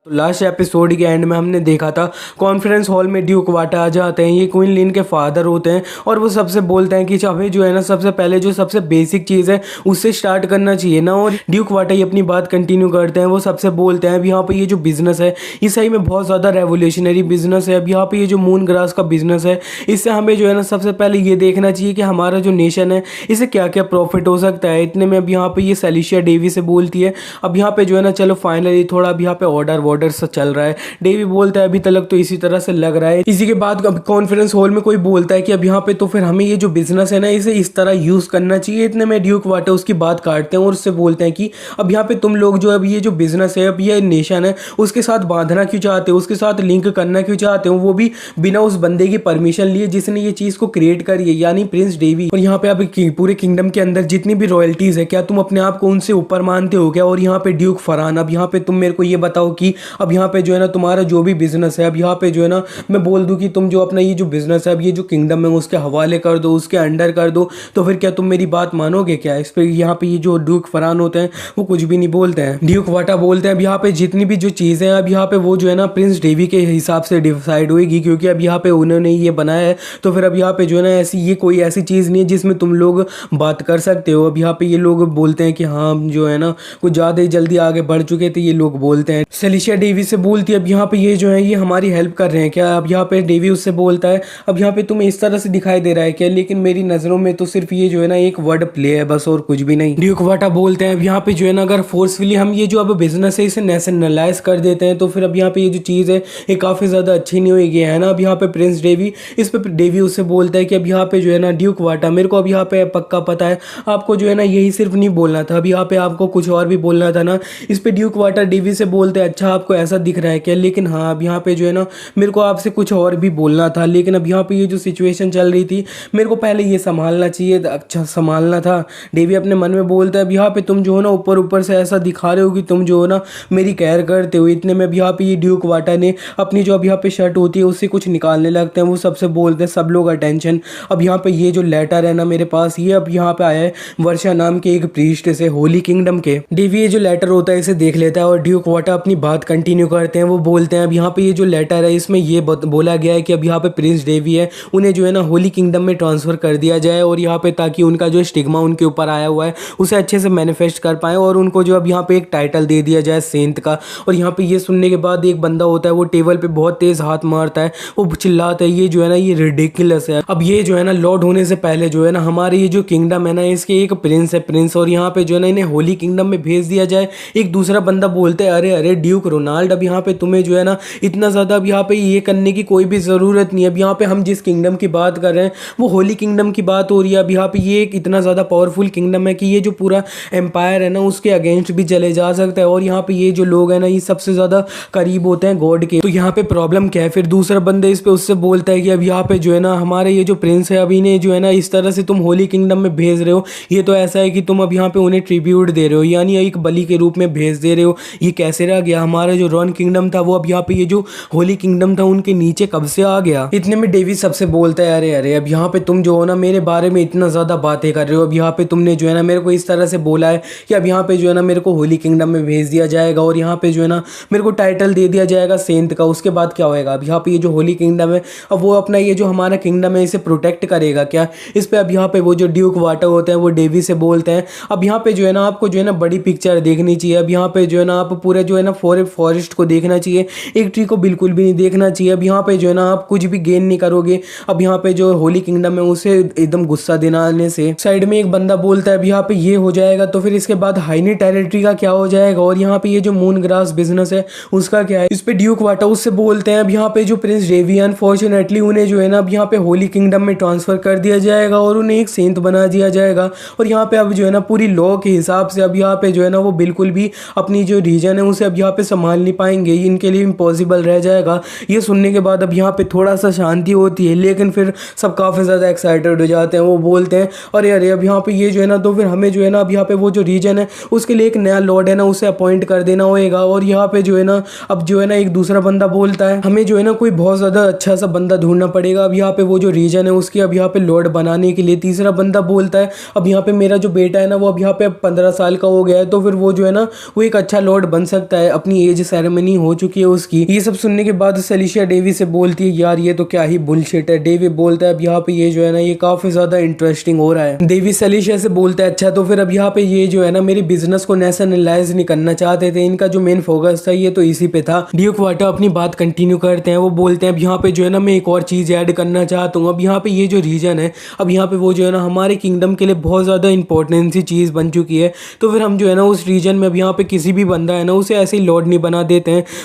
तो last episode के and में हमने देखा था कॉन्फ्रेंस हॉल में ड्यूक वाटा आ जाते हैं। ये क्वीन लिन के फादर होते हैं और वो सबसे बोलते हैं कि हमें जो है ना सबसे पहले जो सबसे बेसिक चीज़ है उससे स्टार्ट करना चाहिए ना। और ड्यूक वाटा ये अपनी बात कंटिन्यू करते हैं। वो सबसे बोलते हैं अब यहाँ पे ये जो बिज़नेस है ये सही में बहुत ज़्यादा रेवोल्यूशनरी बिज़नेस है। अब यहाँ पे ये जो मून ग्रास का बिज़नेस है इससे हमें जो है ना सबसे पहले ये देखना चाहिए कि हमारा जो नेशन है इसे क्या क्या प्रॉफिट हो सकता है। इतने में अब यहाँ पे ये सेलिशिया डेवी से बोलती है अब यहाँ पे जो है ना चलो फाइनली थोड़ा अब यहाँ पे ऑर्डर सा चल रहा है। डेवी बोलता है अभी तक तो इसी तरह से लग रहा है। इसी के बाद अब कॉन्फ्रेंस हॉल में कोई बोलता है कि अब यहाँ पे तो फिर हमें ये जो बिजनेस है ना इसे इस तरह यूज करना चाहिए। इतने में ड्यूक वाटा उसकी बात काटते हैं और उससे बोलते हैं कि अब यहाँ पे तुम लोग जो अब ये जो बिजनेस है अब ये नेशन है उसके साथ बांधना क्यों चाहते हो, उसके साथ लिंक करना क्यों चाहते हो, वो भी बिना उस बंदे की परमिशन लिए जिसने ये चीज को क्रिएट करी है यानी प्रिंस डेवी। और यहाँ पे अब पूरे किंगडम के अंदर जितनी भी रॉयल्टीज है क्या तुम अपने आप को उनसे ऊपर मानते हो क्या। और यहाँ पे ड्यूक फरहान अब यहाँ पे तुम मेरे को ये बताओ कि अब यहाँ पे जो है ना तुम्हारा जो भी बिजनेस है अब यहाँ पे जो है ना मैं बोल दूं कि तुम जो अपना ये जो बिजनेस है अब ये जो किंगडम है उसके हवाले कर दो, उसके अंडर कर दो, तो फिर क्या तुम मेरी बात मानोगे क्या। इस पे यहाँ पे ये जो ड्यूक फरहान होते हैं वो कुछ भी नहीं बोलते हैं। ड्यूक वाटा बोलते हैं अब यहाँ पे जितनी भी जो चीज़ें हैं अब यहाँ पे वो जो है ना प्रिंस डेवी के हिसाब से डिसाइड होगी क्योंकि अब यहाँ पे उन्होंने ये बनाया है। तो फिर अब यहाँ पे जो है ना ऐसी ये कोई ऐसी चीज़ नहीं है जिसमें तुम लोग बात कर सकते हो। अब यहाँ पे ये लोग बोलते हैं कि हाँ जो है ना कुछ ज़्यादा ही जल्दी आगे बढ़ चुके थे ये लोग बोलते हैं। सेलिशिया डेवी से बोलती है अब यहाँ पे ये जो है ये हमारी हेल्प कर रहे हैं क्या। अब यहाँ पे डेवी उससे बोलता है अब यहाँ पे तुम्हें इस तरह से दिखाई दे रहा है क्या, लेकिन मेरी नज़रों में तो सिर्फ ये जो है ना एक वर्ड प्ले है बस और कुछ भी नहीं। ड्यूक वाटा बोलते हैं अब यहाँ पे जो है ना अगर फोर्सफुली हम ये जो अब बिजनेस है इसे नेशनलाइज कर देते हैं तो फिर अब यहाँ पे ये जो चीज़ है ये काफ़ी ज़्यादा अच्छी नहीं होगी है ना। अब यहाँ पे प्रिंस डेवी इस पे डेवी उससे बोलता है कि अब यहाँ पे जो है ना ड्यूक वाटा मेरे को अब यहाँ पे पक्का पता है आपको जो है ना यही सिर्फ नहीं बोलना था, अब यहाँ पे आपको कुछ और भी बोलना था ना। इस पे ड्यूक वाटा डेवी से बोलते हैं अच्छा आपको ऐसा दिख रहा है क्या, लेकिन हाँ अब यहाँ पे जो है ना मेरे को आपसे कुछ और भी बोलना था, लेकिन अब यहाँ पे ये जो सिचुएशन चल रही थी मेरे को पहले ये संभालना चाहिए, अच्छा संभालना था। डेवी अपने मन में बोलता है अब यहाँ पे तुम जो है ना ऊपर ऊपर से ऐसा दिखा रहे हो कि तुम जो है ना मेरी केयर करते हो। इतने में अब यहाँ पे ये ड्यूक वाटा ने अपनी जो अब यहाँ पे शर्ट होती है उससे कुछ निकालने लगते हैं। वो सबसे बोलते हैं सब लोग अटेंशन। अब यहाँ पे ये जो लेटर है ना मेरे पास ये अब यहाँ पे आया है वर्षा नाम के एक प्रीस्ट से होली किंगडम के। डेवी ये जो लेटर होता है इसे देख लेता है और ड्यूक वाटा अपनी बात कंटिन्यू करते हैं। वो बोलते हैं अब यहाँ पे ये जो लेटर है इसमें ये बोला गया है कि अब यहाँ पे प्रिंस डेवी है उन्हें जो है ना होली किंगडम में ट्रांसफर कर दिया जाए और यहाँ पे ताकि उनका जो स्टिग्मा उनके ऊपर आया हुआ है उसे अच्छे से मैनिफेस्ट कर पाए और उनको जो अब यहाँ पे एक टाइटल दे दिया जाए सेंट का। और यहाँ पे ये सुनने के बाद एक बंदा होता है वो टेबल पे बहुत तेज हाथ मारता है, वो चिल्लाता है ये जो है ना ये रिडिकुलस है। अब ये जो है ना लॉर्ड होने से पहले जो है ना हमारे ये जो किंगडम है ना इसके एक प्रिंस है प्रिंस, और यहाँ पे जो है ना इन्हें होली किंगडम में भेज दिया जाए। एक दूसरा बंदा बोलता है अरे अरे ड्यूक रोनाल्ड अब यहाँ पे तुम्हें जो है ना इतना ज़्यादा अब यहाँ पे ये करने की कोई भी ज़रूरत नहीं है। अब यहाँ पे हम जिस किंगडम की बात कर रहे हैं वो होली किंगडम की बात हो रही है। अब यहाँ पे ये एक इतना ज़्यादा पावरफुल किंगडम है कि ये जो पूरा एम्पायर है ना उसके अगेंस्ट भी चले जा सकता है और यहाँ पे ये जो लोग हैं ना ये सबसे ज़्यादा करीब होते हैं गॉड के। तो यहाँ पे प्रॉब्लम क्या है। फिर दूसरा बंदा इस पे उससे बोलता है कि अब यहाँ पे जो है ना हमारे ये जो प्रिंस है अब इन्हें जो है ना इस तरह से तुम होली किंगडम में भेज रहे हो, ये तो ऐसा है कि तुम अब यहाँ पे उन्हें ट्रिब्यूट दे रहे हो यानी एक बलि के रूप में भेज दे रहे हो। ये कैसे रह गया, हमारा जो रॉन किंगडम था वो अब यहाँ पे ये जो होली किंगडम था उनके नीचे कब से आ गया। इतने में डेवी सबसे बोलता है अरे अरे अब यहाँ पे तुम जो हो ना मेरे बारे में इतना ज़्यादा बातें कर रहे हो, अब यहाँ पे तुमने जो है ना मेरे को इस तरह से बोला है कि अब यहाँ पे जो है ना मेरे को होली किंगडम में भेज दिया जाएगा और यहाँ पे जो है ना मेरे को टाइटल दे दिया जाएगा सेंट का। उसके बाद क्या होएगा, अब यहाँ पे ये जो होली किंगडम है अब वो अपना ये जो हमारा किंगडम है इसे प्रोटेक्ट करेगा क्या। इस पे अब यहाँ पे वो जो ड्यूक वाटर होते हैं वो डेवी से बोलते हैं अब यहाँ पे जो है ना आपको जो है ना बड़ी पिक्चर देखनी चाहिए। अब यहाँ पे जो है ना आप पूरे जो है ना फॉरेस्ट को देखना चाहिए, एक ट्री को बिल्कुल भी नहीं देखना चाहिए। अब यहाँ पे जो है ना आप कुछ भी गेन नहीं करोगे। अब यहाँ पे जो होली किंगडम है उसे एकदम गुस्सा दिलाने से। साइड में एक बंदा बोलता है अब यहाँ पे ये हो जाएगा तो फिर इसके बाद हाइनी टेरिटरी का क्या हो जाएगा और यहाँ पे ये जो मून ग्रास बिजनेस है उसका क्या है। इस पे ड्यूक वाटा उससे बोलते हैं अब यहाँ पे जो प्रिंस डेवी अनफॉर्चुनेटली उन्हें जो है ना अब यहाँ पे होली किंगडम में ट्रांसफर कर दिया जाएगा और उन्हें एक सेंट बना दिया जाएगा। और यहाँ पे अब जो है ना पूरी लॉ के हिसाब से अब यहाँ पे जो है ना वो बिल्कुल भी अपनी जो रीजन है उसे अब यहाँ पे संभाल नहीं पाएंगे, इनके लिए इम्पॉसिबल रह जाएगा। ये सुनने के बाद अब यहाँ पे थोड़ा सा शांति होती है लेकिन फिर सब काफ़ी ज़्यादा एक्साइटेड हो जाते हैं। वो बोलते हैं अरे अरे अब यहाँ पे ये जो है ना तो फिर हमें जो है ना अब यहाँ पे वो जो रीजन है उसके लिए एक नया लॉर्ड है ना उसे अपॉइंट कर देना होएगा। और यहाँ पे जो है ना अब जो है ना एक दूसरा बंदा बोलता है हमें जो है ना कोई बहुत ज़्यादा अच्छा सा बंदा ढूंढना पड़ेगा अब यहाँ पे वो जो रीजन है उसके अब यहाँ पे लॉर्ड बनाने के लिए। तीसरा बंदा बोलता है अब यहाँ पे मेरा जो बेटा है ना वो अब यहाँ पे 15 साल का हो गया है तो फिर वो जो है ना वो एक अच्छा लॉर्ड बन सकता है अपनी एज सेरेमनी हो चुकी है उसकी। ये सब सुनने के बाद सेलिशिया डेवी से बोलती है यार ये तो क्या ही बुलशिट है। डेवी बोलता है अब यहाँ पे ये जो है ना ये काफी ज्यादा इंटरेस्टिंग हो रहा है। डेवी सेलिशिया से बोलता है अच्छा तो फिर अब यहाँ पे ये जो है ना मेरे बिजनेस को नेशनलाइज नहीं करना चाहते थे, इनका जो मेन फोकस था ये तो इसी पे था। ड्यूक वाटर अपनी बात कंटिन्यू करते हैं, वो बोलते हैं अब यहाँ पे जो है ना मैं एक और चीज ऐड करना चाहता हूँ। अब यहाँ पे ये जो रीजन है अब यहाँ पे वो जो है ना हमारे किंगडम के लिए बहुत ज्यादा इंपॉर्टेंट सी चीज बन चुकी है, तो फिर हम जो है ना उस रीजन में अब यहाँ पे किसी भी बंदा है ना उसे ऐसे ही लॉर्ड नहीं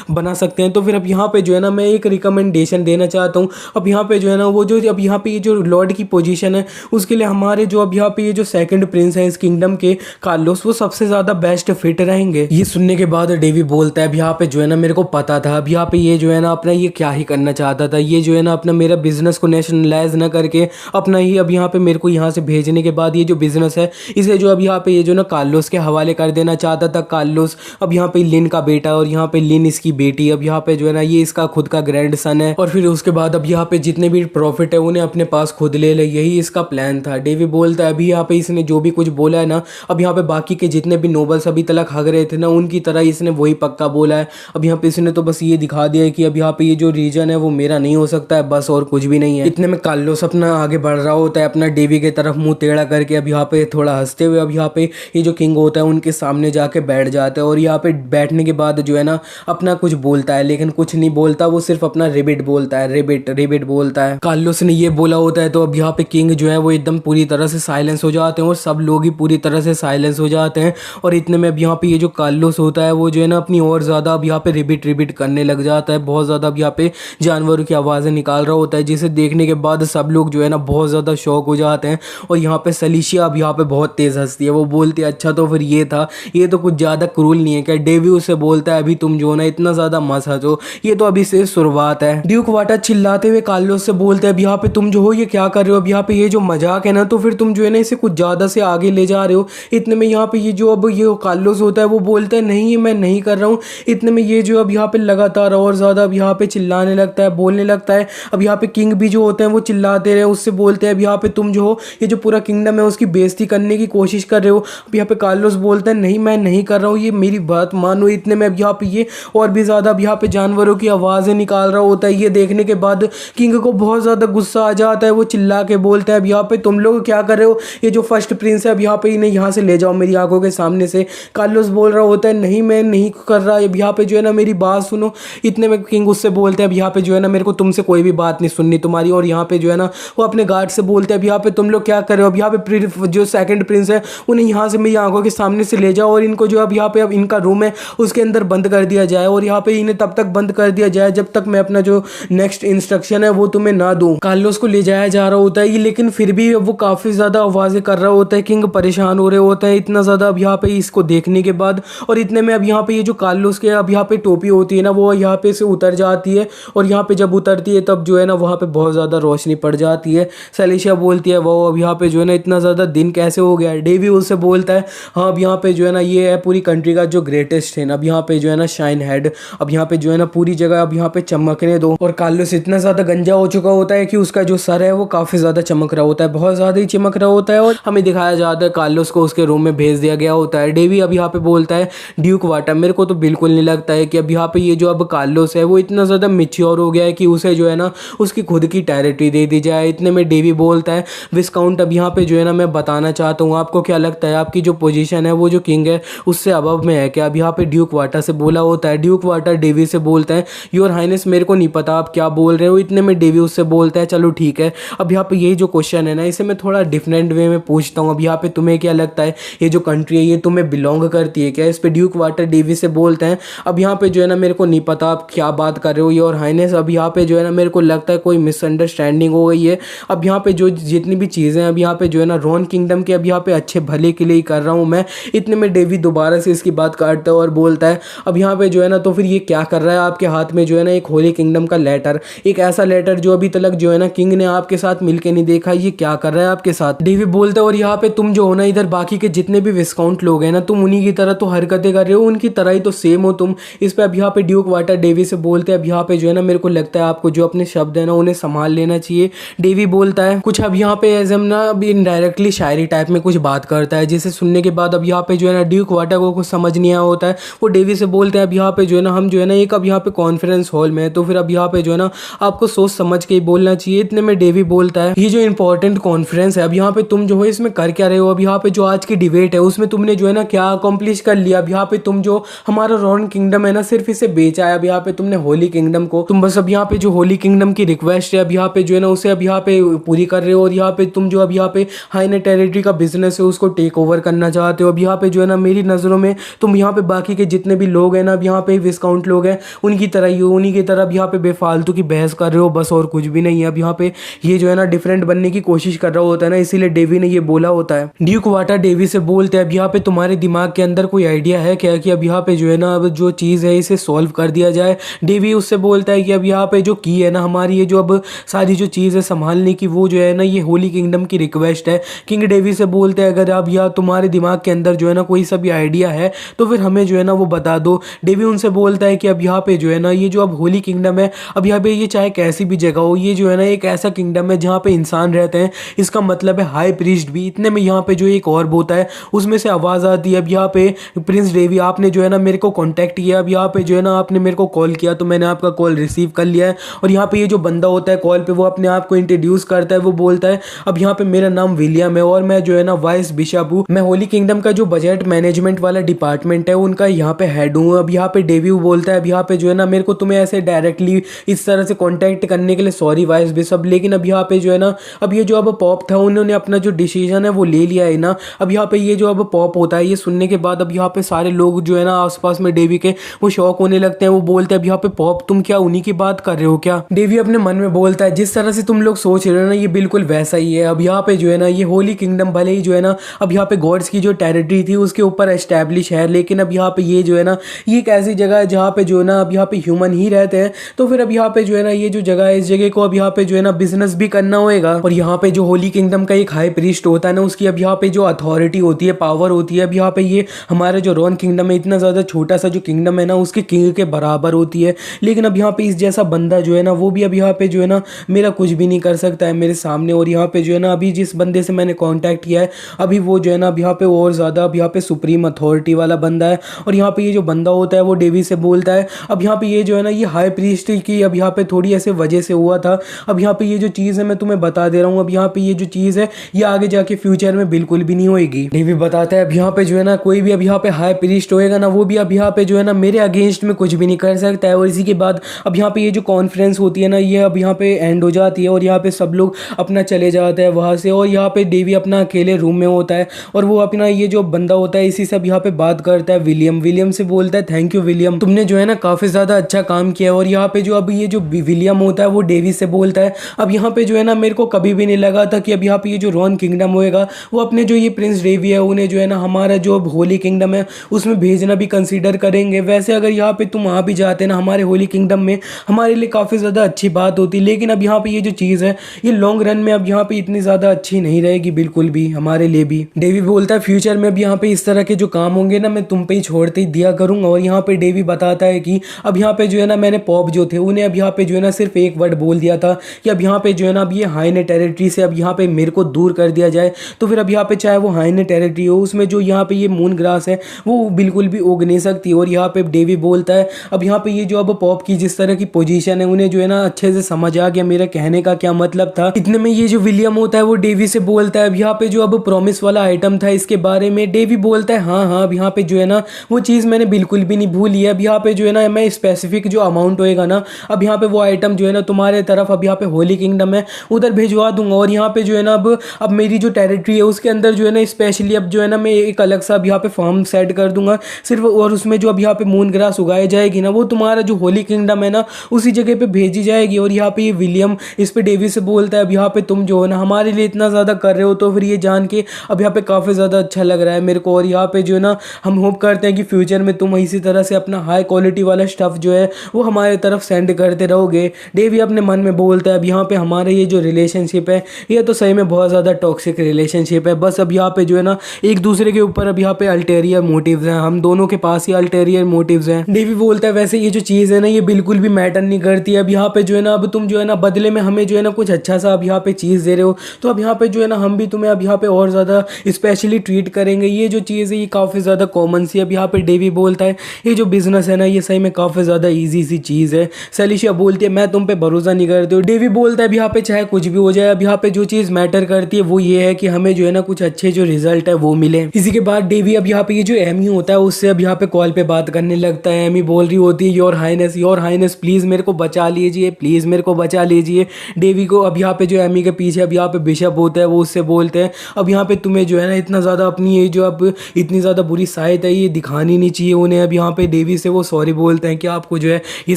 बना सकते हैं। तो फिर अब यहाँ पे जो है ना मैं एक रिकमेंडेशन देना चाहता हूँ। अब यहाँ पे जो है ना वो जो अब यहाँ पे ये जो लॉर्ड की पोजीशन है उसके लिए हमारे जो अब यहाँ पे ये जो सेकंड प्रिंस है इस किंगडम के कार्लोस, वो सबसे ज्यादा बेस्ट फिट रहेंगे। ये सुनने के बाद डेवी बोलता है अब यहाँ पे जो है ना मेरे को पता था अब यहाँ पे ये जो है ना अपना ये क्या ही करना चाहता था, ये जो है ना अपना मेरा बिजनेस को नेशनलाइज ना करके अपना ही अब यहाँ पे मेरे को यहाँ से भेजने के बाद ये जो बिजनेस है इसे जो अब यहाँ पे ये जो ना कार्लोस के हवाले कर देना चाहता था। कार्लोस अब यहाँ पे लिन का बेटा और यहाँ पे लिन इसकी बेटी, अब यहाँ पे जो है ना ये इसका खुद का ग्रैंड सन है और फिर उसके बाद अब यहाँ पे जितने भी प्रॉफिट है उन्हें अपने पास खुद ले यही इसका प्लान था। डेवी बोलता है अभी यहाँ पे इसने जो भी कुछ बोला है ना अब यहाँ पे बाकी के जितने भी नोबल्स अभी तक हग रहे थे ना उनकी तरह इसने वही पक्का बोला है। अब यहाँ पे इसने तो बस ये दिखा दिया है कि अब यहाँ पे ये जो रीजन है वो मेरा नहीं हो सकता है, बस और कुछ भी नहीं है। इतने में कार्लोस अपना आगे बढ़ रहा होता है अपना डेवी की तरफ मुंह टेढ़ा करके, अब यहाँ पे थोड़ा हंसते हुए अब यहाँ पे ये जो किंग होता है उनके सामने जाके बैठ जाता है और यहाँ पे बैठने के बाद जो है ना अपना कुछ बोलता है लेकिन कुछ नहीं बोलता, वो सिर्फ अपना रिबिट बोलता है, रिबिट बोलता है। कार्लोस ने ये बोला होता है तो अब यहाँ पे किंग जो है वो एकदम पूरी तरह से साइलेंस हो जाते हैं और सब लोग ही पूरी तरह से साइलेंस हो जाते हैं। और इतने में अब यहाँ पे ये जो कार्लोस होता है वो जो है ना अपनी और ज्यादा अब यहाँ पे रिबिट करने लग जाता है, बहुत ज्यादा अब यहाँ पे जानवरों की आवाजें निकाल रहा होता है, जिसे देखने के बाद सब लोग जो है ना बहुत ज्यादा शॉक हो जाते हैं। और यहाँ पे सेलिशिया अब यहाँ पे बहुत तेज हंसती है, वो बोलती है अच्छा तो फिर ये था, ये तो कुछ ज्यादा क्रूल नहीं है क्या। डेवी उसे बोलता है अभी तुम जो ना इतना ज्यादा मत हंसो, ये तो अभी से शुरुआत है। ड्यूक वाटर चिल्लाते हुए कार्लोस से बोलते हैं अब यहाँ पे तुम जो हो ये क्या कर रहे हो, अब यहाँ पे ये जो मजाक है ना तो फिर तुम जो है ना इसे कुछ ज्यादा से आगे ले जा रहे हो। इतने में यहाँ पे ये जो अब ये कार्लोस होता है वो बोलता है नहीं मैं नहीं कर रहा हूँ। इतने में ये जो अब यहाँ पे लगातार और ज्यादा अब यहाँ पे चिल्लाने लगता है, बोलने लगता है। अब यहाँ पे किंग भी जो होते हैं वो चिल्लाते रहे, उससे बोलते हैं अब यहाँ पे तुम जो हो ये जो पूरा किंगडम है उसकी बेइज्जती करने की कोशिश कर रहे हो। अब यहाँ पे कार्लोस बोलता है नहीं मैं नहीं कर रहा हूँ, ये मेरी बात मानो। इतने में अब यहाँ पे ये और भी ज्यादा अब यहाँ पे जानवरों की आवाजें निकाल रहा होता है। ये देखने के बाद किंग को बहुत ज्यादा गुस्सा आ जाता है, वो चिल्ला के बोलता है अब यहाँ पे तुम लोग क्या कर रहे हो, ये जो फर्स्ट प्रिंस है अब यहाँ पे इन्हें यहाँ से ले जाओ मेरी आंखों के सामने से। कार्लोस बोल रहा होता है नहीं मैं नहीं कर रहा, अब यहाँ पे जो है ना मेरी बात सुनो। इतने में किंग उससे बोलते हैं अब यहाँ पे जो है ना मेरे को तुमसे कोई भी बात नहीं सुननी तुम्हारी। और यहाँ पे जो है ना वो अपने गार्ड से बोलते हैं अब यहाँ पे तुम लोग क्या कर रहे हो, अब यहाँ पे जो सेकंड प्रिंस है उन्हें यहाँ से मेरी आंखों के सामने से ले जाओ और इनको जो अब यहाँ पे अब इनका रूम है उसके अंदर बंद कर दिया जाए और यहाँ पे इन्हें तब तक बंद कर दिया जाए जब तक मैं अपना जो नेक्स्ट इंस्ट्रक्शन है वो तुम्हें ना दूं। कार्लोस को ले जाया जा रहा होता है ये, लेकिन फिर भी वो काफी ज्यादा आवाजें कर रहा होता है। किंग परेशान हो रहे होता है इतना ज्यादा अब यहाँ पे इसको देखने के बाद। और इतने में अब यहाँ पे ये जो कार्लोस के अब यहाँ पे टोपी होती है ना वो यहाँ पे से उतर जाती है और यहाँ पे जब उतरती है तब जो है ना वहाँ पे बहुत ज्यादा रोशनी पड़ जाती है। सेलिशिया बोलती है वो अब यहाँ पे जो है ना इतना ज्यादा दिन कैसे हो गया है। डेवी उससे बोलता है हाँ अब यहाँ पे जो है ना ये है पूरी कंट्री का जो ग्रेटेस्ट है, अब यहाँ पे जो है ना शाइन हेड, अब यहाँ पे जो है ना पूरी जगह अब यहाँ पे चमकने दो। और कार्लोस इतना ज्यादा गंजा हो चुका होता है कि उसका जो सर है वो काफी ज्यादा चमक रहा होता है, बहुत ज्यादा ही चमक रहा होता है। और हमें दिखाया जाता है कार्लोस को उसके रूम में भेज दिया गया होता है। डेवी अब यहाँ पे बोलता है ड्यूक वाटर मेरे को तो बिल्कुल नहीं लगता है कि अब यहाँ पे ये जो अब कार्लोस है वो इतना ज्यादा मिच्योर हो गया है कि उसे जो है ना उसकी खुद की टेरिटरी दे दी जाए। इतने में डेवी बोलता है विस्काउंट अब यहाँ पे जो है ना मैं बताना चाहता हूँ, आपको क्या लगता है आपकी जो पोजीशन है वो जो किंग है उससे अबव में है क्या। अब यहाँ पे ड्यूक वाटर से बोला होता है। ड्यूक वाटर डेवी से बोलता है योर हाइनेस मेरे को नहीं पता आप क्या बोल रहे हो। इतने में डेवी उससे बोलता है चलो ठीक है, अब यहाँ पे यही जो क्वेश्चन है ना इसे मैं थोड़ा डिफरेंट वे में पूछता हूँ। अब यहाँ पे तुम्हें क्या लगता है ये जो कंट्री है ये तुम्हें बिलोंग करती है क्या। इस पे ड्यूक वाटर डेवी से बोलते हैं अब यहाँ पे जो है ना मेरे को नहीं पता आप क्या बात कर रहे हो योर हाइनेस। अब यहाँ पे जो है ना मेरे को लगता है कोई मिसअंडरस्टैंडिंग हो गई है। अब यहाँ पे जो जितनी भी चीज़ें हैं अब यहाँ पे जो है ना रोन किंगडम के अब यहाँ पे अच्छे भले के लिए ही कर रहा हूँ मैं। इतने में डेवी दोबारा से इसकी बात काटता है और बोलता है अब यहाँ पे जो है ना तो फिर ये क्या कर रहा है आपके हाथ में जो है ना एक होली किंगडम का लेटर, एक ऐसा लेटर जो अभी तक जो है ना किंग ने आपके साथ मिलके नहीं देखा, ये क्या कर रहा है आपके साथ। डेवी बोलता है और यहाँ पे तुम जो हो ना इधर बाकी के जितने भी विस्काउंट लोग हैं ना तुम उन्हीं की तरह तो हरकतें कर रहे हो, उनकी तरह ही तो सेम हो तुम। इस पे अब यहाँ पे ड्यूक वाटर डेवी से बोलते हैं अब यहाँ पे जो है ना मेरे को लगता है आपको जो अपने शब्द है ना उन्हें संभाल लेना चाहिए। डेवी बोलता है कुछ अब यहाँ पे एजम ना अभी इनडायरेक्टली शायरी टाइप में कुछ बात करता है जिसे सुनने के बाद अब यहाँ पे जो है ना ड्यूक वाटर को कुछ समझ नहीं आया होता है। वो डेवी से बोलते हैं अब यहाँ पे जो है ना हम जो है ना एक अब यहाँ पे कॉन्फ्रेंस हॉल में है, तो फिर अब यहाँ पे जो है ना आपको सोच समझ के ही बोलना चाहिए। इतने में डेवी बोलता है ये जो इंपॉर्टेंट कॉन्फ्रेंस है अब यहाँ पे तुम जो है इसमें कर क्या रहे हो, अब यहाँ पे जो आज की डिबेट है उसमें तुमने जो है ना क्या अकॉम्प्लिश कर लिया। अब यहाँ पे तुम जो हमारा रॉन किंगडम है ना सिर्फ इसे बेचा है, अब यहाँ पे तुमने होली किंगडम को तुम बस अब यहाँ पे जो होली किंगडम की रिक्वेस्ट है अब यहाँ पे जो है ना उसे अब यहाँ पे पूरी कर रहे हो, और यहाँ पे तुम जो अब यहाँ पे हाईने टेरिटरी का बिजनेस है उसको टेक ओवर करना चाहते हो। अब यहाँ पे जो है ना मेरी नज़रों में तुम यहाँ पे बाकी के जितने भी लोग हैं ना अब यहाँ पे विस्काउंट लोग हैं उनकी तरह ही हो, उन्हीं की तरह अब यहाँ पे बेफालतू की बहस कर रहे हो बस, और कुछ भी नहीं है। अब यहाँ पे ये जो है ना डिफरेंट बनने की कोशिश कर रहा होता है ना, इसीलिए डेवी ने ये बोला होता है। ड्यूक वाटर डेवी से बोलते हैं अब यहाँ पे तुम्हारे दिमाग के अंदर कोई आइडिया है क्या कि अब यहाँ पे जो है ना अब जो चीज़ है इसे सॉल्व कर दिया जाए। डेवी उससे बोलता है कि अब यहाँ पे जो की है ना हमारी ये जो अब सारी जो चीज़ है संभालने की वो जो है ना ये होली किंगडम की रिक्वेस्ट है। किंग डेवी से बोलते हैं अगर अब यहाँ तुम्हारे दिमाग के अंदर जो है ना कोई सा भी आइडिया है तो फिर हमें जो है ना वो बता दो। डेवी उनसे बोलता है कि अब यहाँ पे जो है ना ये जो अब होली किंगडम है अब यहाँ पे ये चाहे कैसी भी जगह हो ये जो है ना एक ऐसा किंगडम है जहाँ पे इंसान रहते हैं, इसका मतलब है हाई प्रीस्ट भी। इतने में यहाँ पे जो एक और बोता है उसमें से आवाज़ आती है अब यहाँ पे प्रिंस डेवी आपने जो है ना मेरे को कॉन्टैक्ट किया, अब यहाँ पे जो है ना आपने मेरे को कॉल किया तो मैंने आपका कॉल रिसीव कर लिया है। और यहाँ पे ये जो बंदा होता है कॉल पे वो अपने आप को इंट्रोड्यूस करता है, वो बोलता है अब यहाँ पे मेरा नाम विलियम है और मैं जो है ना वाइस बिशप हूँ, मैं होली किंगडम का जो बजट मैनेजमेंट वाला डिपार्टमेंट है उनका यहाँ पे हेड हूँ। अब यहाँ पे डेवी बोलता है अब यहाँ पे जो है ना मेरे को तुम्हें ऐसे डायरेक्टली इस तरह से कॉन्टैक्ट करने के लिए सॉरी वाइस बिशप, लेकिन अब यहाँ पे जो है ना अब ये जो अब पॉप था उन्होंने अपना जो डिसीजन है वो ले लिया है ना। अब यहाँ पे ये जो अब पॉप होता है ये सुनने के बाद अब यहाँ पे सारे लोग जो है ना आसपास में डेवी के वो शॉक होने लगते हैं। वो बोलते हैं अब यहाँ पे पॉप तुम क्या उन्हीं की बात कर रहे हो क्या? डेवी अपने मन में बोलता है जिस तरह से तुम लोग सोच रहे हो ना ये बिल्कुल वैसा ही है। अब यहाँ पे जो है ना ये होली किंगडम भले ही जो है ना अब यहाँ पे गॉड्स की जो टेरिटरी थी उसके ऊपर एस्टैब्लिश है, लेकिन अब यहाँ पे ये जो है ना ये एक ऐसी जगह है जहाँ पे जो है ना अब यहाँ पे ह्यूमन ही रहते हैं, तो फिर अब यहाँ पे जो है ना ये जो जगह है इस जगह को अब यहाँ पे जो है ना बिजनेस भी करना होएगा। और यहाँ पे जो होली किंगडम का एक हाई प्रीस्ट होता है ना उसकी अब यहाँ पे जो अथॉरिटी होती है पावर होती है अब यहाँ पे ये हमारा जो रॉन किंगडम है इतना ज़्यादा छोटा सा जो किंगडम है ना उसके किंग के बराबर होती है। लेकिन अब यहाँ पे इस जैसा बंदा जो है ना वो भी अब यहाँ पे जो है ना मेरा कुछ भी नहीं कर सकता है मेरे सामने। और यहाँ पे जो है ना अभी जिस बंदे से मैंने कॉन्टैक्ट किया है अभी वो जो है ना अब यहाँ पे और ज़्यादा अब यहाँ पे सुप्रीम अथॉरिटी वाला बंदा है। और यहाँ पे ये जो बंदा होता है वो डेवी से बोलता है अब यहाँ पे ये जो है ना ये हाई प्रीस्ट की अब यहाँ पे थोड़ी ऐसे वजह से हुआ था। अब यहाँ पे ये जो चीज़ है मैं तुम्हें बता दे रहा हूँ अब यहाँ पे ये जो चीज़ है ये आगे जाके फ्यूचर में बिल्कुल भी नहीं होएगी। डेवी बताता है अब यहाँ पे जो है ना कोई भी अब यहाँ पे हाई प्रीस्ट होएगा ना वो भी अब यहाँ पे जो है ना मेरे अगेंस्ट में कुछ भी नहीं कर सकता है। और इसी के बाद अब यहाँ पे ये जो कॉन्फ्रेंस होती है ना ये अब यहाँ पे एंड हो जाती है और यहाँ पे सब लोग अपना चले जाते हैं वहाँ से। और यहाँ पे डेवी अपना अकेले रूम में होता है और वो अपना ये जो बंदा होता है इसी से अब यहाँ पे बात करता है विलियम से बोलता है थैंक यू विलियम, तुमने जो है ना काफ़ी ज़्यादा अच्छा काम किया। और यहाँ पे जो अब ये जो विलियम होता है वो डेवी से बोलता है अब यहाँ पे जो है ना मेरे को कभी भी नहीं लगा था कि अब यहाँ पे ये जो रॉन किंगडम होएगा वो अपने जो ये प्रिंस डेवी है उन्हें जो है ना हमारा जो होली किंगडम है उसमें भेजना भी कंसीडर करेंगे। वैसे अगर यहाँ पे तुम वहाँ भी जाते ना हमारे होली किंगडम में हमारे लिए काफ़ी ज़्यादा अच्छी बात होती, लेकिन अब यहाँ पे ये जो चीज़ है ये लॉन्ग रन में अब यहाँ पे इतनी ज़्यादा अच्छी नहीं रहेगी बिल्कुल भी हमारे लिए भी। डेवी बोलता है फ्यूचर में अब यहाँ पे इस तरह के जो काम होंगे ना मैं तुम पे ही छोड़ते ही दिया करूँगा। और यहाँ पे डेवी बताता है कि अब यहाँ पे जो है ना मैंने पॉप जो थे उन्हें अब यहाँ पे जो है ना सिर्फ एक वर्ड बोल दिया था कि अब यहाँ पे जो है ना अब ये हाईने टेरिटरी से अब यहाँ पे मेरे को दूर कर दिया जाए, तो फिर अब यहाँ पे चाहे वो हाईने टेरिटरी हो उसमें जो यहाँ पे ये मून ग्रास है वो बिल्कुल भी उग नहीं सकती। और यहाँ पे डेवी बोलता है अब यहाँ पे ये जो अब पॉप की जिस तरह की पोजीशन है उन्हें जो है ना अच्छे से समझ आ गया मेरा कहने का क्या मतलब था। इतने में ये जो विलियम होता है वो डेवी से बोलता है अब यहाँ पे जो अब प्रॉमिस वाला आइटम था इसके बारे में। डेवी बोलता है हाँ अब यहाँ पे जो है ना वो चीज़ मैंने बिल्कुल भी नहीं भूली है। अब यहाँ पे जो है ना मैं स्पेसिफिक जो अमाउंट होएगा ना अब यहाँ पे वो आइटम जो है ना तुम्हारे तरफ अब यहाँ पे होली किंगडम है उधर भिजवा दूंगा। और यहाँ पे जो है ना अब मेरी जो टेरिटरी है उसके अंदर जो है ना स्पेशली अब जो है ना मैं एक अलग सा अब यहाँ पे फार्म सेट कर दूंगा सिर्फ, और उसमें जो अब यहाँ पे मून ग्रास उगाई जाएगी ना वो तुम्हारा जो होली किंगडम है ना उसी जगह पे भेजी जाएगी। और यहाँ पे ये विलियम इस पे डेवी से बोलता है अब यहाँ पे तुम जो है ना हमारे लिए इतना ज़्यादा कर रहे हो तो फिर ये जान के अब यहाँ पे काफ़ी ज़्यादा अच्छा लग रहा है मेरे को। और यहाँ पे जो है ना हम होप करते हैं कि फ्यूचर में तुम इसी तरह से अपना हाई क्वालिटी वाला स्टफ़ जो है वो हमारे तरफ सेंड करते रहोगे। डेवी अपने मन में बोलता है अब यहाँ पे हमारे ये जो रिलेशनशिप है ये तो सही में बहुत ज़्यादा टॉक्सिक रिलेशनशिप है। बस अब यहाँ पे जो है ना एक दूसरे के ऊपर अब यहाँ पे अल्टेरियर मोटिव्स हैं, हम दोनों के पास ही अल्टेरियर मोटिव्स हैं। डेवी बोलता है वैसे ये जो चीज़ है ना ये बिल्कुल भी मैटर नहीं करती। अब यहाँ पे जो है ना अब तुम जो है ना बदले में हमें जो है ना कुछ अच्छा सा अब यहाँ पे चीज़ दे रहे हो तो अब यहाँ पे जो है ना हम भी तुम्हें अब यहाँ पे और ज़्यादा स्पेशली ट्रीट करेंगे। ये जो चीज़ है ये काफ़ी ज़्यादा कॉमन सी अब यहाँ पे डेवी बोलता है ये जो बिजनेस है ना ये सही में काफ़ी ज़्यादा ईजी सी चीज़ है। सेलिशिया बोलती है मैं तुम पे भरोसा नहीं करती हूँ। डेवी बोलता है अब यहाँ पे चाहे कुछ भी हो जाए, अब यहाँ पे जो चीज़ मैटर करती है वो ये है कि हमें जो है ना कुछ अच्छे जो रिजल्ट है वो मिले। इसी के बाद डेवी अब यहाँ पे ये जो एमी होता है उससे अब यहाँ पे कॉल पे बात करने लगता है। एमी बोल रही होती है योर हाइनेस प्लीज़ मेरे को बचा लीजिए, प्लीज़ मेरे को बचा लीजिए। डेवी को अब यहाँ पे जो एमी के पीछे अब यहाँ पे बिशप होता है वो उससे बोलते हैं अब यहाँ पे तुम्हें जो है ना इतना ज़्यादा अपनी ये जो अब इतनी ज़्यादा बुरी साइड है ये दिखानी नहीं चाहिए उन्हें। अब यहाँ पे डेवी से वो सॉरी बोलते हैं कि आपको जो है ये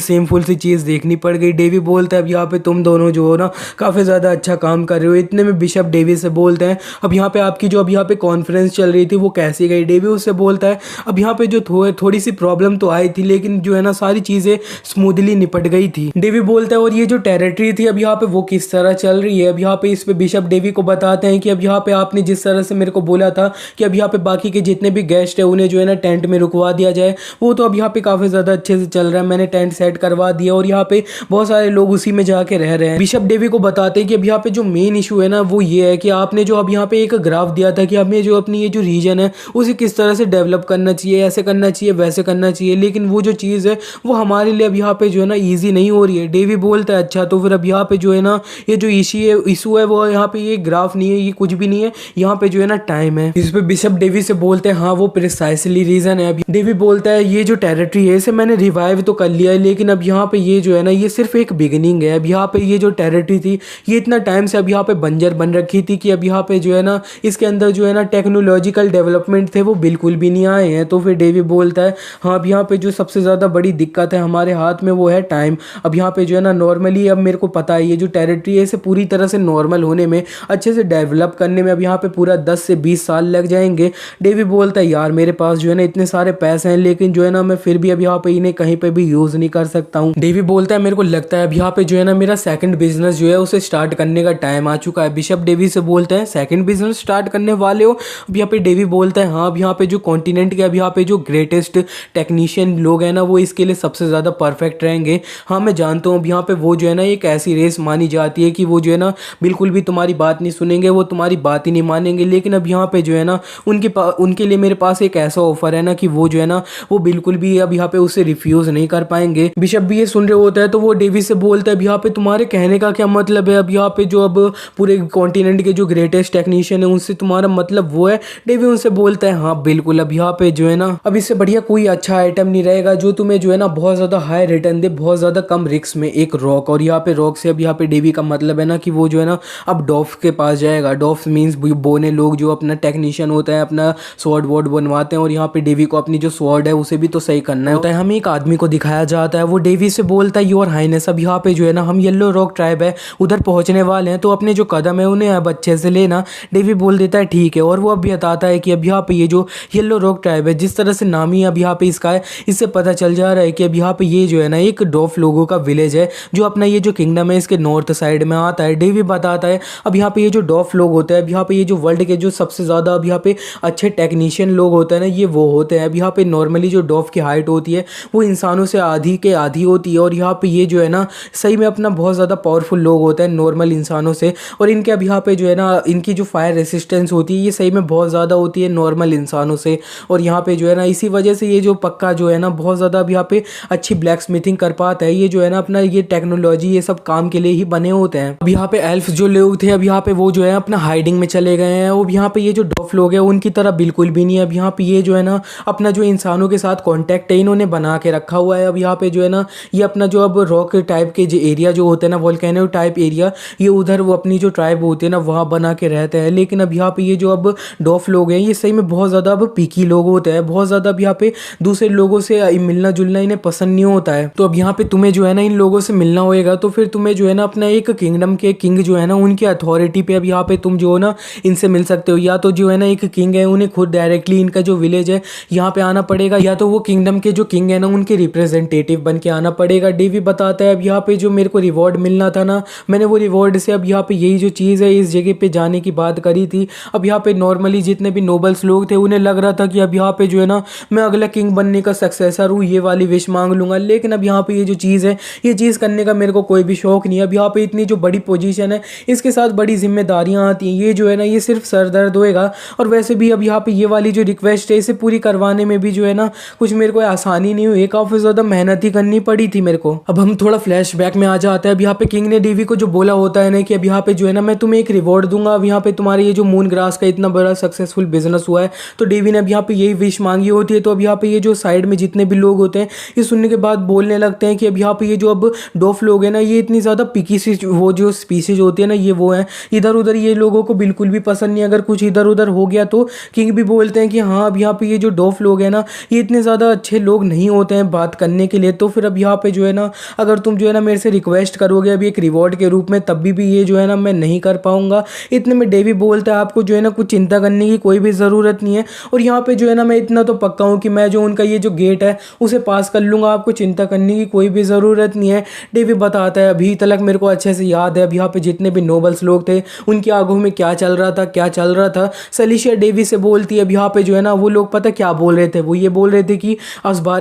सेमफुल सी चीज़ देखनी पड़ गई। डेवी बोलता है अब यहाँ पे तुम दोनों जो हो ना काफ़ी ज़्यादा अच्छा काम कर रहे हो। इतने में बिशप डेवी से बोलते हैं अब यहाँ पे आपकी जो अब यहाँ पे कॉन्फ्रेंस चल रही थी वो कैसी गई। डेवी उससे बोलता है अब यहाँ पे जो थोड़ी सी प्रॉब्लम तो आई थी लेकिन जो है ना सारी चीज़ें स्मूथली निपट गई थी। डेवी बोलता है और ये जो टेरिटरी थी अब यहाँ पे वो किस तरह चल रही है। अब यहाँ पे इस पे बिशप डेवी को बताते हैं कि अब यहाँ पे आपने जिस तरह से मेरे को बोला था कि अब यहाँ पे बाकी के जितने भी गेस्ट है उन्हें जो है ना टेंट में रुकवा दिया जाए, वो तो अब यहाँ पे काफ़ी ज़्यादा अच्छे से चल रहा है। मैंने टेंट सेट करवा दिया और यहाँ पे बहुत सारे लोग उसी में जाके रह रहे हैं। बिशप डेवी को बताते हैं कि अब यहाँ पे जो मेन इशू है ना वो ये है कि आपने जो अब यहाँ पे एक ग्राफ दिया था कि हमें जो अपनी ये जो रीजन है उसे किस तरह से डेवलप करना चाहिए, ऐसे करना चाहिए वैसे करना चाहिए, लेकिन वो जो चीज़ है वो हमारे लिए अब यहाँ पे जो है ना ईजी नहीं हो रही है। डेवी बोलता है अच्छा तो फिर अब यहाँ पे जो है ना ये जो इशू है वो यहाँ पे ये ग्राफ नहीं है, ये कुछ भी नहीं है, यहाँ पे जो है ना टाइम है। इस पे बिशप डेवी से बोलते हैं हाँ वो प्रिसाइसली रीजन है। अभी डेवी बोलता है ये जो टेरिटरी है इसे मैंने रिवाइव तो कर लिया है लेकिन अब यहाँ पे ये जो है ना ये सिर्फ एक बिगिनिंग है। अब यहाँ पे ये जो टेरिटरी थी ये इतना टाइम से अब यहाँ पे बंजर बन रखी थी कि अब यहाँ पे जो है ना इसके अंदर जो है ना टेक्नोलॉजिकल डेवलपमेंट थे वो बिल्कुल भी नहीं आए हैं। तो फिर डेवी बोलता है हाँ अब यहाँ पे जो सबसे ज़्यादा बड़ी दिक्कत है हमारे हाथ में वो है टाइम। अब यहाँ पे जो है ना नॉर्मली अब मेरे को पता है ये जो टेरिटरी है इसे पूरी तरह से नॉर्मल होने में, अच्छे से डेवलप करने में अब यहाँ पे पूरा 10 से 20 साल लग जाएंगे। डेवी बोलता है यार मेरे पास जो है ना इतने सारे पैसे हैं लेकिन जो है ना मैं फिर भी अब यहाँ पे इन्हें कहीं पे भी यूज़ नहीं कर सकता हूँ। डेवी बोलता है मेरे को लगता है अब यहाँ पे जो है ना मेरा सेकंड बिजनेस जो है उसे स्टार्ट करने का टाइम आ चुका है। बिशप डेवी से बोलते हैं सेकंड बिजनेस स्टार्ट करने वाले हो। अब यहाँ पे डेवी बोलता है हाँ अब यहाँ पे जो कॉन्टिनेंट के अब यहाँ पे जो ग्रेटेस्ट टेक्नीशियन लोग हैं ना वो इसके लिए सबसे ज़्यादा परफेक्ट रहेंगे। हाँ मैं जानता हूँ अब यहाँ पे वो जो है ना एक ऐसी रेस मानी जाती है कि वो जो है ना बिल्कुल भी तुम्हारी बात नहीं सुनेंगे, वो तुम्हारी बात ही नहीं मानेंगे, लेकिन अब यहाँ पे जो है ना उनके लिए मेरे पास एक ऐसा ऑफर है ना कि वो जो है ना वो बिल्कुल भी अब यहाँ पे उसे रिफ्यूज़ नहीं कर पाएंगे। बिशप भी ये सुन रहे होता है तो वो डेवी से बोलता है अब यहाँ पे तुम्हारे कहने का क्या मतलब है, अब यहाँ पे जो अब पूरे कॉन्टिनेंट के जो ग्रेटेस्ट टेक्नीशियन है उनसे तुम्हारा मतलब वो है। डेवी उनसे बोलता है हाँ बिल्कुल, अब यहाँ पे जो है ना अब इससे बढ़िया कोई अच्छा आइटम नहीं रहेगा जो तुम्हें जो है ना बहुत ज़्यादा हाई रिटर्न दे, बहुत ज़्यादा कम रिस्क में, एक रॉक। और यहाँ पे रॉक से अब यहाँ पे डेवी का मतलब है ना कि वो जो है ना अब डॉफ के पास जाएगा। डॉफ मीन्स बोने लोग जो अपना टेक्नीशियन होता है अपना स्वॉर्ड वॉर्ड बनवाते हैं और यहाँ पे डेवी को अपनी जो स्वॉर्ड है उसे भी तो सही करना होता है। हमें एक आदमी को दिखाया जाता है वो डेवी से बोलता है योर हाइनेस अब यहाँ पे जो है ना हम येलो रॉक ट्राइब है उधर पहुँचने वाले हैं तो अपने जो कदम है उन्हें अब अच्छे से लेना। डेवी बोल देता है ठीक है। और वो अब बताता है कि अब यहाँ पे ये जो येलो रॉक ट्राइब है जिस तरह से नाम ही अब यहाँ पे इसका है इससे पता चल जा रहा है कि अब यहाँ पे ये जो है ना एक डॉफ लोगों का विलेज है जो अपना ये जो किंगडम है इसके नॉर्थ साइड में आता है। डेवी बताता है अब यहाँ पे ये जो डॉफ लोग होते हैं अब यहाँ पे ये जो वर्ल्ड के जो सबसे ज़्यादा अब यहाँ पे अच्छे टेक्नीशियन लोग होते हैं ना ये वो होते हैं। अब यहाँ पे नॉर्मली जो डॉफ की हाइट होती है वो इंसानों से आधी के आधी होती है और यहाँ पे ये जो है ना सही में अपना बहुत ज़्यादा पावरफुल लोग होते हैं नॉर्मल इंसानों से। और इनके अब यहाँ पे जो है ना इनकी जो फायर रेसिस्टेंस होती है ये सही में बहुत ज़्यादा होती है नॉर्मल इंसानों से। और यहाँ पे जो है ना इसी वजह से ये जो पक्का जो है ना बहुत ज़्यादा अब यहाँ पे अच्छी ब्लैक स्मिथिंग कर पाता है। ये जो है ना अपना ये टेक्नोलॉजी ये सब काम के लिए ही बने होते हैं। अब यहाँ पे एल्फ जो लोग थे अब यहाँ पे वो जो है अपना हाइडिंग में चले गए हैं। अब यहाँ पे ये जो डॉफ लोग हैं उनकी तरह बिल्कुल भी नहीं है। अब यहाँ पे ये जो है ना अपना जो इंसानों के साथ कॉन्टैक्ट है इन्होंने बना के रखा हुआ है। अब यहाँ पे जो है ना ये अपना जो अब रॉक टाइप के जो एरिया जो होते हैं ना वोल्केनो टाइप एरिया ये उधर वो अपनी जो ट्राइब होती है ना वहाँ बना के रहते हैं। लेकिन अब यहाँ पे ये जो अब डॉफ लोग हैं ये सही में बहुत ज़्यादा अब पीकी लोग होते हैं, बहुत ज़्यादा अब यहाँ पे दूसरे लोगों से मिलना जुलना इन्हें पसंद नहीं होता है। तो अब यहाँ पे तुम्हें जो है ना इन लोगों से मिलना होएगा तो फिर तुम्हें जो है ना अपना एक किंगडम के किंग जो है ना उनकी अथॉरिटी पे अब यहाँ पे तुम जो है ना इनसे मिल सकते हो। या तो जो है ना एक किंग है उन्हें खुद डायरेक्टली इनका जो विलेज है यहाँ पे आना पड़ेगा या तो वो किंगडम के जो किंग है ना उनके रिप्रेजेंटेटिव बन के आना पड़ेगा। डेवी बताता है अब यहाँ पे जो मेरे को रिवॉर्ड मिलना था ना मैंने वो रिवॉर्ड से अब यहाँ पे यही जो चीज़ है इस जगह पे जाने की बात करी थी। अब यहाँ पे नॉर्मली जितने भी नोबल्स लोग थे उन्हें लग रहा था कि अब यहाँ पे जो है ना मैं अगला किंग बनने का सक्सेसर हूँ, ये वाली विश मांग लूंगा। लेकिन अब यहाँ पे ये जो चीज़ है ये चीज़ करने का मेरे को कोई भी शौक नहीं है। अब यहाँ पे इतनी जो बड़ी पोजीशन है इसके साथ बड़ी जिम्मेदारियाँ आती हैं, ये जो है ना ये सिर्फ सर दर्द होएगा। और वैसे भी अब यहाँ पे ये वाली जो रिक्वेस्ट है इसे पूरी करवाने में भी जो है ना कुछ मेरे को आसानी नहीं हुई, काफ़ी ज़्यादा मेहनत ही करनी पड़ी थी मेरे को। अब हम थोड़ा फ्लैशबैक में आ जाते हैं। अब यहाँ पे किंग ने डेवी को जो बोला होता है ना कि अब यहाँ पे जो है ना मैं तुम्हें एक रिवॉर्ड दूंगा, अब यहाँ पे तुम्हारे ये जो मून ग्रास का इतना बड़ा सक्सेसफुल बिजनेस हुआ है। तो डेवी ने अब यहाँ पे यही विश मांगी होती है। तो अब यहाँ पे ये जो साइड में जितने भी लोग होते हैं ये सुनने के बाद बोलने लगते हैं कि अब यहाँ पे ये जो अब डॉफ लोग हैं ना ये इतनी ज़्यादा पिकी सी वो जो स्पीसीज होती है ना ये वो है, इधर उधर ये लोगों को बिल्कुल भी पसंद नहीं, अगर कुछ इधर उधर हो गया तो किंग भी बोलते हैं कि हाँ अब यहाँ पे ये जो डॉफ लोग हैं ना ये इतने ज़्यादा अच्छे लोग नहीं होते हैं बात करने के लिए। तो फिर अब यहाँ पे जो है ना अगर तुम जो है ना मेरे से रिक्वेस्ट करोगे अभी एक रिवॉर्ड के रूप में तब भी ये जो है ना मैं नहीं कर पाऊंगा। इतने में डेवी बोलता है आपको जो है ना कुछ चिंता करने की कोई भी ज़रूरत नहीं है, और यहाँ पे जो है ना मैं इतना तो पक्का हूँ कि मैं जो उनका ये जो गेट है उसे पास कर लूँगा, आपको चिंता करने की कोई भी ज़रूरत नहीं है। डेवी बताता है अभी तक मेरे को अच्छे से याद है अब यहाँ पे जितने भी नोबल्स लोग थे उनकी आंखों में क्या चल रहा था क्या चल रहा था। सेलिशिया डेवी से बोलती है अब यहाँ पे जो है ना वो लोग पता क्या बोल रहे थे, वो ये बोल रहे थे कि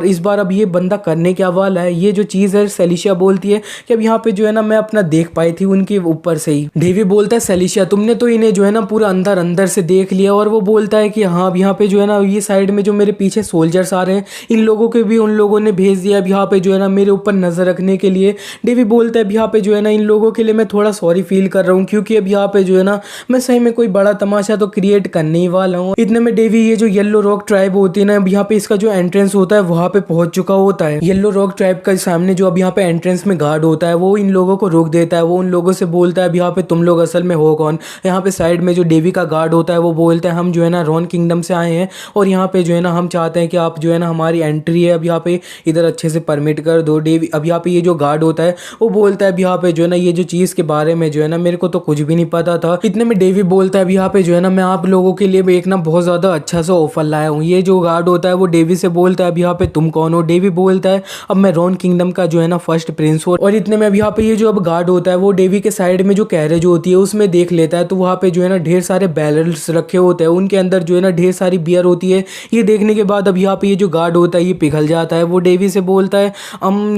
इस बार अब ये बंदा करने क्या वाला है। ये जो चीज़ है सेलिशिया बोलती है कि अब यहाँ पे जो है ना मैं अपना देख पाई थी उनके ऊपर से ही। डेवी बोलता है सेलिशिया तुमने तो इन्हें जो है ना पूरा अंदर अंदर से देख लिया, और वो बोलता है कि हाँ अब यहाँ पे जो है ना ये साइड में जो मेरे पीछे सोल्जर्स आ रहे हैं इन लोगों के भी उन लोगों ने भेज दिया अब यहाँ पे जो है ना मेरे ऊपर नजर रखने के लिए। डेवी बोलता है अब यहाँ पे जो है ना इन लोगों के लिए मैं थोड़ा सॉरी फील कर रहा हूँ क्योंकि अब यहाँ पे जो है ना मैं सही में कोई बड़ा तमाशा तो क्रिएट करने ही वाला हूँ। इतने में डेवी ये जो येलो रॉक ट्राइब होती है ना अब यहाँ पे इसका जो एंट्रेंस होता है वहाँ पे पहुंच चुका होता है। येलो रॉक ट्राइब का सामने जो अब यहाँ पे एंट्रेंस में गार्ड होता है वो इन लोगों को रोक देता है। वो उन लोगों से बोलता है अब यहाँ पे तुम लोग असल में हो कौन। यहाँ पे साइड में जो डेवी का गार्ड होता है वो बोलता है हम जो है ना रॉन किंगडम से आए हैं और यहाँ पे जो है ना हम चाहते हैं कि आप जो है ना हमारी एंट्री है अब यहाँ पे इधर अच्छे से परमिट कर दो। डेवी अब यहाँ पे ये जो गार्ड होता है वो बोलता है अब यहाँ पे जो है ना ये जो चीज़ के बारे में जो है ना मेरे को तो कुछ भी नहीं पता था। इतने में डेवी बोलता है अब यहाँ पे जो है ना मैं आप लोगों के लिए एक ना बहुत ज़्यादा अच्छा सा ऑफर लाया हूँ। ये जो गार्ड होता है वो डेवी से बोलता है अब यहाँ पे तुम कौन हो। डेवी बोलता है अब मैं रॉन किंगडम का जो है ना फर्स्ट प्रिंस हूँ। और इतने में अब यहाँ पे ये जो अब गार्ड होता है वो डेवी के साइड में जो कैरेज होती है उसमें देख लेता है तो वहाँ पे जो है ना ढेर सारे बैरल्स रखे होते हैं, उनके अंदर जो है ना ढेर सारी बियर होती है। ये देखने के बाद अब यहाँ पे ये जो गार्ड होता है ये पिघल जाता है। वो डेवी से बोलता है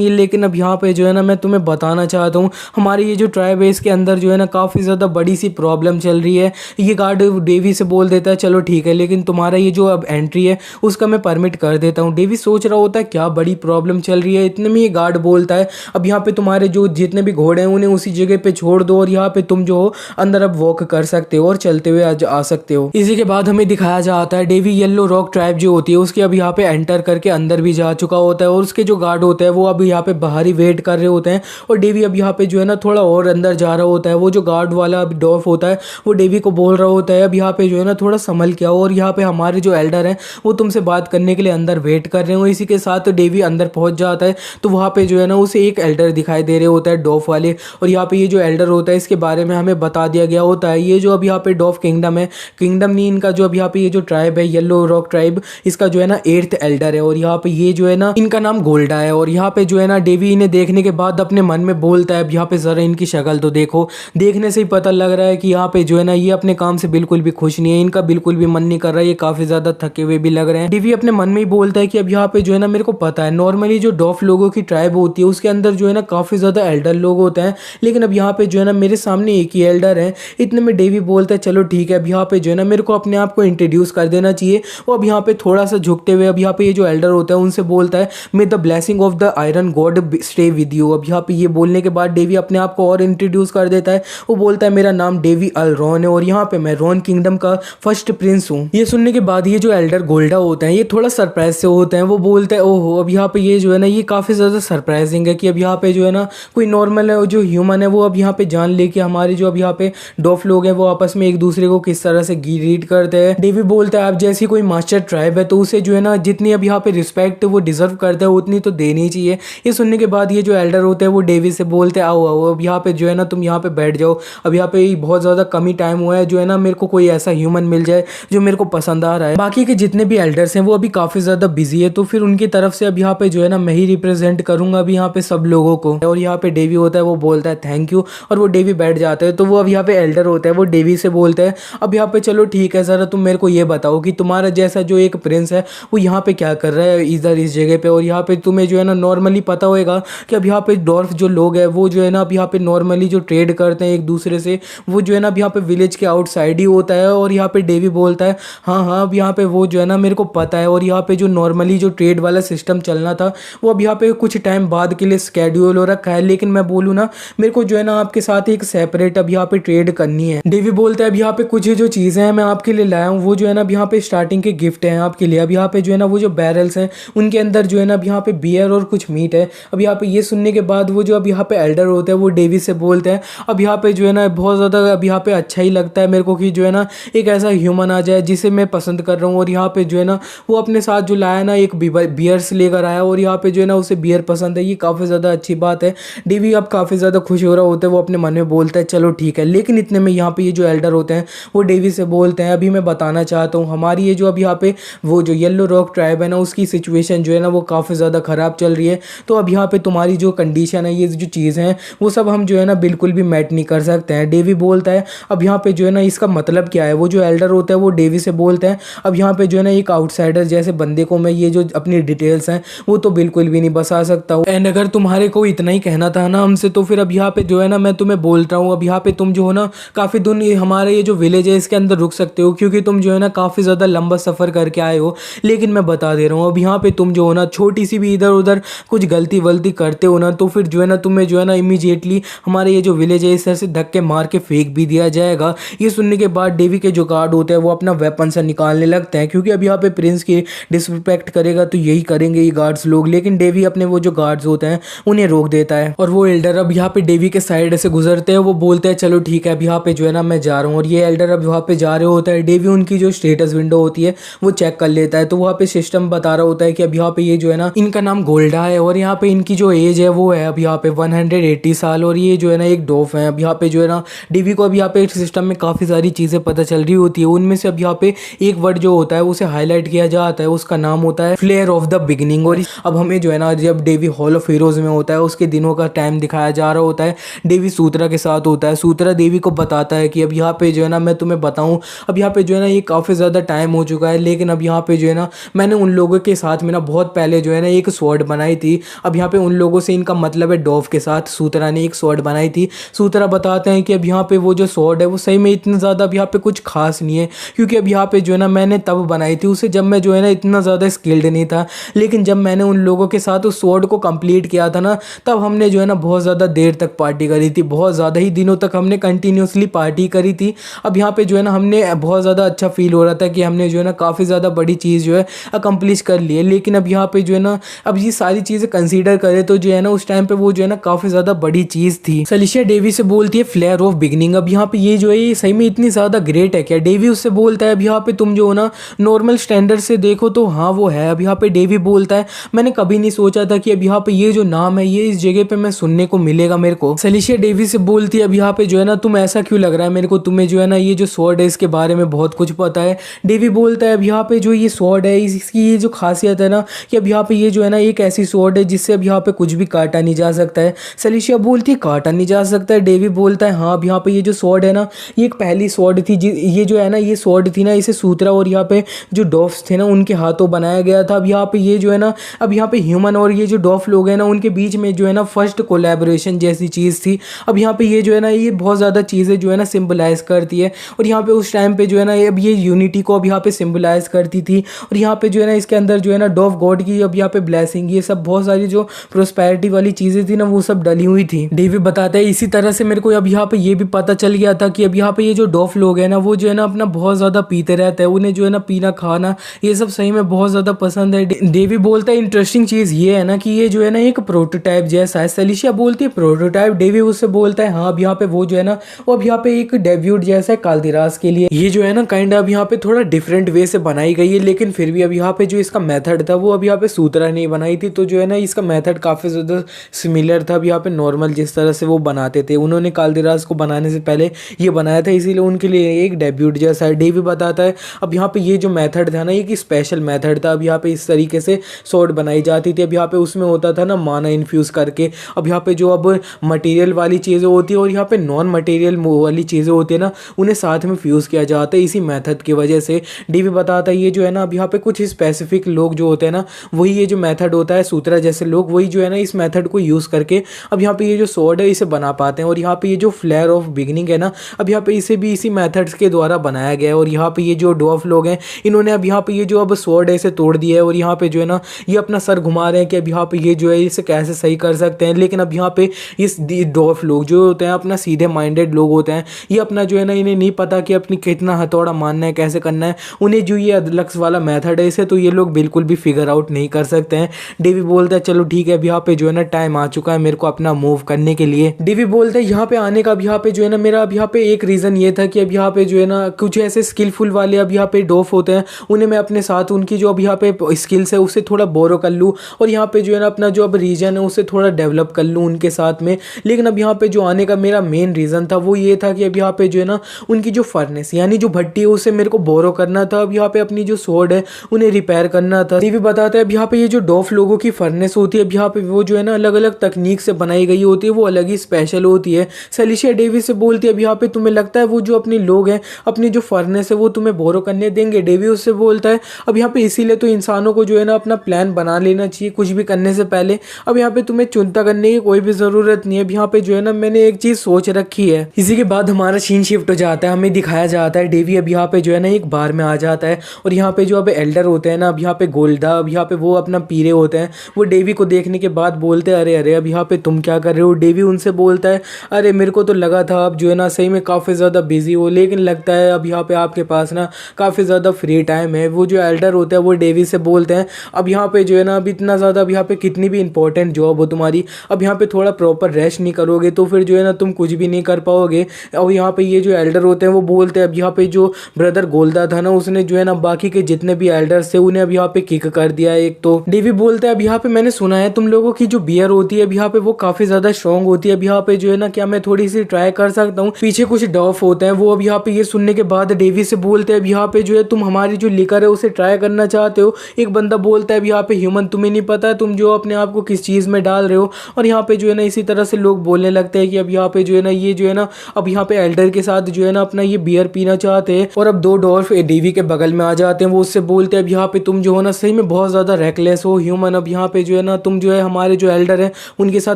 ये लेकिन अब यहाँ पे जो है ना मैं तुम्हें बताना चाहता हूँ हमारी ये जो ट्राइब है इसके अंदर जो है ना काफ़ी ज़्यादा बड़ी सी प्रॉब्लम चल रही है। ये गार्ड डेवी से बोल देता है चलो ठीक है लेकिन तुम्हारा ये जो अब एंट्री है उसका मैं परमिट कर देता हूँ। डेवी सोच रहा होता है क्या बड़ी प्रॉब्लम चल रही है। इतने में ये गार्ड बोलता है अब यहाँ पे तुम्हारे जो जितने भी घोड़े हैं उन्हें उसी जगह पे छोड़ दो और यहाँ पे तुम जो हो अंदर अब वॉक कर सकते हो और चलते हुए आ सकते हो। इसी के बाद हमें दिखाया जाता है डेवी येलो रॉक ट्राइब जो होती है उसके अब यहाँ पे एंटर करके अंदर भी जा चुका होता है और उसके जो गार्ड होते हैं वो अब यहाँ पे बाहर ही वेट कर रहे होते हैं और डेवी अब यहाँ पे जो है ना थोड़ा और अंदर जा रहा होता है। वो जो गार्ड वाला अब डॉफ होता है वो डेवी को बोल रहा होता है अब यहाँ पे जो है ना थोड़ा संभल के आओ और यहाँ पे हमारे जो एल्डर हैं वो तुमसे बात करने के लिए अंदर वेट कर रहे हो। इसी के साथ डेवी अंदर पहुंच जाता है तो वहाँ पे जो है ना उसे एक एल्डर दिखाई दे रहे होता है डॉफ वाले, और यहाँ पे ये जो एल्डर होता है इसके बारे में हमें बता दिया गया होता है। ये जो अब यहाँ पे डॉफ किंगडम है, किंगडम नहीं इनका जो अब यहाँ पे ये जो ट्राइब है येलो रॉक ट्राइब इसका जो है ना 8th एल्डर है और यहाँ पे ये जो है ना इनका नाम गोल्डा है। और यहाँ पे जो है ना डेवी इन्हें देखने के बाद अपने मन में बोलता है अब यहाँ पे जरा इनकी शक्ल तो देखो, देखने से ही पता लग रहा है कि यहाँ पे जो है ना ये अपने काम से बिल्कुल भी खुश नहीं है, इनका बिल्कुल भी मन नहीं कर रहा है, ये काफी ज्यादा थके हुए भी लग रहे हैं। डेवी अपने मन में ही बोलता है कि अब यहाँ पे जो है ना मेरे को पता है नॉर्मली जो डॉफ लोगों की ट्राइब होती है उसके अंदर जो है ना काफी ज्यादा एल्डर लोग होते हैं, लेकिन अब यहाँ पे जो है ना मेरे सामने एक ही एल्डर है। इतने में डेवी बोलता है चलो ठीक है अब यहाँ पे जो है ना मेरे को अपने आप को इंट्रोड्यूस कर देना चाहिए। वो अब यहाँ पे थोड़ा सा झुकते हुए अब यहाँ पे ये जो एल्डर होता है उनसे बोलता है मे the blessing of the iron God stay with you. अब यहाँ पे ये बोलने के बाद डेवी अपने आप को और इंट्रोड्यूस कर देता है। वो बोलता है मेरा नाम डेवी अल रॉन है और यहाँ पे मैं रॉन किंगडम का फर्स्ट प्रिंस हूँ। ये सुनने के बाद ये जो एल्डर गोल्डा होता है ये थोड़ा सरप्राइज से होते हैं। वो बोलता है ओहो अब यहाँ पे ये जो है ना ये काफ़ी ज़्यादा सरप्राइजिंग है कि अब यहाँ पे जो है ना कोई नॉर्मल है जो ह्यूमन है वो अब यहाँ पे जान ले कि हमारे जो अब यहाँ पे डॉफ लोग हैं वो आपस में एक दूसरे को किस तरह से ग्रीट करते हैं। डेवी बोलता है अब जैसी कोई मास्टर ट्राइब है तो उसे जो है ना जितनी अब यहाँ पे रिस्पेक्ट वो डिजर्व करता है उतनी तो देनी चाहिए। ये सुनने के बाद ये जो एल्डर होते हैं वो डेवी से बोलते हैं आओ आओ अब यहाँ पे जो है ना तुम यहाँ पे बैठ जाओ, अब यहाँ पे बहुत ज़्यादा कम ही टाइम हुआ है जो है ना मेरे को कोई ऐसा ह्यूमन मिल जाए जो मेरे को पसंद आ रहा है। बाकी के जितने भी एल्डर्स हैं वो अभी काफ़ी ज़्यादा बिजी है तो फिर उनकी तरफ से अब यहाँ पे जो है ना मैं ही रिप्रेजेंट करूँगा अभी यहाँ पे सब लोगों को। और यहाँ पे डेवी होता है वो बोलता है थैंक यू और वो डेवी बैठ जाता है। तो वो अब यहाँ पे एल्डर होता है वो डेवी से बोलता है अब यहाँ पे चलो ठीक है ज़रा तुम मेरे को ये बताओ कि तुम्हारा जैसा जो एक प्रिंस है वो यहाँ पे क्या कर रहा है इधर इस जगह पे। और यहाँ पे तुम्हें जो है ना नॉर्मली पता होगा कि अब यहाँ पे डॉर्फ जो लोग हैं वो जो है ना अब यहाँ पे नॉर्मली जो ट्रेड करते हैं एक दूसरे से वो जो है ना अब यहाँ पे विलेज के आउटसाइड ही होता है। और यहाँ पे डेवी बोलता है हाँ हाँ अब यहाँ पे वो जो है ना मेरे को पता है। और और यहाँ पे जो नॉर्मली जो ट्रेड वाला सिस्टम चलना था वो अब यहाँ पे कुछ टाइम बाद के लिए स्केड्यूल हो रखा है। लेकिन मैं बोलूँ ना, मेरे को जो है ना आपके साथ एक सेपरेट अब यहाँ पे ट्रेड करनी है। डेवी बोलता है अब यहाँ पे कुछ जो चीज़ें हैं मैं आपके लिए लाया हूँ, वो जो है ना अब यहाँ पे स्टार्टिंग के गिफ्ट हैं आपके लिए। अब यहाँ पे जो है ना वो जो बैरल्स हैं उनके अंदर जो है ना अब यहाँ पे बियर और कुछ मीट है। अब यहाँ पे ये सुनने के बाद वो जो अब यहाँ पे एल्डर होता है वो डेवी से बोलते हैं अब यहाँ पे जो है ना बहुत ज़्यादा अब यहाँ पे अच्छा ही लगता है मेरे को कि जो है ना एक ऐसा ह्यूमन आ जाए जिसे मैं पसंद कर रहा हूँ। और यहाँ पे जो है ना वो अपने साथ जो लाया ना एक बियर्स लेकर आया और यहाँ पे जो है ना उसे बियर पसंद है, ये काफ़ी ज़्यादा अच्छी बात है। डेवी अब काफ़ी ज़्यादा खुश हो रहा होता है, वो अपने मन में बोलता है चलो ठीक है। लेकिन इतने में यहाँ पे ये जो एल्डर होते हैं वो डेवी से बोलते हैं अभी मैं बताना चाहता हूँ हमारी ये जो अब यहाँ पे वो जो येलो रॉक ट्राइब है ना उसकी सिचुएशन जो है ना वो काफ़ी ज़्यादा ख़राब चल रही है। तो अब यहाँ पे तुम्हारी जो कंडीशन है, ये जो चीज़ें हैं वो सब हम जो है ना बिल्कुल भी मैट नहीं कर सकते हैं। डेवी बोलता है अब यहाँ पे जो है ना इसका मतलब क्या है। वो जो एल्डर होता है वो डेवी से बोलते हैं अब यहाँ पे जो है ना एक आउटसाइडर जैसे बंदे को मैं ये जो अपनी डिटेल्स हैं वो तो बिल्कुल भी नहीं बता सकता हूँ। एंड अगर तुम्हारे को इतना ही कहना था ना हमसे तो फिर अब यहाँ पे जो है ना मैं तुम्हें बोल रहा हूँ अब यहाँ पे तुम जो हो ना काफ़ी दिन हमारे ये जो विलेज है इसके अंदर रुक सकते हो, क्योंकि तुम जो है ना काफ़ी ज़्यादा लंबा सफ़र करके आए हो। लेकिन मैं बता दे रहा हूँ अब यहाँ पे तुम जो हो ना छोटी सी भी इधर उधर कुछ गलती वलती करते हो ना तो फिर जो है ना तुम्हें जो है ना इमीडिएटली हमारे ये जो विलेज है इस तरह से धक्के मार के फेंक भी दिया जाएगा। ये सुनने के बाद डेवी के जो गार्ड होते हैं वो अपना वेपन से निकालने लगते हैं, क्योंकि अब यहाँ पे प्रिंस की डिसरिस्पेक्ट करेगा तो यही करेंगे ये गार्ड्स लोग। लेकिन डेवी अपने वो जो गार्ड्स होते हैं उन्हें रोक देता है और वो एल्डर अब यहाँ पे डेवी के साइड से गुजरते हैं। वो बोलते हैं चलो ठीक है अब यहाँ पे जो है ना मैं जा रहा हूँ। और ये एल्डर अब वहाँ पे जा रहे होता है। डेवी उनकी जो स्टेटस विंडो होती है वो चेक कर लेता है, तो वहाँ पे सिस्टम बता रहा होता है कि अब यहाँ पे ये जो है ना इनका नाम गोल्डा है और यहाँ पे इनकी जो एज है वो है अब यहाँ पे 180 साल और ये जो है ना एक डॉफ है। अब यहाँ पे जो है ना डेवी को अब यहाँ पे सिस्टम में काफ़ी सारी चीज़ें पता चल रही होती है। उनमें से अब यहाँ पे एक वर्ड जो होता है उसे हाईलाइट किया जाता है, उसका नाम होता है फ्लेयर ऑफ द बिगिनिंग। और अब हमें जो है ना जब डेवी हॉल ऑफ हीरोज में होता है उसके दिनों का टाइम दिखाया जा रहा होता है। डेवी सूत्रा के साथ होता है। सूत्रा डेवी को बताता है कि अब यहाँ पे जो है ना मैं तुम्हें बताऊँ अब यहाँ पे जो है ना ये काफ़ी ज़्यादा टाइम हो चुका है, लेकिन अब यहाँ पे जो है ना मैंने उन लोगों के साथ में ना बहुत पहले जो है ना एक स्वॉर्ड बनाई थी। अब यहाँ पे उन लोगों से इनका मतलब है डॉफ के साथ सूत्रा ने एक स्वॉर्ड बनाई थी। सूत्रा बताते हैं कि अब यहाँ पे वो जो स्वॉर्ड है वो सही में इतना ज़्यादा अब यहाँ पे कुछ खास नहीं है, क्योंकि अब यहाँ पे जो है ना मैंने तब बनाई थी उसे जब मैं जो है ना इतना ज़्यादा स्किल्ड नहीं था। लेकिन जब मैंने उन लोगों के साथ उस स्वॉर्ड को कंप्लीट किया था ना तब हमने जो है ना बहुत ज़्यादा देर तक पार्टी करी थी, बहुत ज़्यादा ही दिनों तक हमने कंटिन्यूसली पार्टी करी थी। अब यहाँ पे जो है ना हमने बहुत ज़्यादा अच्छा फील हो रहा था कि हमने जो है ना काफ़ी ज़्यादा बड़ी चीज़ जो है अकम्प्लिश कर ली है। लेकिन अब यहाँ पे जो है ना अब ये सारी चीज़ें कंसीडर करें तो जो है ना उस टाइम पे वो जो है ना काफ़ी ज़्यादा बड़ी चीज़ थी। सलिशिया डेवी से बोलती है फ्लेयर ऑफ बिगिनिंग अब यहाँ पे ये जो है ये सही में इतनी ज़्यादा ग्रेट है क्या। डेवी उससे बोलता है अब यहाँ पे तुम जो हो ना नॉर्मल स्टैंडर्ड से देखो तो हाँ वो है। अब यहाँ पे डेवी बोलता है मैंने कभी नहीं सोचा था कि अब यहाँ पे ये जो नाम है ये इस जगह पे मैं सुनने को मिलेगा मेरे को। सलिशिया डेवी से बोलती है अब यहाँ पे जो है ना तुम ऐसा क्यों लग रहा है मेरे को, तुम्हें जो है ना ये जो स्वॉर्ड है इसके बारे में बहुत कुछ पता है। डेवी बोलता है अब यहाँ पे जो ये स्वॉर्ड है इसकी ये जो खासियत है ना कि अब यहाँ पे ये जो है ना एक ऐसी स्वॉर्ड है जिससे अब यहाँ पे कुछ भी काटा नहीं जा सकता है। सलिशिया बोलती है काटा नहीं जा सकता है। डेवी बोलता है हाँ अब यहाँ पे ये जो स्वॉर्ड है ना ये एक पहली स्वॉर्ड थी, ये जो है ना ये स्वॉर्ड थी ना इसे सूत्रा और यहाँ पे जो डॉफ्स थे ना उनके हाथों बनाया गया था। अब यहाँ पे ये जो है ना अब यहाँ पे ह्यूमन और ये जो डॉफ लोग हैं ना उनके बीच में जो है ना फर्स्ट कोलैबोरेशन जैसी चीज़ थी। अब यहाँ पे ये जो है ना ये बहुत ज़्यादा चीज़ें जो है ना सिंबलाइज करती है और यहाँ पे उस टाइम पे जो है ना अब ये यूनिटी को अब यहाँ पे सिंबलाइज करती थी। और यहाँ पे जो है ना इसके अंदर जो है ना डॉफ गॉड की अब यहाँ पे ब्लेसिंग ये सब बहुत सारी जो प्रोस्पेरिटी वाली चीज़ें थी ना वो सब डली हुई थी। डेवी बताता है इसी तरह से मेरे को अब यहाँ पे ये भी पता चल गया था कि अब यहाँ पे ये जो डॉफ लोग हैं ना वो जो है ना अपना बहुत ज़्यादा पीते रहते हैं, उन्हें जो है ना पीना खाना ये सब सही में बहुत ज़्यादा पसंद है। डेवी बोलता है इंटरेस्टिंग चीज़ ये है ना कि ये जो है ना एक प्रोटोटाइप जैसा है। सलिशिया बोलती है प्रोटोटाइप। डेवी उससे बोलता है हाँ अब यहाँ पे वो जो है ना वो अब यहाँ पे एक डेब्यूट जैसा है काल्दिरास के लिए। ये जो है ना काइंड अब यहाँ पे थोड़ा डिफरेंट वे से बनाई गई है, लेकिन फिर भी अब यहाँ पे जो इसका मेथड था वो अब यहाँ पे सूत्रा नहीं बनाई थी, तो जो है ना इसका मेथड काफ़ी ज़्यादा सिमिलर था। अब यहाँ पे नॉर्मल जिस तरह से वो बनाते थे उन्होंने काल्दिरास को बनाने से पहले ये बनाया था, इसीलिए उनके लिए एक डेब्यूट जैसा है। डेवी बताता है अब यहाँ पे ये जो मेथड था ना एक स्पेशल मेथड था। अब यहाँ पे इस तरीके से स्वॉर्ड बनाई जाती थी। अब यहाँ पे उसमें होता था ना माना इन्फ्यूज करके। अब यहाँ पे जो अब मटेरियल वाली चीज़ें होती है और यहाँ पे नॉन मटेरियल वाली चीज़ें होती है ना उन्हें साथ में फ्यूज़ किया जाता है इसी मेथड की वजह से। डेवी बताता है ये जो है ना अब यहाँ पे कुछ स्पेसिफिक लोग जो होते हैं ना वही ये जो मेथड होता है सूत्रा जैसे लोग वही जो है ना इस मेथड को यूज़ करके अब यहाँ पे ये जो स्वॉर्ड है इसे बना पाते हैं। और यहाँ पे ये जो फ्लेयर ऑफ बिगिनिंग है ना अब यहाँ पे इसे भी इसी मेथड्स के द्वारा बनाया गया है। और यहाँ पे ये जो डॉफ लोग हैं इन्होंने अब यहाँ पे ये जो अब अब स्वॉर्ड ऐसे तोड़ दिया है और यहाँ पे जो है ना ये अपना सर घुमा रहे हैं कि अब यहाँ पे ये जो है इसे कैसे सही कर सकते हैं। लेकिन अब यहाँ पे इस डॉफ लोग जो होते हैं अपना सीधे माइंडेड लोग होते हैं, ये अपना जो है ना इन्हें नहीं पता कि अपनी कितना हथौड़ा मारना है, कैसे करना है। उन्हें जो ये अदलक्स वाला मेथड है इसे तो ये लोग बिल्कुल भी फिगर आउट नहीं कर सकते हैं। डेवी बोलता है चलो ठीक है अब यहाँ पे जो है ना टाइम आ चुका है मेरे को अपना मूव करने के लिए। डेवी बोलता है यहाँ पे आने का अब यहाँ पे जो है ना मेरा अब यहाँ पे एक रीज़न ये था कि अब यहाँ पे जो है ना कुछ ऐसे स्किलफुल वाले अब यहाँ पे डॉफ होते हैं, उन्हें मैं अपने साथ उनकी जो अब यहाँ पे स्किल्स है उससे थोड़ा बोरो कर लूँ और यहाँ पे जो है ना अपना जो अब रीजन है उसे थोड़ा डेवलप कर लूँ उनके साथ में। लेकिन अब यहाँ पे जो आने का मेरा मेन रीज़न था वो ये था कि अब यहाँ पे जो है ना उनकी जो फर्नेस यानी जो भट्टी है उसे मेरे को बोरो करना था। अब यहाँ पे अपनी जो स्वॉर्ड है उन्हें रिपेयर करना था। ये भी बताते हैं अब यहाँ पे ये जो डॉफ लोगों की फर्नेस होती है अब यहाँ पे वो जो है ना अलग अलग तकनीक से बनाई गई होती है, वो अलग ही स्पेशल होती है। सेलिशिया डेवी से बोलती है अब यहाँ पे तुम्हें लगता है वो जो अपने लोग हैं अपनी जो फर्नेस है वो तुम्हें बोरो करने देंगे? डेवी उससे बोलता है अब यहाँ पे इसीलिए तो इंसानों को जो है ना अपना प्लान बना लेना चाहिए कुछ भी करने से पहले। अब यहाँ पे तुम्हें चिंता करने की कोई भी जरूरत नहीं है। अब यहाँ पे जो है ना मैंने एक चीज सोच रखी है। इसी के बाद हमारा सीन शिफ्ट हो जाता है, हमें दिखाया जाता है डेवी अब यहाँ पे जो है ना एक बार में आ जाता है और यहाँ पे जो अब एल्डर होते हैं ना अब यहाँ पे गोल्डा अब यहाँ पे वो अपना पीरे होते हैं, वो डेवी को देखने के बाद बोलते हैं अरे अरे अब यहाँ पे तुम क्या कर रहे हो? डेवी उनसे बोलता है अरे मेरे को तो लगा था आप जो है ना सही में काफ़ी ज़्यादा बिजी हो, लेकिन लगता है अब यहाँ पे आपके पास ना काफ़ी ज़्यादा फ्री टाइम है। वो जो एल्डर होता है वो डेवी से बोलते हैं अब यहाँ पे जो है ना अब इतना ज़्यादा अब यहाँ पे कितनी भी इंपॉर्टेंट जॉब हो तुम्हारी, अब यहाँ पे थोड़ा प्रॉपर रेस्ट नहीं करोगे तो फिर जो है ना तुम कुछ भी नहीं कर पाओगे। और यहाँ पे ये जो एल्डर होते हैं वो बोलते हैं अब यहाँ पे जो ब्रदर गोल्डा था ना उसने जो है ना बाकी के जितने भी एल्डर्स थे उन्हें अब यहाँ पे किक कर दिया है। एक तो डेवी बोलता है अब यहाँ पे मैंने सुना है तुम लोगों की जो बियर होती है अब यहाँ पे वो काफी ज्यादा स्ट्रॉन्ग होती है, अब यहाँ पे जो है ना क्या मैं थोड़ी सी ट्राई कर सकता हूँ? पीछे कुछ डॉफ होते हैं वो अब यहाँ पे ये सुनने के बाद डेवी से बोलते हैं अब यहाँ पे जो है तुम हमारी जो लिकर है उसे ट्राई करना चाहते हो? एक बंदा बोलता है अब यहाँ पे ह्यूमन तुम्हें नहीं पता तुम जो अपने आप को किस चीज में डाल रहे हो। और यहाँ पे जो है ना इसी तरह से लोग बोलने लगते हैं कि अब यहाँ पे जो है ना ये जो है ना अब यहाँ पे एल्डर के साथ जो है ना अपना ये बियर पीना चाहते हैं। और अब दो डॉर्फ डेवी के बगल में आ जाते हैं, वो उससे बोलते हैं अब यहाँ पे तुम जो है ना सही में बहुत ज्यादा रेकलेस हो ह्यूमन, अब यहाँ पे जो है ना तुम जो है हमारे जो एल्डर है उनके साथ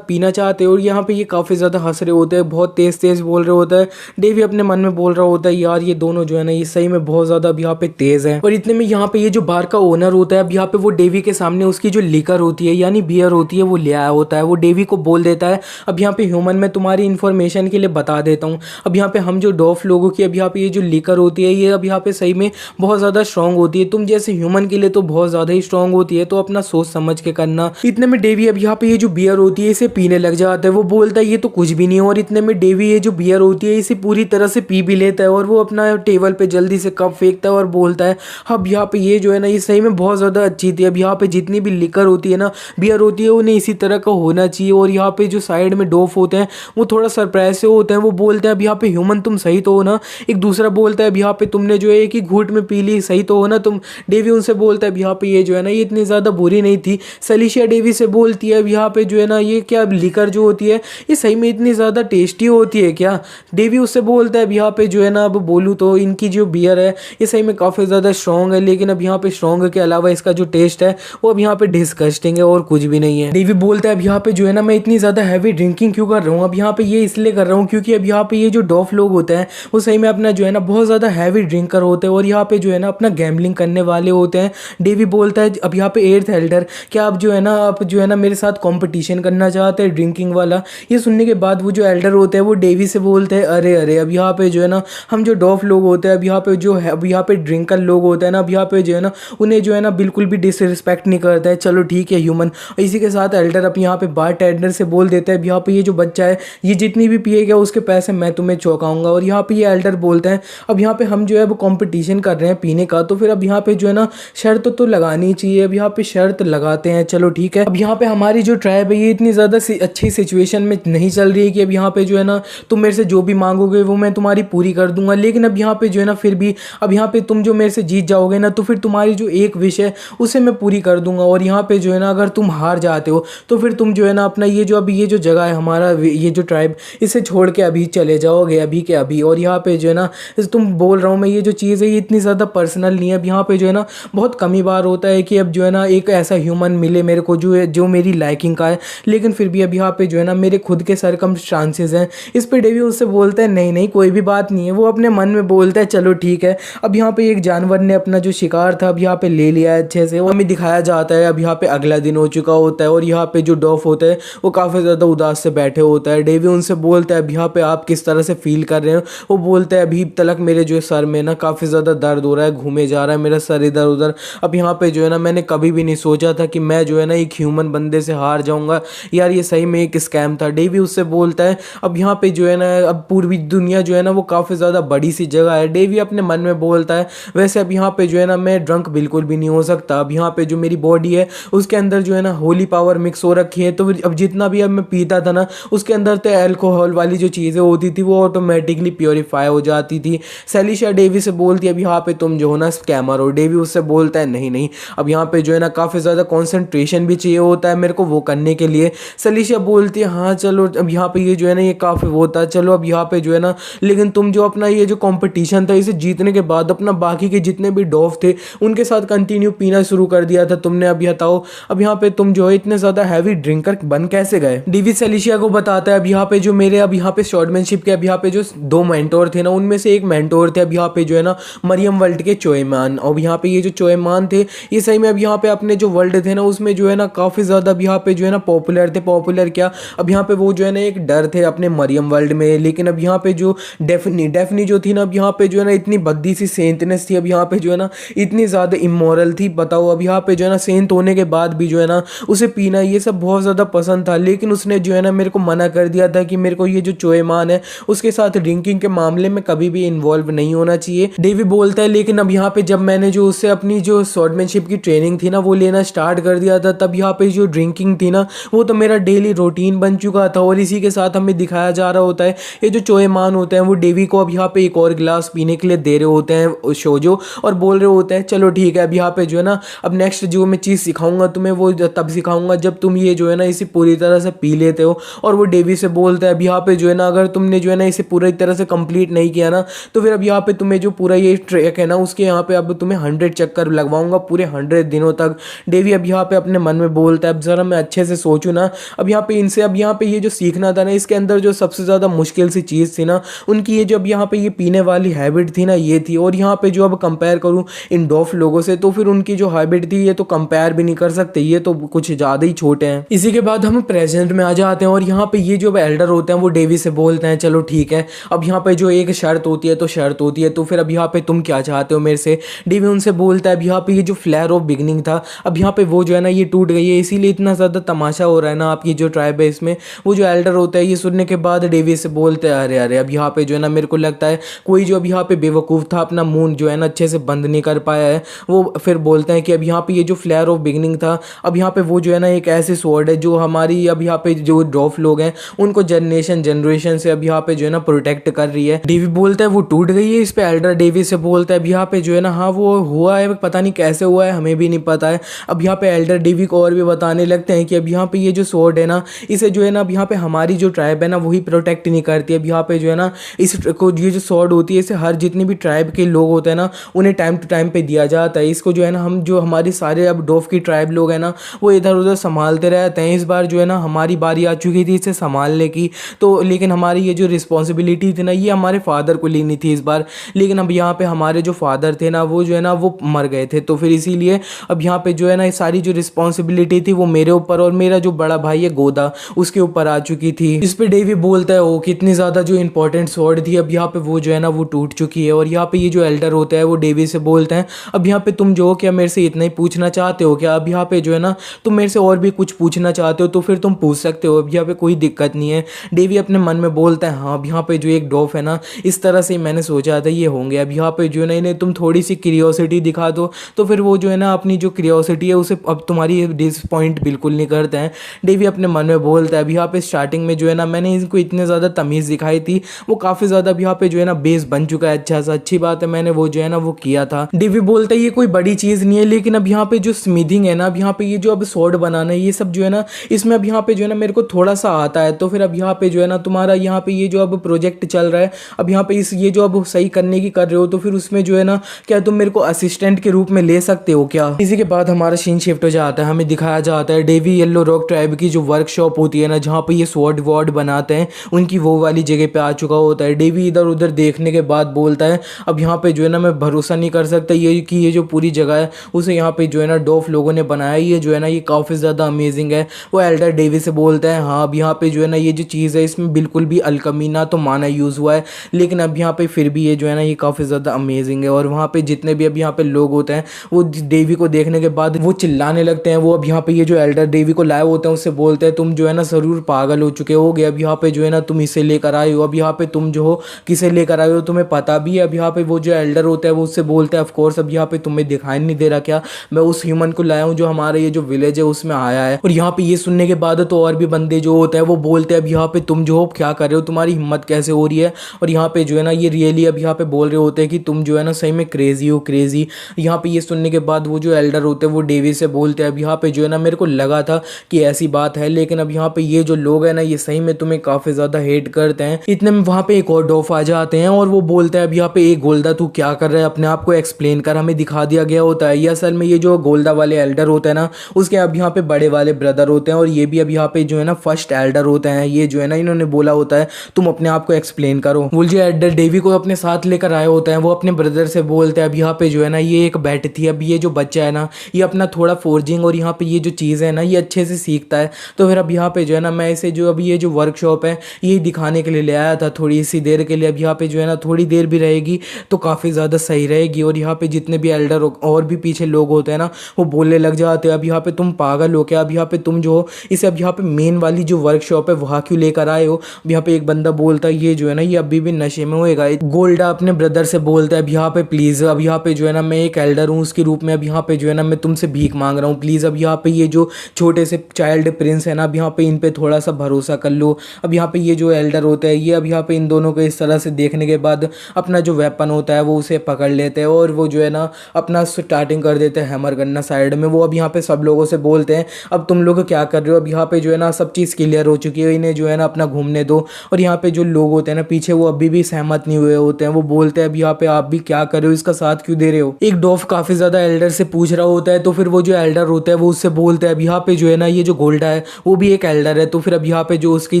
पीना चाहते हो। और यहाँ पे ये काफी ज्यादा हंस रहे होते हैं, बहुत तेज तेज बोल रहे होता है। डेवी अपने मन में बोल रहा होता है यार ये दोनों जो है ना ये सही में बहुत ज्यादा अब यहाँ पे तेज है। और इतने में यहाँ पे ये जो बार का ओनर होता है अब यहाँ पे वो डेवी के सामने उसकी जो लिकर होती है यानी बियर होती है वो ले आया होता है। वो डेवी को बोल देता है अब यहाँ पे ह्यूमन मैं तुम्हारी इन्फॉर्मेशन के लिए बता देता हूँ, अब यहाँ पे हम जो डॉफ लोगों की अब यहाँ पे ये जो लिकर होती है ये अब यहाँ पे सही में बहुत ज्यादा स्ट्रांग होती है, तुम जैसे ह्यूमन के लिए तो बहुत ज्यादा ही स्ट्रांग होती है, तो अपना सोच समझ के करना। इतने में डेवी अब यहाँ पे ये जो बियर होती है इसे पीने लग जाता है, वो बोलता है ये तो कुछ भी नहीं है। और इतने में डेवी ये जो बियर होती है इसे पूरी तरह से पी भी लेता है और वो अपना टेबल पे जल्दी से कप फेंकता है और बोलता है अब यहाँ पे ये जो है ना ये सही में बहुत ज्यादा अच्छी थी, अब यहाँ पे जितनी भी लिकर होती है ना बियर होती है उन्हें इसी तरह का होना चाहिए। और यहाँ पे जो साइड में डॉफ होते हैं वो थोड़ा सरप्राइज से होते हैं, वो बोलते हैं अब यहाँ पे ह्यूमन तुम सही तो हो ना? एक दूसरा बोलता है अब यहाँ पे तुमने जो है एक ही घूंट में पी ली, सही तो हो ना तुम? डेवी उनसे बोलता है अब यहाँ पे ये जो है ना ये इतनी ज्यादा बुरी नहीं थी। सेलिशिया डेवी से बोलती है अब यहाँ पे जो है ना ये क्या लिकर जो होती है ये सही में इतनी ज्यादा टेस्टी होती है क्या? डेवी उससे बोलता है अब यहाँ पे जो है ना अब बोलूँ तो इनकी जो बियर है ये सही में काफी ज्यादा स्ट्रॉन्ग है, लेकिन अब यहाँ पे स्ट्रॉन्ग के अलावा इसका जो टेस्ट है वो अब यहाँ पे डिस्गस्टिंग है और कुछ भी नहीं है। डेवी बोलता है अब यहाँ पे जो है ना मैं इतनी ज्यादा हैवी ड्रिंकिंग क्यों कर रहा हूँ? अब यहाँ पे ये इसलिए कर रहा हूँ क्योंकि अब यहाँ पे ये जो डॉफ लोग होते हैं वो सही में अपना जो है ना बहुत ज्यादा हैवी ड्रिंकर होते हैं और यहाँ पे जो है ना अपना गैम्बलिंग करने वाले होते हैं। डेवी बोलता है अब यहाँ पे 8th एल्डर क्या आप जो है ना आप जो है ना मेरे साथ कंपटीशन करना चाहते हैं ड्रिंकिंग वाला? ये सुनने के बाद वो जो एल्डर होते हैं वो डेवी से बोलते हैं अरे अरे अब यहाँ पे जो है ना हम जो डॉफ लोग होते हैं अब यहाँ पे जो है अब यहाँ पे ड्रिंकर लोग होते हैं ना अब यहाँ पे जो है ना उन्हें जो है ना बिल्कुल भी डिसरिस्पेक्ट नहीं करता है। चलो ठीक है ह्यूमन। इसी के साथ एल्डर अब यहाँ पे बार टेंडर से बोल देता है यहाँ पे ये जो बच्चा है ये जितनी भी पिएगा उसके पैसे मैं तुम्हें चौंकाऊंगा। और यहाँ पे ये एल्डर बोलते हैं अब यहाँ पे हम जो है वो कंपटीशन कर रहे हैं पीने का, तो फिर अब यहाँ पे जो है ना शर्त तो लगानी चाहिए। अब यहाँ पे शर्त लगाते हैं, चलो ठीक है। अब यहाँ पे हमारी जो ट्राइब है ये इतनी ज़्यादा अच्छी सिचुएशन में नहीं चल रही है कि अब यहाँ पे जो है ना तुम मेरे से जो भी मांगोगे वो मैं तुम्हारी पूरी कर दूंगा, लेकिन अब यहाँ पे जो है ना फिर भी अब यहाँ पे तुम जो मेरे से जीत जाओगे ना तो फिर तुम्हारी जो एक विश है उसे मैं पूरी कर दूंगा। और यहाँ पे जो है ना अगर तुम हार जाते हो तो फिर तुम जो है ना अपना ये जो अभी ये जो जगह है हमारा ये जो ट्राइब इसे छोड़ के अभी चले जाओगे अभी के अभी। और यहाँ पे जो है ना तुम बोल रहा हूँ मैं ये जो चीज़ है ये इतनी ज़्यादा पर्सनल नहीं है। अब यहाँ पे जो है ना बहुत कम ही बार होता है कि अब जो है ना एक ऐसा ह्यूमन मिले मेरे को जो है जो मेरी लाइकिंग का है, लेकिन फिर भी अब यहाँ पे जो है ना मेरे खुद के सर्कमस्टांसेस हैं। इस पे डेवी उससे बोलता है नहीं नहीं कोई भी बात नहीं है। वो अपने मन में बोलता है चलो ठीक है। अब यहाँ पे एक जानवर ने अपना जो शिकार शिकार था अब यहाँ पे ले लिया है अच्छे से। और हमें दिखाया जाता है अब यहाँ पे अगला दिन हो चुका होता है और यहाँ पे जो डॉफ होता है वो काफ़ी ज़्यादा उदास से बैठे होता है। डेवी उनसे बोलता है अब यहाँ पे आप किस तरह से फील कर रहे हो। वो बोलता है अभी तक मेरे जो सर में ना काफ़ी ज़्यादा दर्द हो रहा है, घूमे जा रहा है मेरा सर इधर उधर। अब यहाँ पे जो है ना मैंने कभी भी नहीं सोचा था कि मैं जो है ना एक ह्यूमन बंदे से हार जाऊंगा यार, ये सही में एक स्कैम था। डेवी उससे बोलता है अब यहाँ पे जो है ना अब पूरी दुनिया जो है ना वो काफ़ी ज़्यादा बड़ी सी जगह है। डेवी अपने मन में बोलता है वैसे अब यहाँ पे जो है ना मैं ड्रंक बिल्कुल भी नहीं हो सकता। अब यहाँ पे जो मेरी बॉडी है उसके अंदर जो है ना होली पावर मिक्स हो रखी है, तो अब जितना भी अब मैं पीता था ना उसके अंदर तो अल्कोहल वाली जो चीज़ें होती थी वो ऑटोमेटिकली प्योरीफाई हो जाती थी। सेलिशा डेवी से बोलती है अब यहाँ पे तुम जो हो ना स्कैमर हो। डेवी उससे बोलता है नहीं नहीं, अब यहाँ पे जो है ना काफ़ी ज़्यादा कॉन्सेंट्रेशन भी चाहिए होता है मेरे को वो करने के लिए। सेलिशा बोलती है हाँ चलो अब यहाँ पे ये जो है ना ये काफ़ी वो होता है, चलो अब यहाँ पे जो है ना लेकिन तुम जो अपना ये जो कंपटीशन था इसे जीतने के बाद अपना बाकी के जितने भी डॉफ थे उनके साथ कंटिन्यू पीना शुरू कर दिया था तुमने। अब बताओ अब यहाँ पे तुम जो है इतने ज़्यादा हैवी ड्रिंकर बन कैसे गए। डेवी सेलिशिया को बताता है अब यहाँ पे जो मेरे अब यहाँ पे शॉर्टमैनशिप के अब यहाँ पे जो 2 मेंटोर थे ना उनमें से एक मेंटोर थे अब यहाँ पे जो है ना मरियम वर्ल्ड के चोएमान। और यहाँ पे ये जो चोएमान थे ये सही में अब यहाँ पे अपने जो वर्ल्ड थे ना उसमें जो है ना काफ़ी ज़्यादा अब यहाँ पे जो है ना पॉपुलर थे। पॉपुलर क्या, अब यहाँ पे वो जो है ना एक डर थे अपने मरियम वर्ल्ड में। लेकिन अब यहाँ पे जो डेफनी जो थी ना अब यहाँ पे जो है ना इतनी बद्दी सी सेंटनेस थी, अब यहाँ पे जो है ना इतनी ज़्यादा इमोरल थी। बताओ अब यहाँ पे जो है ना सेंट होने के बाद भी जो है ना उसे पीना ये सब बहुत ज़्यादा पसंद था। लेकिन उसने जो है ना मेरे को मना कर दिया था कि मेरे को ये जो चोएमान है उसके साथ ड्रिंकिंग के मामले में कभी भी इन्वॉल्व नहीं होना चाहिए। डेवी बोलता है लेकिन अब यहाँ पे जब मैंने जो उससे अपनी जो स्वॉर्डमैनशिप की ट्रेनिंग थी ना वो लेना स्टार्ट कर दिया था तब यहाँ पे जो ड्रिंकिंग थी ना वो तो मेरा डेली रूटीन बन चुका था। और इसी के साथ हमें दिखाया जा रहा होता है ये जो चोएमान होते हैं वो डेवी को अब यहाँ पे एक और गिलास पीने के लिए दे रहे होते हैं शोजो, और बोल रहे होते हैं चलो ठीक है अब यहाँ पे जो है ना अब नेक्स्ट जो मैं चीज़ सिखाऊंगा तुम्हें वो तब सिखाऊंगा जब तुम ये जो है ना इसे पूरी तरह से पी लेते हो। और वो डेवी से बोलता है अब यहाँ पे जो है ना अगर तुमने जो है ना इसे पूरी तरह से कंप्लीट नहीं किया ना तो फिर अब यहाँ पे तुम्हें जो पूरा ये ट्रैक है ना उसके यहाँ पे अब तुम्हें 100 चक्कर लगवाऊंगा पूरे 100 दिनों तक। डेवी अब यहाँ पे अपने मन में बोलता है अब ज़रा मैं अच्छे से सोचूं ना, अब यहाँ पे इनसे अब यहाँ पे ये जो सीखना था ना इसके अंदर जो सबसे ज़्यादा मुश्किल सी चीज़ थी ना उनकी ये जो अब यहाँ पे ये पीने वाली हैबिट थी ना ये थी। और यहाँ पे जो अब कंपेयर करूँ इन डॉफ लोगों से तो फिर उनकी जो हैबिट थी ये तो कंपेयर भी नहीं कर सकते, ये तो कुछ ज़्यादा ही छोटे हैं। इसी के बाद हम प्रेजेंट में आ जाते हैं और यहाँ पे ये जो एल्डर होते हैं वो डेवी से बोलते हैं चलो ठीक है अब यहाँ पे जो एक शर्त होती है तो शर्त होती है, तो फिर अब यहाँ पे तुम क्या चाहते हो मेरे से। डेवी उनसे बोलता है अब यहाँ पे ये जो फ्लेयर ऑफ बिगनिंग था अब यहाँ पे वो जो है ना ये टूट गई है इसीलिए इतना ज़्यादा तमाशा हो रहा है ना आपकी जो ट्राइब है इसमें। वो जो एल्डर होता है ये सुनने के बाद डेवी से बोलते हैं अरे अरे अब यहाँ पे जो है ना मेरे को लगता है कोई जो अब यहाँ पे बेवकूफ़ था अपना मुंह जो है ना अच्छे से बंद नहीं कर पाया है। वो फिर बोलते हैं कि अब यहाँ पे ये जो फ्लेयर ऑफ बिगनिंग था अब यहाँ पे वो जो है ना एक ऐसे स्वॉर्ड है जो हमारी अब यहाँ पे जो डॉफ लोग हैं उनको जनरेशन से अब यहाँ पे जो है ना प्रोटेक्ट कर रही है। डेवी बोलता है वो टूट गई है। इस पे एल्डर डेवी से बोलता है अब यहाँ पे जो है ना हाँ वो हुआ है पता नहीं कैसे हुआ है हमें भी नहीं पता है। अब यहाँ पे एल्डर डेवी को और भी बताने लगते हैं कि अब यहाँ पे ये जो स्वॉर्ड है ना इसे जो है ना अब यहाँ पे हमारी जो ट्राइब है ना वही प्रोटेक्ट नहीं करती। अब यहाँ पे जो है ना इस को ये जो स्वॉर्ड होती है इसे हर जितनी भी ट्राइब के लोग होते हैं ना उन्हें टाइम टू टाइम पे दिया जाता है। इसको जो है ना हम जो हमारे सारे अब डॉफ की ट्राइब लोग हैं ना वो इधर उधर संभालते रहते हैं। इस बार जो है ना हमारी बारी आ चुकी थी इसे संभालने की, तो लेकिन हमारी ये जो रिस्पॉन्सिबिलिटी थी ना ये हमारे फादर को लेनी थी इस बार। लेकिन अब यहाँ पे हमारे जो फादर थे ना वो जो है ना वो मर गए थे, तो फिर इसीलिए अब यहाँ पे जो है ना सारी जो रिस्पॉन्सिबिलिटी थी वो मेरे ऊपर और मेरा जो बड़ा भाई है गोदा उसके ऊपर आ चुकी थी। इस पे डेवी बोलता है ओ कितनी ज़्यादा जो इंपॉर्टेंट स्वॉर्ड थी अब यहाँ पे वो जो है ना वो टूट चुकी है। और यहाँ पे ये जो एल्डर होता है वो डेवी से बोलते हैं अब यहाँ पे तुम जो क्या मेरे से इतना ही पूछना चाहते हो क्या, अब यहाँ पे जो है ना तुम मेरे से और भी कुछ पूछना चाहते हो तो फिर तुम पूछ सकते हो, अब यहाँ पे कोई दिक्कत नहीं है। डेवी अपने मन में बोलता है हाँ अब यहाँ पे जो एक डॉफ है ना इस तरह से मैंने सोचा था ये होंगे। अब यहाँ पे जो है ना इन्हें तुम थोड़ी सी क्रियोसिटी दिखा दो तो फिर वो जो है ना अपनी जो क्रियोसिटी है उसे अब तुम्हारी डिसपॉइंट बिल्कुल नहीं करते हैं। डेवी अपने मन में बोलता है अब यहाँ पे स्टार्टिंग में जो है ना मैंने इनको इतने ज़्यादा तमीज़ दिखाई थी वो काफ़ी ज़्यादा अब यहाँ पे जो है ना बेस बन चुका है अच्छा सा, अच्छी बात है मैंने वो जो है ना वो किया था। डेवी बोलता है ये कोई बड़ी चीज़ नहीं है लेकिन अब यहाँ पे जो स्मिथिंग है ना अब यहाँ पे ये जो अब स्वॉर्ड बनाना है ये सब जो है ना इसमें अब यहाँ पे जो है ना मेरे को थोड़ा सा आता है। तो फिर अब यहाँ पे जो है ना तुम्हारा यहाँ पे ये जो अब प्रोजेक्ट चल रहा है अब यहाँ पे इस ये जो अब सही करने की कर रहे हो तो फिर उसमें जो है ना क्या तुम मेरे को असिस्टेंट के रूप में ले सकते हो क्या। इसी के बाद हमारा सीन शिफ्ट हो जाता है, हमें दिखाया जाता है डेवी येलो रॉक ट्राइब की जो वर्कशॉप होती है ना जहाँ पे ये स्वॉर्ड वॉर्ड बनाते हैं उनकी वो वाली जगह पे आ चुका होता है। डेवी इधर उधर देखने के बाद बोलता है अब यहाँ पे जो है ना मैं भरोसा नहीं कर सकता, ये है कि ये जो पूरी जगह है उसे यहाँ पे जो है ना डॉफ लोगों ने बनाया, ये जो है ना ये काफ़ी ज़्यादा अमेजिंग है। वो एल्डर डेवी से बोलता है हाँ अब यहाँ पे जो है ना ये जो चीज़ है इसमें बिल्कुल भी अल्कमी ना तो माना यूज़ हुआ है, लेकिन अब यहाँ पे फिर भी ये जो है ना ये काफ़ी ज़्यादा अमेजिंग है। और वहाँ पे जितने भी अब यहाँ पे लोग होते हैं वो देवी को देखने के बाद वो चिल्लाने लगते हैं। वो अब यहाँ पे ये जो एल्डर देवी को लाए होते हैं उससे बोलते हैं तुम जो है ना ज़रूर पागल हो चुके होगे, अब यहाँ पे जो है ना तुम इसे लेकर आए हो, अब यहाँ पे तुम जो हो किसे लेकर आए हो तुम्हें पता भी है। अब यहाँ पे वो जो एल्डर होता है वो उससे बोलते हैं ऑफ कोर्स अब यहाँ पे तुम्हें दिखाई नहीं दे रहा क्या, मैं उस ह्यूमन को लाया हूँ जो हमारे ये जो विलेज है उसमें आया है। और यहाँ पे ये सुनने के बाद तो और भी बंदे जो होते हैं वो बोलते हैं अब यहाँ पे तुम जो हो क्या कर रहे हो, तुम्हारी हिम्मत कैसे हो रही है। और यहाँ पे जो है ना ये रियली अब यहाँ पे बोल रहे होते हैं कि तुम जो है ना सही में क्रेजी हो क्रेजी। यहाँ पे ये सुनने के बाद वो जो एल्डर होते हैं वो डेवी से बोलते हैं अब यहाँ पे जो है ना मेरे को लगा था कि ऐसी बात है, लेकिन अब यहाँ पे ये जो लोग हैं ना ये सही में तुम्हें काफी ज्यादा हेट करते हैं। इतने में वहाँ पे एक और डॉफ आ जाते हैं और वो बोलते हैं अब यहाँ पे एक गोल्डा तू क्या कर रहा है, अपने आप को एक्सप्लेन कर। हमें दिखा दिया गया होता है ये असल में ये जो गोल्डा वाले एल्डर होते हैं ना उसके अब यहाँ पे बड़े वाले ब्रदर होते हैं और ये भी अब यहाँ पे जो है ना फर्स्ट एल्डर होते हैं। ये जो है ना इन्होंने बोला होता है तुम अपने आप को एक्सप्लेन करो। वो जो एल्डर डेवी को अपने साथ लेकर आए होते हैं वो अपने ब्रदर से बोलते हैं अब यहाँ पे जो है ना ये एक बैट थी, अब ये जो बच्चा है ना ये अपना थोड़ा फोर्जिंग और यहाँ पे ये जो चीज़ है ना ये अच्छे से सीखता है, तो फिर अब यहाँ पे जो है ना मैं इसे जो अभी ये जो वर्कशॉप है ये दिखाने के लिए ले आया था थोड़ी सी देर के लिए। अब यहाँ पे जो है ना थोड़ी देर भी रहेगी तो काफ़ी ज़्यादा सही रहेगी। और यहाँ पे जितने भी एल्डर और भी पीछे लोग होते हैं ना वो बोलने लग जाते हैं अब यहाँ पे तुम पागल हो क्या, अब यहाँ पे तुम जो हो इसे अब यहाँ पे मेन वाली जो वर्कशॉप है वहाँ क्यों लेकर आए हो। अब यहाँ पे एक बंदा बोलता है ये जो है ना ये अभी भी नशे में होएगा। गोल्डा अपने ब्रदर से बोलता है अब यहाँ पे प्लीज़ अब यहाँ पे जो है ना मैं एक एल्डर हूँ उसके रूप में अब यहाँ पे जो है ना मैं तुमसे भीख मांग रहा हूँ प्लीज़ अब यहाँ पे ये जो छोटे से चाइल्ड प्रिंस है ना अब यहाँ पे इन पे थोड़ा सा भरोसा कर लो। अब यहाँ पे ये जो एल्डर होता है ये अब यहाँ पे इन दोनों को इस तरह से देखने के बाद अपना जो वेपन होता है वो उसे पकड़ लेते हैं और वो जो है ना अपना स्टार्टिंग कर देते हैं हैमर करना साइड में। वो अब यहाँ पे सब लोगों से बोलते हैं अब तुम लोग क्या कर रहे हो, अब यहाँ पे जो है ना सब चीज़ क्लियर हो चुकी है, इन्हें जो है ना अपना घूमने दो। और यहाँ पे जो लोग होते हैं ना पीछे वो अभी भी सहमत नहीं हुए होते हैं, वो बोलते हैं अब यहाँ पे आप भी क्या कर रहे हो, इसका साथ क्यों दे रहे हो। एक डॉफ काफ़ी ज़्यादा एल्डर से पूछ रहा होता है तो फिर वो जो एल्डर होता है वो उससे बोलता है अब यहाँ पे जो है ना ये जो गोल्डा है वो भी एक एल्डर है, तो फिर अब यहाँ पे जो उसकी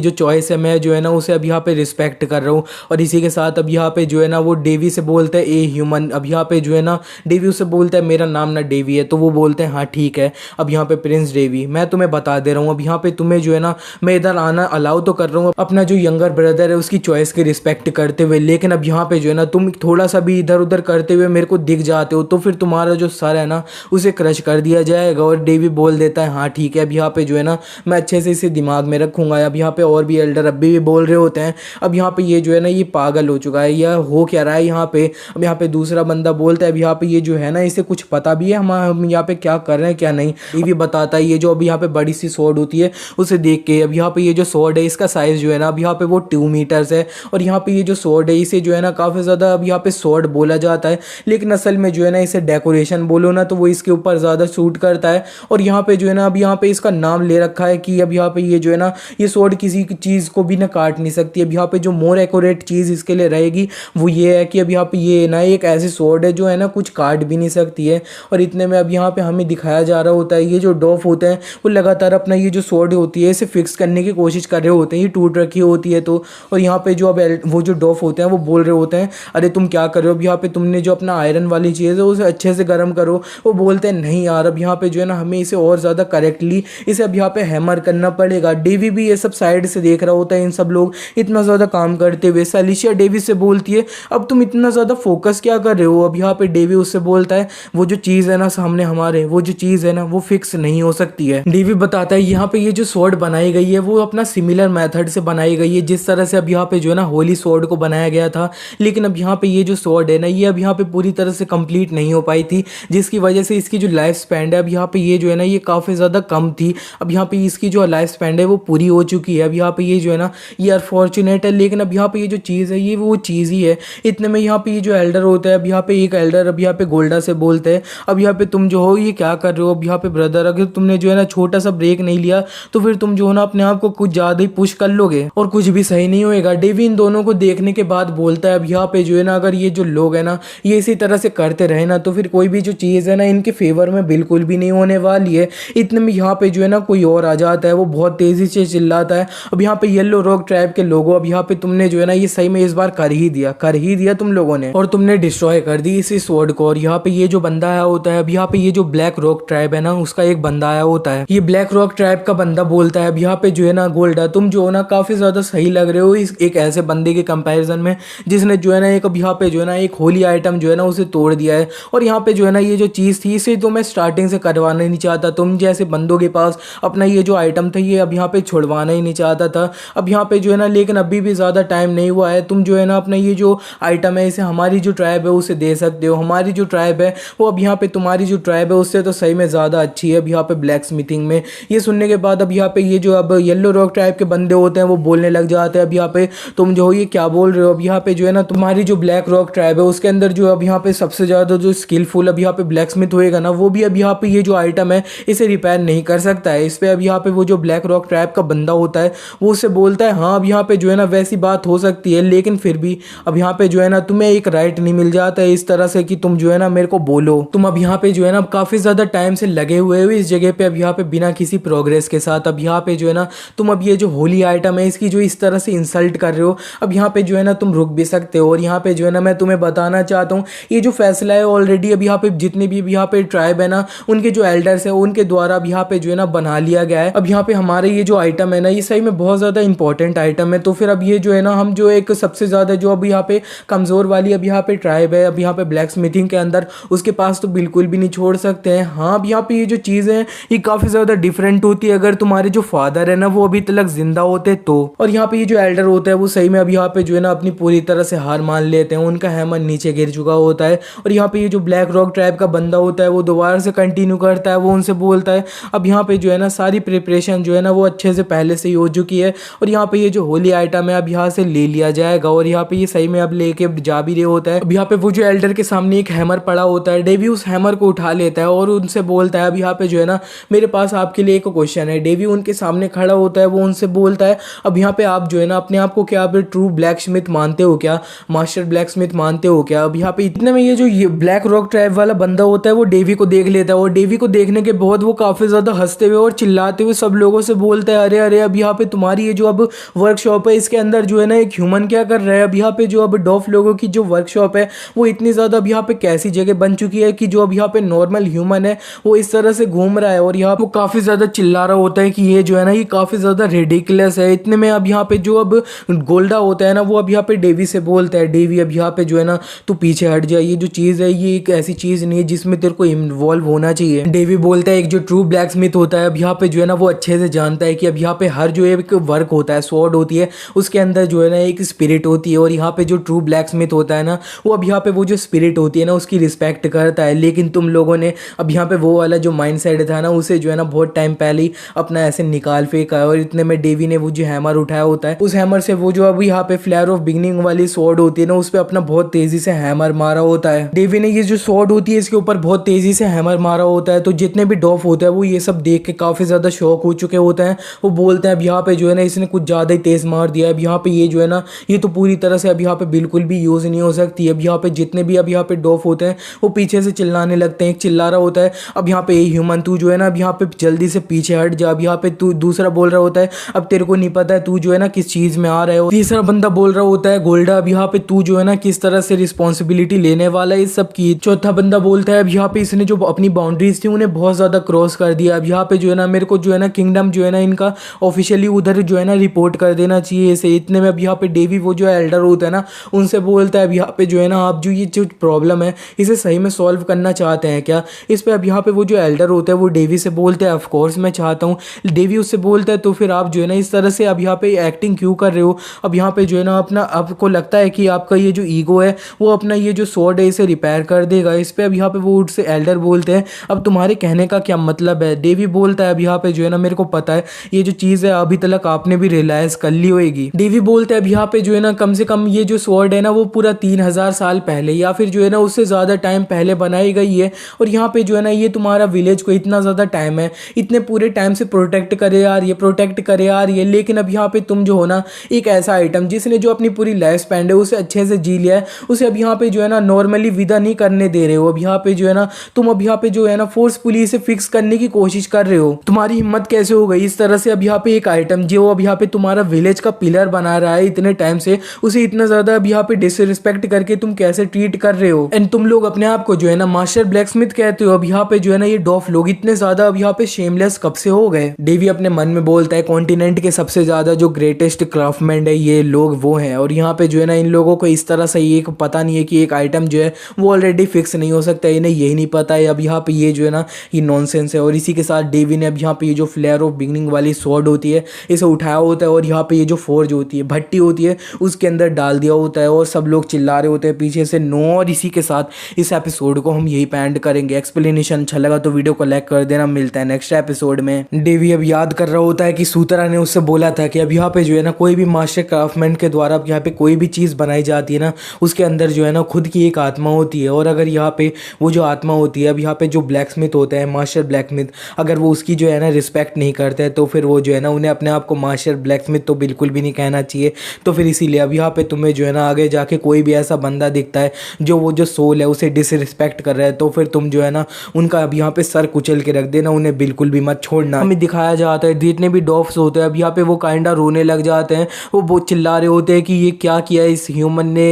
जो चॉइस है मैं जो है ना उसे अब यहाँ पे रिस्पेक्ट कर रहा हूँ। और इसी के साथ अब यहाँ पे जो है ना वो डेवी से बोलता है ए ह्यूमन। अब यहाँ पे जो है ना डेवी उससे बोलता है मेरा नाम ना डेवी है, तो वो बोलते हैं हाँ ठीक है। अब यहाँ पे प्रिंस डेवी मैं तुम्हें बता दे रहा हूँ अब यहाँ पे तुम्हें जो है ना मैं इधर आना अलाउ तो कर रहा हूँ अपना जो यंगर ब्रदर है उसकी चॉइस की रिस्पेक्ट करते हुए, लेकिन अब यहाँ पे जो है ना तुम थोड़ा सा भी इधर उधर करते हुए मेरे को दिख जाते हो तो फिर तुम्हारा जो सर है ना उसे क्रश कर दिया जाएगा। और डेवी बोल देता है हाँ ठीक है। अब यहाँ पे जो है ना मैं अच्छे से इसे दिमाग में रखूंगा। अब यहाँ पे और भी एल्डर अभी भी बोल रहे होते हैं अब यहाँ पे ये जो है ना ये पागल हो चुका है, यह हो क्या रहा है यहाँ पे। अब यहाँ पे दूसरा बंदा बोलता है अब यहाँ पे ये जो है ना इसे कुछ पता भी है हम यहाँ पे क्या कर रहे हैं क्या नहीं। डेवी बताता है ये जो अभी यहाँ पे बड़ी सी स्वॉर्ड होती है उसे देख के अब यहाँ पे ये जो स्वॉर्ड है इसका साइज जो है ना अब यहाँ पे वो 2 मीटर्स है। और यहाँ पे ये जो स्वॉर्ड है इसे जो है ना काफ़ी ज़्यादा अब यहाँ पे स्वॉर्ड बोला जाता है, लेकिन असल में जो है ना इसे डेकोरेशन बोलो ना तो वो इसके ऊपर ज़्यादा सूट करता है। और यहाँ पे जो है ना अब यहाँ पे इसका नाम ले रखा है कि अब यहाँ पे ये जो है ना ये स्वॉर्ड किसी चीज़ को भी ना काट नहीं सकती। अब यहाँ पे जो मोर एक्यूरेट चीज़ इसके लिए रहेगी वो ये है कि अब यहाँ पे ये ना एक ऐसी स्वॉर्ड है जो है ना कुछ काट भी नहीं सकती है। और इतने में अब यहाँ पे हमें दिखाया जा रहा होता है ये जो डॉफ होते हैं वो लगातार अपना ये जो स्वॉर्ड होती है इसे फिक्स करने की कोशिश कर रहे होते हैं, ये टूट रखी होती है तो। और यहाँ पे जो अब वो जो डॉफ होते हैं वो बोल रहे होते हैं अरे तुम क्या कर रहे हो, अब यहाँ पे तुमने जो अपना आयरन वाली चीज़ है उसे अच्छे से गर्म करो। वो बोलते हैं नहीं यार अब यहाँ पे जो है ना हमें इसे और ज़्यादा करेक्टली इसे अब यहाँ पे हैमर करना पड़ेगा। डेवी भी ये सब साइड से देख रहा होता है इन सब लोग इतना ज़्यादा काम करते हुए। सैलिशिया डेवी से बोलती है अब तुम इतना ज़्यादा फोकस क्या कर रहे हो। अब यहाँ पे डेवी उससे बोलता है वो जो चीज़ है ना सामने हमारे वो जो चीज़ है ना वो फिक्स नहीं हो सकती है। डेवी बताता है यहाँ पे ये जो स्वॉर्ड बनाई गई है वो अपना सिमिलर मेथड से बनाई गई है जिस तरह से अब यहाँ पे जो है ना होली स्वॉर्ड को बनाया गया था, लेकिन अब यहाँ पे ये जो स्वॉर्ड है ना ये अब यहाँ पे पूरी तरह से कंप्लीट नहीं हो पाई थी जिसकी वजह से इसकी जो लाइफ स्पैन है अब यहाँ पे ये जो है ना ये काफ़ी ज़्यादा कम थी। अब यहाँ पे इसकी जो लाइफ स्पैन है वो पूरी हो चुकी है। अब यहाँ पे ये जो है ना ये अनफॉर्चुनेट है, लेकिन अब यहाँ पे ये जो चीज़ है ये वो चीज़ ही है। इतने में यहाँ पे ये जो एल्डर होता है अब यहाँ पे एक एल्डर अब यहाँ पे गोल्डा से बोलते हैं अब यहाँ पे तुम जो हो ये क्या कर रहे हो। अब यहाँ पे ब्रदर अगर तुमने जो है ना छोटा सा ब्रेक नहीं लिया तो फिर तुम जो है ना अपने आप को कुछ ज़्यादा ही पुश कर लोगे और कुछ भी सही नहीं होएगा। डेवी इन दोनों को देखने के बाद बोलता है अब यहाँ पे जो है ना अगर ये जो लोग हैं ना ये इसी तरह से करते रहे ना तो फिर कोई भी जो चीज़ है ना इनके फेवर में बिल्कुल भी नहीं होने वाली है। इतने में यहाँ पे जो है ना कोई और आ जाता है, वो बहुत तेज़ी से चिल्लाता है अब यहाँ पे येलो रॉक ट्राइब के लोगों अब यहाँ पे तुमने जो है ना ये सही में इस बार कर ही दिया तुम लोगों ने और तुमने डिस्ट्रॉय कर दी इस स्वॉर्ड को। और यहाँ पे ये जो बंदा आया होता है, अब यहाँ पे ये जो ब्लैक रॉक ट्राइब है ना, उसका एक बंदा आया होता है। ये ब्लैक रॉक ट्राइब का बंदा बोलता है, अब यहाँ पे जो है ना गोल्डा, तुम जो हो ना काफी ज्यादा सही लग रहे हो इस एक ऐसे बंदे के कंपैरिजन में जिसने जो है ना एक अब यहाँ पे जो है ना एक होली आइटम जो है ना उसे तोड़ दिया है। और यहाँ पे जो है ना ये जो चीज थी इसे तो मैं स्टार्टिंग से करवाना ही नहीं चाहता, तुम जैसे बंदों के पास अपना ये जो आइटम था ये अब यहाँ पे छुड़वाना ही नहीं चाहता था। अब यहाँ पे जो है ना लेकिन अभी भी ज़्यादा टाइम नहीं हुआ है, तुम जो है ना अपना ये जो आइटम है इसे हमारी जो ट्राइब है उसे दे सकते हो। हमारी जो ट्राइब है वो अब यहाँ पे तुम्हारी जो ट्राइब है उससे तो सही में ज़्यादा अच्छी है अब यहाँ पे ब्लैक स्मिथिंग में। ये सुनने के बाद अब यहाँ पे ये जो अब येलो रॉक ट्राइब के बंदे होते हैं वो बोलने लग जाते हैं, अब यहाँ पे तुम जो हो ये क्या बोल रहे हो। अब यहाँ पे जो है ना तुम्हारी जो ब्लैक रॉक ट्राइब है उसके अंदर जो अब यहाँ पे सबसे ज़्यादा जो स्किलफुल अब यहाँ पे ब्लैक स्मिथ होएगा ना वो भी अब यहाँ पे ये जो आइटम है इसे रिपेयर नहीं कर सकता है। इस पे अब यहाँ पे वो जो ब्लैक रॉक ट्राइब का बंदा होता है वो उससे बोलता है हाँ अब यहाँ पे जो है ना वैसी बात हो सकती है, लेकिन फिर भी अब यहाँ पे जो है ना तुम्हें एक राइट नहीं मिल जाता है इस तरह से कि तुम जो है ना मेरे को बोलो। तुम अब यहाँ पे जो है ना काफी ज्यादा टाइम से लगे हुए हो इस जगह पे अब यहाँ पे बिना किसी प्रोग्रेस के साथ। अब यहाँ पे जो है ना तुम अब ये जो होली आइटम है इसकी जो इस तरह से इंसल्ट कर रहे हो, अब यहाँ पे जो है ना तुम रुक भी सकते हो। और यहाँ पे जो है ना मैं तुम्हें बताना चाहता हूँ ये जो फैसला है ऑलरेडी अब यहाँ पे जितने भी यहाँ पे ट्राइब है ना उनके जो एल्डर्स है उनके द्वारा अब यहाँ पे जो है ना बना लिया गया है। अब यहाँ पे हमारे ये जो आइटम है ना ये सही में बहुत ज्यादा इंपॉर्टेंट आइटम है। तो फिर अब ये जो है ना हम जो एक सबसे ज्यादा जो अब यहाँ पे कमजोर वाली अब यहाँ पे ट्राइब है अब यहाँ पे ब्लैक स्मिथिंग के अंदर उसके पास तो बिल्कुल भी नहीं छोड़ सकते हैं। हाँ अब यहाँ पे ये जो चीज है ये काफी ज्यादा डिफरेंट होती है अगर तुम्हारे जो फादर है ना वो अभी तक जिंदा होते तो। और यहाँ पे ये जो एल्डर होता है वो सही में अब यहाँ पे जो है ना अपनी पूरी तरह से हार मान लेते हैं, उनका हैमर नीचे गिर चुका होता है। और यहाँ पे ये जो ब्लैक रॉक ट्राइब का बंदा होता है वो दोबारा से कंटिन्यू करता है, वो उनसे बोलता है अब यहाँ पे जो है ना सारी प्रिपरेशन जो है ना वो अच्छे से पहले से ही हो चुकी है और यहाँ पे ये जो होली आइटम है अब यहाँ से ले लिया जाएगा। और यहाँ पे ये सही में अब लेके जा भी रहे होता है। अब यहाँ पे वो जो एल्डर के सामने एक हैमर पड़ा होता है, डेवी उस हैमर को उठा लेता है और उनसे बोलता है अब यहाँ पे जो है ना मेरे पास आपके लिए एक क्वेश्चन है। डेवी उनके सामने खड़ा होता है, वो उनसे बोलता है अब यहाँ पे आप जो है ना अपने आप को क्या ट्रू ब्लैक स्मिथ मानते हो क्या, मास्टर ब्लैक स्मिथ मानते हो क्या। अब यहाँ पे इतने में ये जो ब्लैक रॉक ट्राइब वाला बंदा होता है वो डेवी को देख लेता है और डेवी को देखने के बाद वो काफी ज्यादा हंसते हुए और चिल्लाते हुए सब लोगों से बोलता है अरे अरे अब यहाँ पे तुम्हारी ये जो अब वर्कशॉप है इसके अंदर जो है ना एक ह्यूमन क्या कर रहा है। अब यहाँ पे जो अब डॉफ लोगों की जो वर्कशॉप है वो इतनी ज्यादा अब यहाँ पे कैसी जगह बन चुकी है कि जो अब यहाँ पे नॉर्मल ह्यूमन है वो इस तरह से घूम रहा है और यहाँ वो काफी ज्यादा चिल्ला रहा होता है कि ये जो है ना ये काफी ज्यादा रेडिकुलस है। इतने में अब यहाँ पे जो अब गोल्डा होता है ना वो अब यहाँ पे डेवी से बोलता है डेवी अब यहाँ पे जो है ना तू पीछे हट जा, ये जो चीज है ये एक ऐसी चीज नहीं है जिसमें तेरे को इन्वॉल्व होना चाहिए। डेवी बोलता है एक जो ट्रू ब्लैक स्मिथ होता है अब यहाँ पे जो है ना वो अच्छे से जानता है कि अब यहाँ पे हर जो एक वर्क होता है स्वॉर्ड होती है उसके अंदर जो है ना एक स्पिरिट होती है और यहाँ पे जो ट्रू ब्लैक स्मिथ होता है ना वो अब यहाँ पे वो जो स्पिरिट होती है ना उसकी रिस्पेक्ट करता है। लेकिन तुम लोगों ने अब यहाँ पे वो वाला जो माइंड सेट था ना उसे जो है ना बहुत टाइम पहले ही अपना ऐसे निकाल फेंका है। और इतने में डेवी ने वो जो हैमर उठाया होता है उस हैमर से वो जो अब यहाँ पे फ्लेयर ऑफ बिगनिंग वाली स्वॉर्ड होती है ना उस पर अपना बहुत तेजी से हैमर मारा होता है। डेवी ने ये जो स्वॉर्ड होती है इसके ऊपर बहुत तेजी से हैमर मारा होता है। तो जितने भी डॉफ होते हैं वो ये सब देख के काफी ज्यादा शॉक हो चुके होते हैं। वो बोलते हैं अब यहाँ पे जो है ना इसने कुछ ज्यादा ही तेज मार दिया है, अब यहाँ पे ये जो है ना ये तो पूरी तरह से अब यहाँ पे बिल्कुल भी यूज नहीं हो सकती। अब यहाँ पे जितने भी अब यहाँ पे डॉफ होते हैं वो पीछे से चिल्लाने लगते हैं, एक चिल्ला रहा होता है अब यहाँ पे ह्यूमन तू जो है ना अब यहाँ पे जल्दी से पीछे हट जा। अब यहाँ पे तू दूसरा बोल रहा होता है अब तेरे को नहीं पता है तू जो है ना किस चीज में आ रहा है। तीसरा बंदा बोल रहा होता है गोल्डा अब यहाँ पे तू जो है ना किस तरह से रिस्पॉन्सिबिलिटी लेने वाला है इस सब की। चौथा बंदा बोलता है अब यहाँ पे इसने जो अपनी बाउंड्रीज थी उन्हें बहुत ज्यादा क्रॉस कर दिया, अब यहाँ पे जो है ना मेरे को जो है ना किंगडम जो है ना इनका ऑफिशियली उधर जो है ना रिपोर्ट कर देना चाहिए इसे। इतने में अब यहाँ पे डेवी वो जो एल्डर होता है ना उनसे बोलता है अब यहाँ पे जो है ना आप जो ये जो प्रॉब्लम है इसे सही में सॉल्व करना चाहते हैं क्या। इस पे अब यहाँ पे वो जो एल्डर होता है वो डेवी से बोलते हैं ऑफ कोर्स मैं चाहता हूँ। डेवी उससे बोलता है तो फिर आप जो है ना इस तरह से अब यहाँ पे एक्टिंग क्यों कर रहे हो। अब यहाँ पे जो है ना अपना आपको लगता है कि आपका ये जो ईगो है वो अपना ये जो स्वॉर्ड है इसे रिपेयर कर देगा। इस पे अब यहाँ पे वो उससे एल्डर बोलते हैं अब तुम्हारे कहने का क्या मतलब है। डेवी बोलता है अब यहाँ पे जो है ना मेरे को पता है ये जो चीज़ है अभी तक आपने भी रियलाइज कर ली होगी। डेवी बोलता है अब यहाँ पे जो है ना कम से कम ये जो स्वॉर्ड है ना वो पूरा 3000 साल पहले या फिर जो है ना उससे ज़्यादा टाइम पहले बनाई गई है। और यहाँ पे जो है ना ये तुम्हारा विलेज को इतना ज़्यादा टाइम है इतने पूरे टाइम से प्रोटेक्ट करे आ रही है लेकिन अब यहाँ पे तुम जो हो ना एक ऐसा आइटम जिसने जो अपनी पूरी लाइफ स्पैन है उसे अच्छे से जी लिया है उसे अब यहाँ पे जो है ना नॉर्मली विदा नहीं करने दे रहे हो। अब यहाँ पे जो है ना तुम अब यहाँ पे जो है ना फोर्सफुली इसे फिक्स करने की कोशिश कर रहे हो। तुम्हारी हिम्मत कैसे हो गई इस तरह से अब यहाँ पे एक आइटम जो अब यहाँ पे तुम्हारा विलेज का पिलर बना रहा है इतने टाइम से उसे इतना ज्यादा अब यहाँ पे डिसरिस्पेक्ट करके तुम कैसे ट्रीट कर रहे हो। हो एंड तुम लोग अपने आप को जो है ना मास्टर ब्लैकस्मिथ कहते हो। अब यहाँ पे जो है ना ये डॉफ लोग इतने ज्यादा अब यहाँ पे शेमलेस कब से हो गए। डेवी अपने मन में बोलता है कॉन्टिनेंट के सबसे ज्यादा जो ग्रेटेस्ट क्राफ्टमैन है ये लोग वो हैं, और यहाँ पे जो है ना इन लोगों को इस तरह से एक पता नहीं है कि एक आइटम जो है वो ऑलरेडी फिक्स नहीं हो सकता, इन्हें यही नहीं पता है। अब यहाँ पे ये जो है ना ये नॉनसेंस है। और इसी के साथ डेवी ने अब यहाँ पे ये जो फ्लेयर ऑफ बिगनिंग वाली स्वॉर्ड होती है इसे उठाया होता है और यहाँ पे ये जो फोर्ज होती है भट्टी होती है उसके अंदर डाल दिया होता है और सब लोग चिल्ला रहे होते हैं पीछे से नो। और इसी के साथ इस एपिसोड को हम यही पे एंड करेंगे। एक्सप्लेनेशन अच्छा लगा तो वीडियो को लाइक कर देना। मिलता है नेक्स्ट एपिसोड में। डेवी अब याद कर रहा होता है कि सूत्रा ने उससे बोला था कि अब यहाँ पे जो है ना कोई भी मास्टर क्राफ्टमैन के द्वारा अब यहाँ पे कोई भी चीज़ बनाई जाती है ना उसके अंदर जो है ना खुद की एक आत्मा होती है, और अगर यहाँ पे वो जो आत्मा होती है अब यहाँ पे जो ब्लैकस्मिथ होता है मास्टर ब्लैकस्मिथ अगर वो उसकी जो है ना रिस्पेक्ट नहीं करते हैं तो फिर वो जो है ना उन्हें अपने आप को मास्टर ब्लैकस्मिथ तो बिल्कुल भी नहीं कहना चाहिए। तो फिर इसीलिए अब यहाँ पे तुम्हें जो है ना आगे जाके कोई भी ऐसा बंदा दिखता है जो वो जो सोल है उसे डिसरिस्पेक्ट कर रहा है तो फिर तुम जो है ना उनका अब यहाँ पे सर कुचल के रख देना, उन्हें बिल्कुल भी मत छोड़ना। हमें दिखाया जाता है जितने भी डॉफ्स होते हैं अब यहाँ पे वो काइंडा रोने लग जाते हैं, वो बहुत चिल्ला रहे होते हैं कि ये क्या किया इस ह्यूमन ने।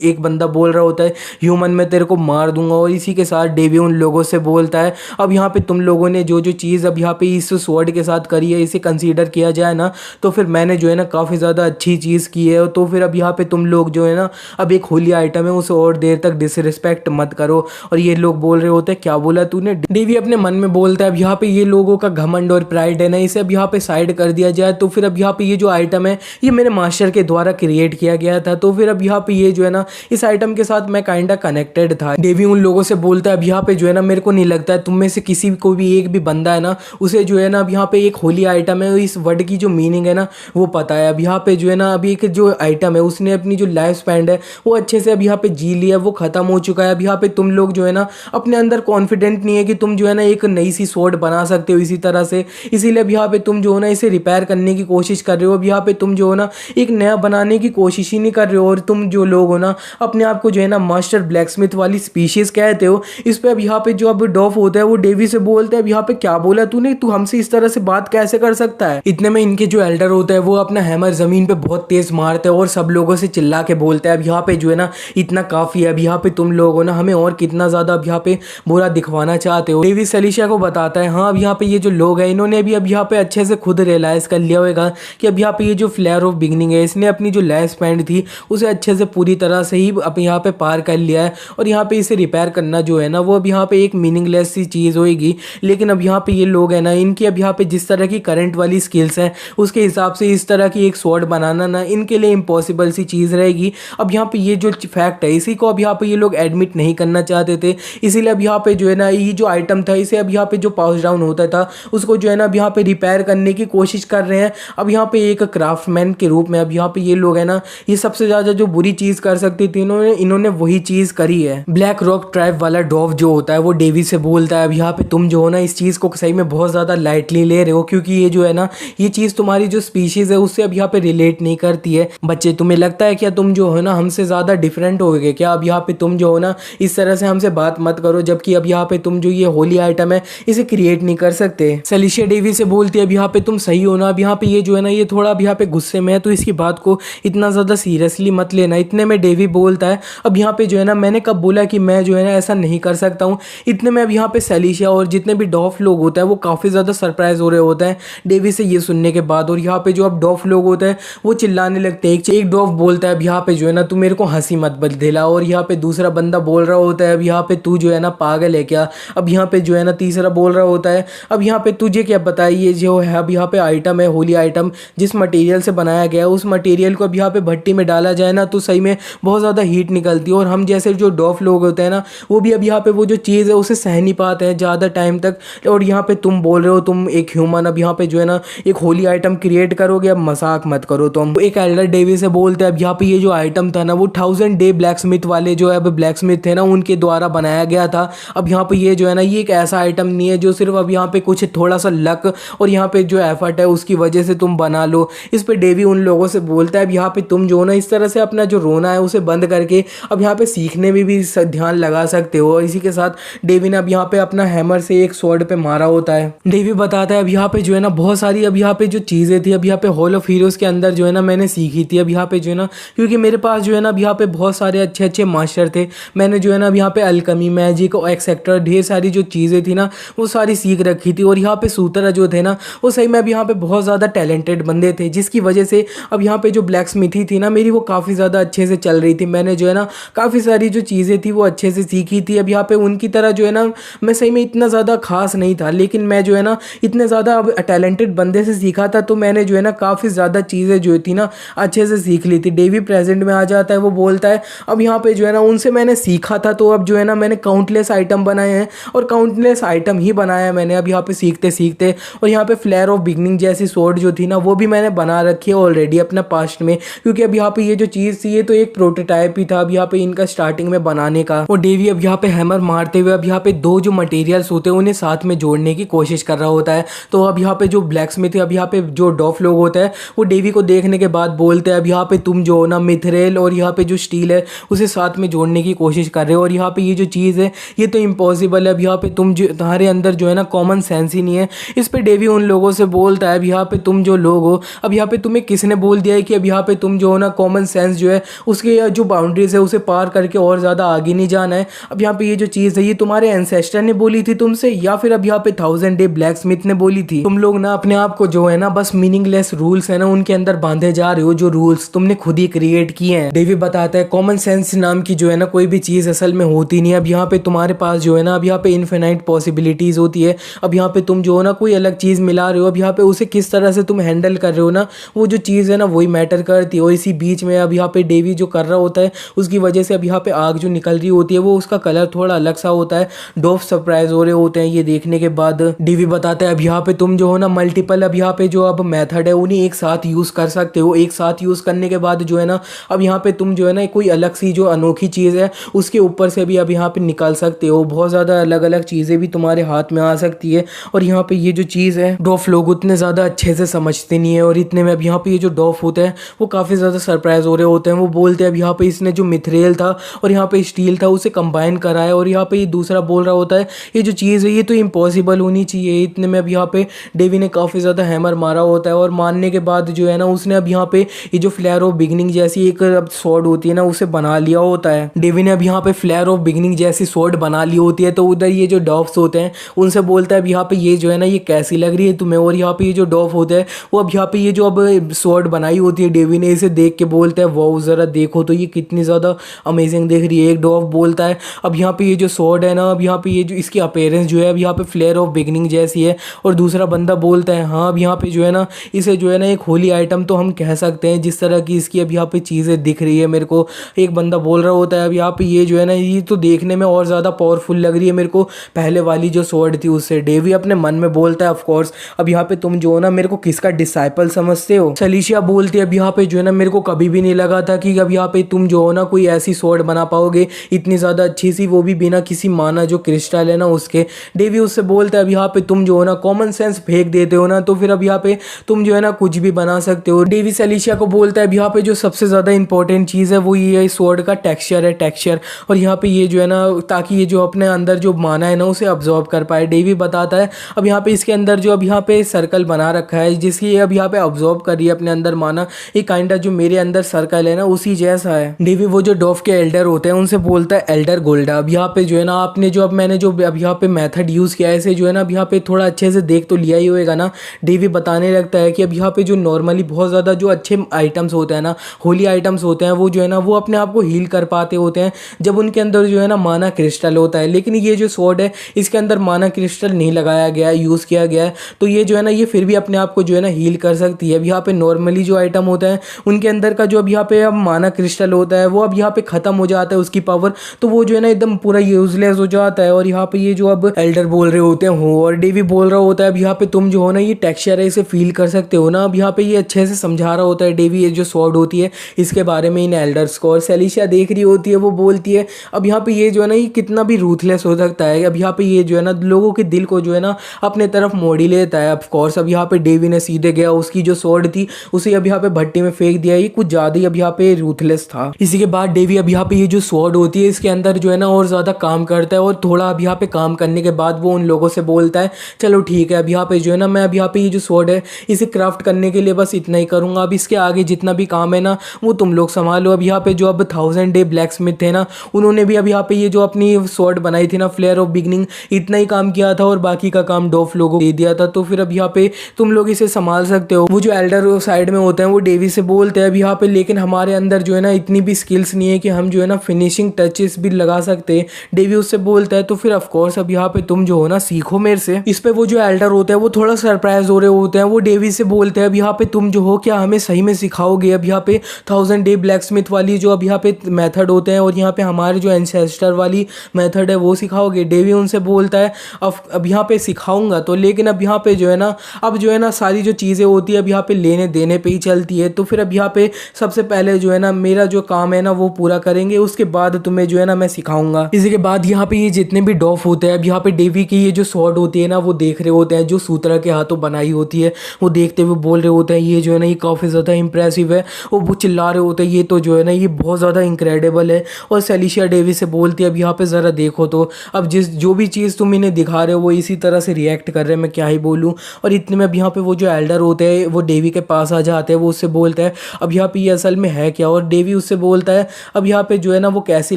एक बंदा बोल रहा होता है ह्यूमन मैं तेरे को मार दूंगा। और इसी के साथ डेवी उन लोगों से बोलता है अब यहाँ पे तुम लोगों ने जो जो चीज़ अब यहाँ पे इस स्वॉर्ड के साथ करी है इसे कंसीडर किया जाए ना तो फिर मैंने जो है ना काफ़ी ज़्यादा अच्छी चीज़ की है। तो फिर अब यहाँ पे तुम लोग जो है ना अब एक होली आइटम है उसे और देर तक डिसरिस्पेक्ट मत करो। और ये लोग बोल रहे होते हैं क्या बोला तूने। डेवी अपने मन में बोलता है अब यहाँ पे ये लोगों का घमंड और प्राइड है ना इसे अब यहाँ पे साइड कर दिया जाए। तो फिर अब यहाँ पे ये जो आइटम है ये मेरे मास्टर के द्वारा क्रिएट किया गया था तो फिर अब यहाँ पे ये जो है ना इस आइटम के साथ मैं काइंडा कनेक्टेड था। डेवी उन लोगों से बोलता है अब यहाँ पे जो है ना मेरे को नहीं लगता है तुम में से किसी को भी एक भी बंदा है ना उसे जो है ना अब यहाँ पे एक होली आइटम है इस वर्ड की जो मीनिंग है ना वो पता है। अब यहाँ पे जो है ना अभी एक जो आइटम है उसने अपनी जो लाइफ स्पैन है वो अच्छे से अब यहाँ पे जी लिया, वो खत्म हो चुका है। अब यहाँ पे तुम लोग जो है ना अपने अंदर कॉन्फिडेंट नहीं है कि तुम जो है ना एक नई सी स्वॉर्ड बना सकते हो इसी तरह से, इसीलिए अब यहाँ पे तुम जो है ना इसे रिपेयर करने की कोशिश कर रहे हो। अब यहाँ पे तुम जो है ना एक नया बनाने की कोशिश ही नहीं कर रहे हो और तुम जो लोग हो ना अपने आप को जो है ना मास्टर ब्लैकस्मिथ वाली स्पीशीज कहते हो। इस पे अब यहाँ पे जो अब डॉफ होता है वो डेवी से बोलता है अब यहाँ पे क्या बोला तूने, तू हमसे इस तरह से बात कैसे कर सकता है। इतने में इनके जो एल्डर होता है वो अपना हैमर जमीन पे बहुत तेज मारता है और सब लोगों से चिल्ला के बोलता है अब यहाँ पे जो है ना इतना काफी है, अब यहाँ पे तुम लोग हो ना हमें और कितना ज्यादा अब यहाँ पे बुरा दिखवाना चाहते हो। डेवी सलीशा को बताता है हाँ अब यहाँ पे ये जो लोग हैं इन्होंने भी अब यहाँ पे अच्छे से खुद रियलाइज कर लिया होगा कि अब यहाँ पे ये जो फ्लेयर ऑफ बिगनिंग है इसने अपनी जो लाइफ स्पैन थी उसे अच्छे से पूरी तरह से ही अब यहाँ पे पार कर लिया है और यहाँ पे इसे रिपेयर करना जो है ना वो अब यहाँ पे एक मीनिंगलेस सी चीज होगी। लेकिन अब यहाँ पे ये लोग है ना इनकी अब यहाँ पे जिस तरह की करंट वाली स्किल्स हैं उसके हिसाब से इस तरह की एक स्वॉर्ड बनाना ना इनके लिए इम्पॉसिबल सी चीज रहेगी। अब यहाँ पे ये जो फैक्ट है इसी को अब यहाँ पे ये लोग एडमिट नहीं करना चाहते थे, इसीलिए अब यहाँ पे जो है ना ये जो आइटम था इसे अब यहाँ पे जो पास डाउन होता था उसको जो है ना अब यहाँ पे रिपेयर करने की कोशिश कर रहे हैं। अब यहाँ पे एक क्राफ्टमैन के रूप में अब यहाँ पे ये लोग है ना ये सबसे ज्यादा जो बुरी चीज कर सकती थी इन्होंने वही चीज करी है। ब्लैक रॉक ट्राइब वाला डॉफ जो होता है वो डेवी से बोलता है अब यहाँ पे तुम जो हो ना इस चीज को सही में बहुत ज्यादा लाइटली ले रहे हो क्योंकि ये जो है ना ये चीज तुम्हारी जो स्पीशीज है उससे अब यहाँ पे रिलेट नहीं करती है। बच्चे तुम्हें लगता है क्या तुम जो है ना हमसे ज्यादा डिफरेंट हो गए क्या, अब यहाँ पे तुम जो हो ना इस तरह से हमसे बात मत करो, जबकि अब यहाँ पे तुम जो ये होली आइटम है इसे क्रिएट नहीं कर सकते। सलीशा डेवी से बोलती है अब यहाँ पे तुम सही हो ना, अब यहाँ पे ये जो है ना ये थोड़ा अब यहाँ पे गुस्से में है तो इसकी बात को इतना ज्यादा सीरियसली मत लेना। इतने में डेवी बोलता है अब यहाँ पे जो है ना मैंने कब बोला कि मैं जो है ना ऐसा नहीं कर सकता हूँ। इतने में अब यहाँ पे सलीशा और जितने भी डॉफ लोग होते हैं वो काफी ज्यादा सरप्राइज हो रहे होते हैं डेवी से ये सुनने के बाद। और यहाँ पे जो अब डॉफ लोग होते हैं वो चिल्लाने लगते हैं। एक डॉफ बोलता है अब यहाँ पे जो है ना तू मेरे को हंसी मत दिला, और यहाँ पे दूसरा बंदा बोल रहा होता है अब यहाँ पे तू जो है ना पागल है क्या। अब यहाँ पे जो है ना तीसरा बोल रहा होता है अब यहाँ पे तुझे क्या पता है ये जो है अब यहाँ पे आइटम है होली आइटम जिस मटेरियल से बनाया गया है उस मटेरियल को अब यहाँ पे भट्टी में डाला जाए ना तो सही में बहुत ज़्यादा हीट निकलती है और हम जैसे जो डॉफ लोग होते हैं ना वो भी अब यहाँ पे वो जो चीज़ है उसे सह नहीं पाते हैं ज़्यादा टाइम तक। और यहाँ पे तुम बोल रहे हो तुम एक ह्यूमन अब यहाँ पे जो है ना एक होली आइटम क्रिएट करोगे, अब मजाक मत करो तुम। एक एल्डर डेवी से बोलते हैं अब यहाँ पे ये जो आइटम था ना वो 1000 डे ब्लैकस्मिथ वाले जो है अब ब्लैकस्मिथ थे ना उनके द्वारा बनाया गया था। अब यहाँ पे ये जो है ना ये एक ऐसा आइटम नहीं है जो सिर्फ अब यहाँ पे कुछ थोड़ा सा लक और यहाँ पे जो एफर्ट है उसकी वजह से तुम बना लो। इस पे डेवी उन लोगों से बोलता है अब यहाँ पे तुम जो ना इस तरह से अपना जो रोना है उसे बंद करके अब यहाँ पे सीखने में भी ध्यान लगा सकते हो। और इसी के साथ डेवी ने अब यहाँ पे अपना हैमर से एक स्वॉर्ड पे मारा होता है। डेवी बताता है अब यहाँ पे जो है ना बहुत सारी अब यहाँ पे जो चीजें थी अब यहाँ पे हॉल ऑफ हीरोज के अंदर जो है ना मैंने सीखी थी अब यहाँ पे जो है ना क्योंकि मेरे पास जो है ना अब यहाँ पे बहुत सारे अच्छे अच्छे मास्टर थे। मैंने जो है ना अब यहाँ पे अल्कमी, मैजिक और एक्सेट्रा ढेर सारी जो चीज़ें थी ना वो सारी सीख रखी थी। और यहाँ पे सूतरा जो थे ना वो सही में अब यहाँ पे बहुत ज़्यादा टैलेंटेड बंदे थे, जिसकी वजह से अब यहाँ पे जो ब्लैक स्मिथी थी ना मेरी वो काफ़ी ज़्यादा अच्छे से चल रही थी। मैंने जो है ना काफ़ी सारी जो चीज़ें थी वो अच्छे से सीखी थी। अब यहाँ पे उनकी तरह जो है ना मैं सही में इतना ज़्यादा खास नहीं था, लेकिन मैं जो है ना इतने ज़्यादा अब टैलेंटेड बंदे से सीखा था, तो मैंने जो है ना काफ़ी ज़्यादा चीज़ें जो थी ना अच्छे से सीख ली थी। डेवी प्रेजेंट में आ जाता है, वो बोलता है अब यहाँ पे जो है ना उनसे मैंने सीखा था, तो अब जो है ना मैंने काउंटलेस आइटम बनाए हैं और काउंटलेस आइटम ही बनाया है मैंने अब यहाँ पे सीखते सीखते। और यहाँ पे फ्लेयर ऑफ बिगनिंग जैसी स्वॉर्ड जो थी ना वो भी मैंने बना रखी है ऑलरेडी अपना पास्ट में, क्योंकि अब यहाँ पे ये जो चीज़ थी ये तो एक प्रोटोटाइप ही था अब यहाँ पे इनका स्टार्टिंग में बनाने का। और डेवी अब यहाँ पे हैमर मारते हुए अब यहाँ पे दो जो मटेरियल्स होते हैं उन्हें साथ में जोड़ने की कोशिश कर रहा होता है। तो अब यहाँ पे जो ब्लैक स्मिथ है, अब यहाँ पे जो डॉफ लोग होता है वो डेवी को देखने के बाद बोलते हैं अब यहाँ पे तुम जो हो ना मिथरेल और यहाँ पे जो स्टील है उसे साथ में जोड़ने की कोशिश कर रहे हो, और यहाँ पे ये जो चीज़ है ये तो इम्पॉसिबल है। अब यहाँ पे तुम जो तुम्हारे अंदर जो है ना कॉमन सेंस ही नहीं है। इस पे डेवी उन लोगों से बोलता है अब यहाँ पे तुम जो लोग हो, अब यहाँ पे तुम्हें किसने बोल दिया है कि अब यहाँ पे तुम जो हो ना कॉमन सेंस जो है उसके जो बाउंड्रीज है उसे पार करके और ज़्यादा आगे नहीं जाना है। अब यहाँ पे ये जो चीज़ है ये तुम्हारे एंसेस्टर ने बोली थी तुमसे, या फिर अब यहाँ पे 1000 डे ब्लैक स्मिथ ने बोली थी? तुम लोग ना अपने आप को जो है ना बस मीनिंगलेस रूल्स है ना उनके अंदर बांधे जा रहे हो, जो रूल्स तुमने खुद ही क्रिएट किए हैं। डेवी बताता है कॉमन सेंस नाम की जो है ना कोई भी चीज़ असल में होती नहीं है। अब यहाँ पे तुम्हारे पास जो है ना अब यहाँ पे इनफिनाइट पॉसिबिलिटीज़ होती है। अब यहाँ पे तुम जो हो ना कोई अलग चीज़ मिला रहे हो, अब यहाँ पे उसे किस तरह से तुम हैंडल कर रहे हो ना वो जो चीज़ है ना वही मैटर करती है। और इसी बीच में अब यहाँ पे डेवी जो कर रहा होता है उसकी वजह से अब यहाँ पे आग जो निकल रही होती है वो उसका कलर थोड़ा अलग सा होता है। डॉफ सरप्राइज हो रहे होते हैं ये देखने के बाद। डेवी बताता है अब यहाँ पे तुम जो हो ना मल्टीपल अब यहाँ पे जो अब मेथड है उन्हें एक साथ यूज़ कर सकते हो। एक साथ यूज़ करने के बाद जो है ना अब यहाँ पे तुम जो है ना कोई अलग सी जो अनोखी चीज़ है उसके ऊपर से भी अब यहाँ पे निकाल सकते हो। बहुत ज़्यादा अलग अलग चीज़ें भी तुम्हारे हाथ में आ सकती है। और यहाँ पे ये जो चीज़ है डॉफ लोग उतने ज़्यादा अच्छे से समझते नहीं है। और इतने में अब यहाँ पे ये जो डॉफ होते हैं वो काफ़ी ज़्यादा सरप्राइज हो रहे होते हैं। वो बोलते हैं अब यहाँ पे इसने जो मिथरेल था और यहाँ पे स्टील था उसे कंबाइन करा है। और यहाँ पे ये दूसरा बोल रहा होता है ये जो चीज़ है ये तो इम्पॉसिबल होनी चाहिए। इतने में अब यहाँ पे डेवी ने काफ़ी ज़्यादा हैमर मारा होता है, और मारने के बाद जो है ना उसने अब यहाँ पे ये जो फ्लेयर ऑफ बिगनिंग जैसी एक अब स्वॉर्ड होती है ना उसे बना लिया होता है। डेवी ने अब यहाँ पे फ्लेयर ऑफ बिगनिंग जैसी स्वॉर्ड बना ली होती है। तो उधर ये जो डॉफ्स होते हैं उनसे बोलता है अब यहाँ पे ये जो है ना ये कैसी लग रही है तुम्हें? और यहाँ पे ये जो डॉफ होते हैं वो अब यहाँ पे ये जो अब स्वॉर्ड बनाई होती है डेवी ने इसे देख के बोलता है वाओ ज़रा देखो तो ये कितनी ज़्यादा अमेजिंग दिख रही है। एक डॉफ बोलता है अब यहाँ पे ये जो स्वॉर्ड है ना अब यहाँ पे ये जो इसकी अपीयरेंस जो है अब यहाँ पे फ्लेयर ऑफ बिगनिंग जैसी है। और दूसरा बंदा बोलता है हाँ अब यहाँ पे जो है ना इसे जो है ना एक होली आइटम तो हम कह सकते हैं जिस तरह की इसकी अब यहाँ पे चीज़ें दिख रही है मेरे को। एक बंदा बोल रहा होता है अब यहाँ पे ये जो है ना ये तो देखने में और ज़्यादा पावरफुल लग रही है मेरे को पहले वाली जो स्वॉर्ड थी उससे। डेवी अपने मन में बोलता है ऑफ कोर्स अब यहाँ पे तुम जो हो ना मेरे को किसका डिसाइपल समझते हो? सलीशिया बोलती है अब यहाँ पे जो है ना मेरे को कभी भी नहीं लगा था कि अब यहाँ पे तुम जो हो ना कोई ऐसी स्वॉर्ड बना पाओगे इतनी ज़्यादा अच्छी सी, वो भी बिना किसी माना जो क्रिस्टल है ना उसके। डेवी उससे बोलता है अब यहाँ पे तुम जो हो ना कॉमन सेंस फेंक देते हो ना तो फिर अब यहाँ पे तुम जो है ना कुछ भी बना सकते हो। डेवी सलीशिया को बोलता है अब यहाँ पे जो सबसे ज़्यादा इंपॉर्टेंट चीज़ है वो ये है स्वॉर्ड का टेक्सचर है, टेक्सचर। और यहाँ पे ये जो है ना ताकि ये जो अपने अंदर जो माना है ना उसे अब्जॉर्ब कर पाए। डेवी बताता है अब यहाँ पे इसके अंदर जो अब यहाँ पे सर्कल बना रखा है जिसकी अब यहाँ पे अब्जॉर्ब कर रही है अपने अंदर माना, ये काइंड जो मेरे अंदर सर्कल है ना उसी जैसा है। डेवी वो जो डॉफ के एल्डर होते हैं उनसे बोलता है एल्डर गोल्डा अब यहाँ पे जो है ना आपने जो अब मैंने जो अब यहाँ पे मेथड यूज़ किया है इसे जो है ना अब यहाँ पे थोड़ा अच्छे से देख तो लिया ही होएगा ना। डेवी बताने लगता है कि अब यहाँ पे जो नॉर्मली बहुत ज़्यादा जो अच्छे आइटम्स होते हैं ना होली आइटम्स होते हैं वो जो है ना वो अपने आप को हील कर पाते होते हैं जब उनके अंदर जो है ना माना क्रिस्टल होता है। लेकिन ये जो स्वॉर्ड है इसके अंदर माना क्रिस्टल नहीं लगाया गया है, यूज़ किया गया है, तो ये जो है ना ये फिर भी अपने आप को जो है ना हील कर सकती है। अब यहाँ पे नॉर्मली जो आइटम होता है उनके अंदर का जो अब यहाँ पे अब माना क्रिस्टल होता है वो अब यहाँ पे ख़त्म हो जाता है उसकी पावर, तो वो जो है ना एकदम पूरा यूजलेस हो जाता है। और यहाँ पे ये जो अब एल्डर बोल रहे होते हैं हो और डेवी बोल रहा होता है अब यहाँ पे तुम जो हो ना ये टेक्सचर है इसे फील कर सकते हो ना। अब यहाँ पे ये अच्छे से समझा रहा होता है डेवी ये जो स्वॉर्ड होती है इसके बारे में इन एल्डर्स को। और सेलिशिया देख रही होती है, वो बोलती है अब यहाँ पे ये जो है ना ये कितना भी रूथलेस हो सकता है। अब यहाँ पे ये जो है ना लोगों के दिल को जो है ना अपने तरफ मोड़ ही लेता है। ऑफ कोर्स अब यहाँ पे डेवी ने सीधे गया उसकी जो स्वॉर्ड थी उसे अब यहाँ पे भट्टी में फेंक दिया, ये कुछ ज़्यादा ही अब यहाँ पे रूथलेस था। इसी के बाद डेवी अब यहाँ पे ये जो स्वॉर्ड होती है इसके अंदर जो है ना और ज़्यादा काम करता है और थोड़ा अब यहाँ पे काम करने के बाद वो उन लोगों से बोलता है चलो ठीक है अब यहाँ पे जो है ना मैं अब यहाँ पे ये जो स्वॉर्ड है इसे क्राफ्ट करने के लिए बस इतना ही करूँगा, अब इसके आगे जितना भी काम है ना वो तुम लोग संभालो। अब यहाँ पे जो अब 1000 डे ब्लैक स्मिथ थे ना, उन्होंने भी अब यहाँ पे ये जो अपनी स्वॉर्ड बनाई थी ना, फ्लेयर ऑफ बिगनिंग, इतना ही काम किया था और बाकी का काम डॉफ लोगों को दे दिया था। तो फिर अब यहाँ पे तुम लोग इसे संभाल सकते हो। वो जो एल्डर साइड में होते हैं वो डेवी से बोलते हैं अब यहाँ पे, लेकिन हमारे अंदर जो है ना इतनी भी स्किल्स नहीं है कि हम जो है ना फिनिशिंग टचेस भी लगा सकते हैं। डेवी उससे बोलता है तो फिर ऑफ कोर्स अब यहाँ पे तुम जो हो ना सीखो मेरे से। इस पे वो जो एल्डर होते हैं वो थोड़ा सरप्राइज हो रहे होते हैं। वो डेवी से बोलते हैं अब यहाँ पे तुम जो हो क्या हमें सही में सिखाओगे अब यहाँ पे 1000 डे ब्लैक स्मिथ वाली जो अब यहाँ पे मेथड होते हैं और यहाँ पे हमारे जो एंसेस्टर वाली मेथड है वो सिखाओगे। डेवी उनसे बोलता है अब यहाँ पे सिखाऊंगा तो, लेकिन अब यहाँ पे जो है ना अब जो है ना सारी जो चीज़ें होती है अब यहाँ पे लेने देने पे ही चलती है। तो फिर अब यहाँ पे सबसे पहले जो है ना मेरा जो काम है ना वो पूरा करेंगे, उसके बाद तुम्हें जो है ना मैं सिखाऊंगा। इसी के बाद यहाँ पे ये जितने भी डॉफ होते हैं अब यहाँ पे डेवी की ये जो स्वॉर्ड होती है ना वो देख रहे होते हैं, जो सूत्रा के हाथों बनाई होती है वो देखते हुए बोल रहे होते हैं ये जो है ना ये काफ़ी ज़्यादा इंप्रेसिव है। वो चिल्ला रहे होते हैं ये तो जो है ना ये बहुत ज़्यादा इंक्रेडिबल है। और सेलिशिया डेवी से बोलती है अब यहाँ पे ज़रा देखो तो, अब जो भी चीज़ तुम इन्हें दिखा रहे हो वो इसी तरह से रिएक्ट कर रहे हैं, मैं क्या ही बोलूँ। और इतने में अब यहाँ पे वो जो एल्डर होते हैं वो डेवी के पास आ जाते हैं। वो उससे बोलता है अब यहाँ पे ये असल में है क्या, और डेवी उससे बोलता है अब यहाँ पे जो है ना वो कैसी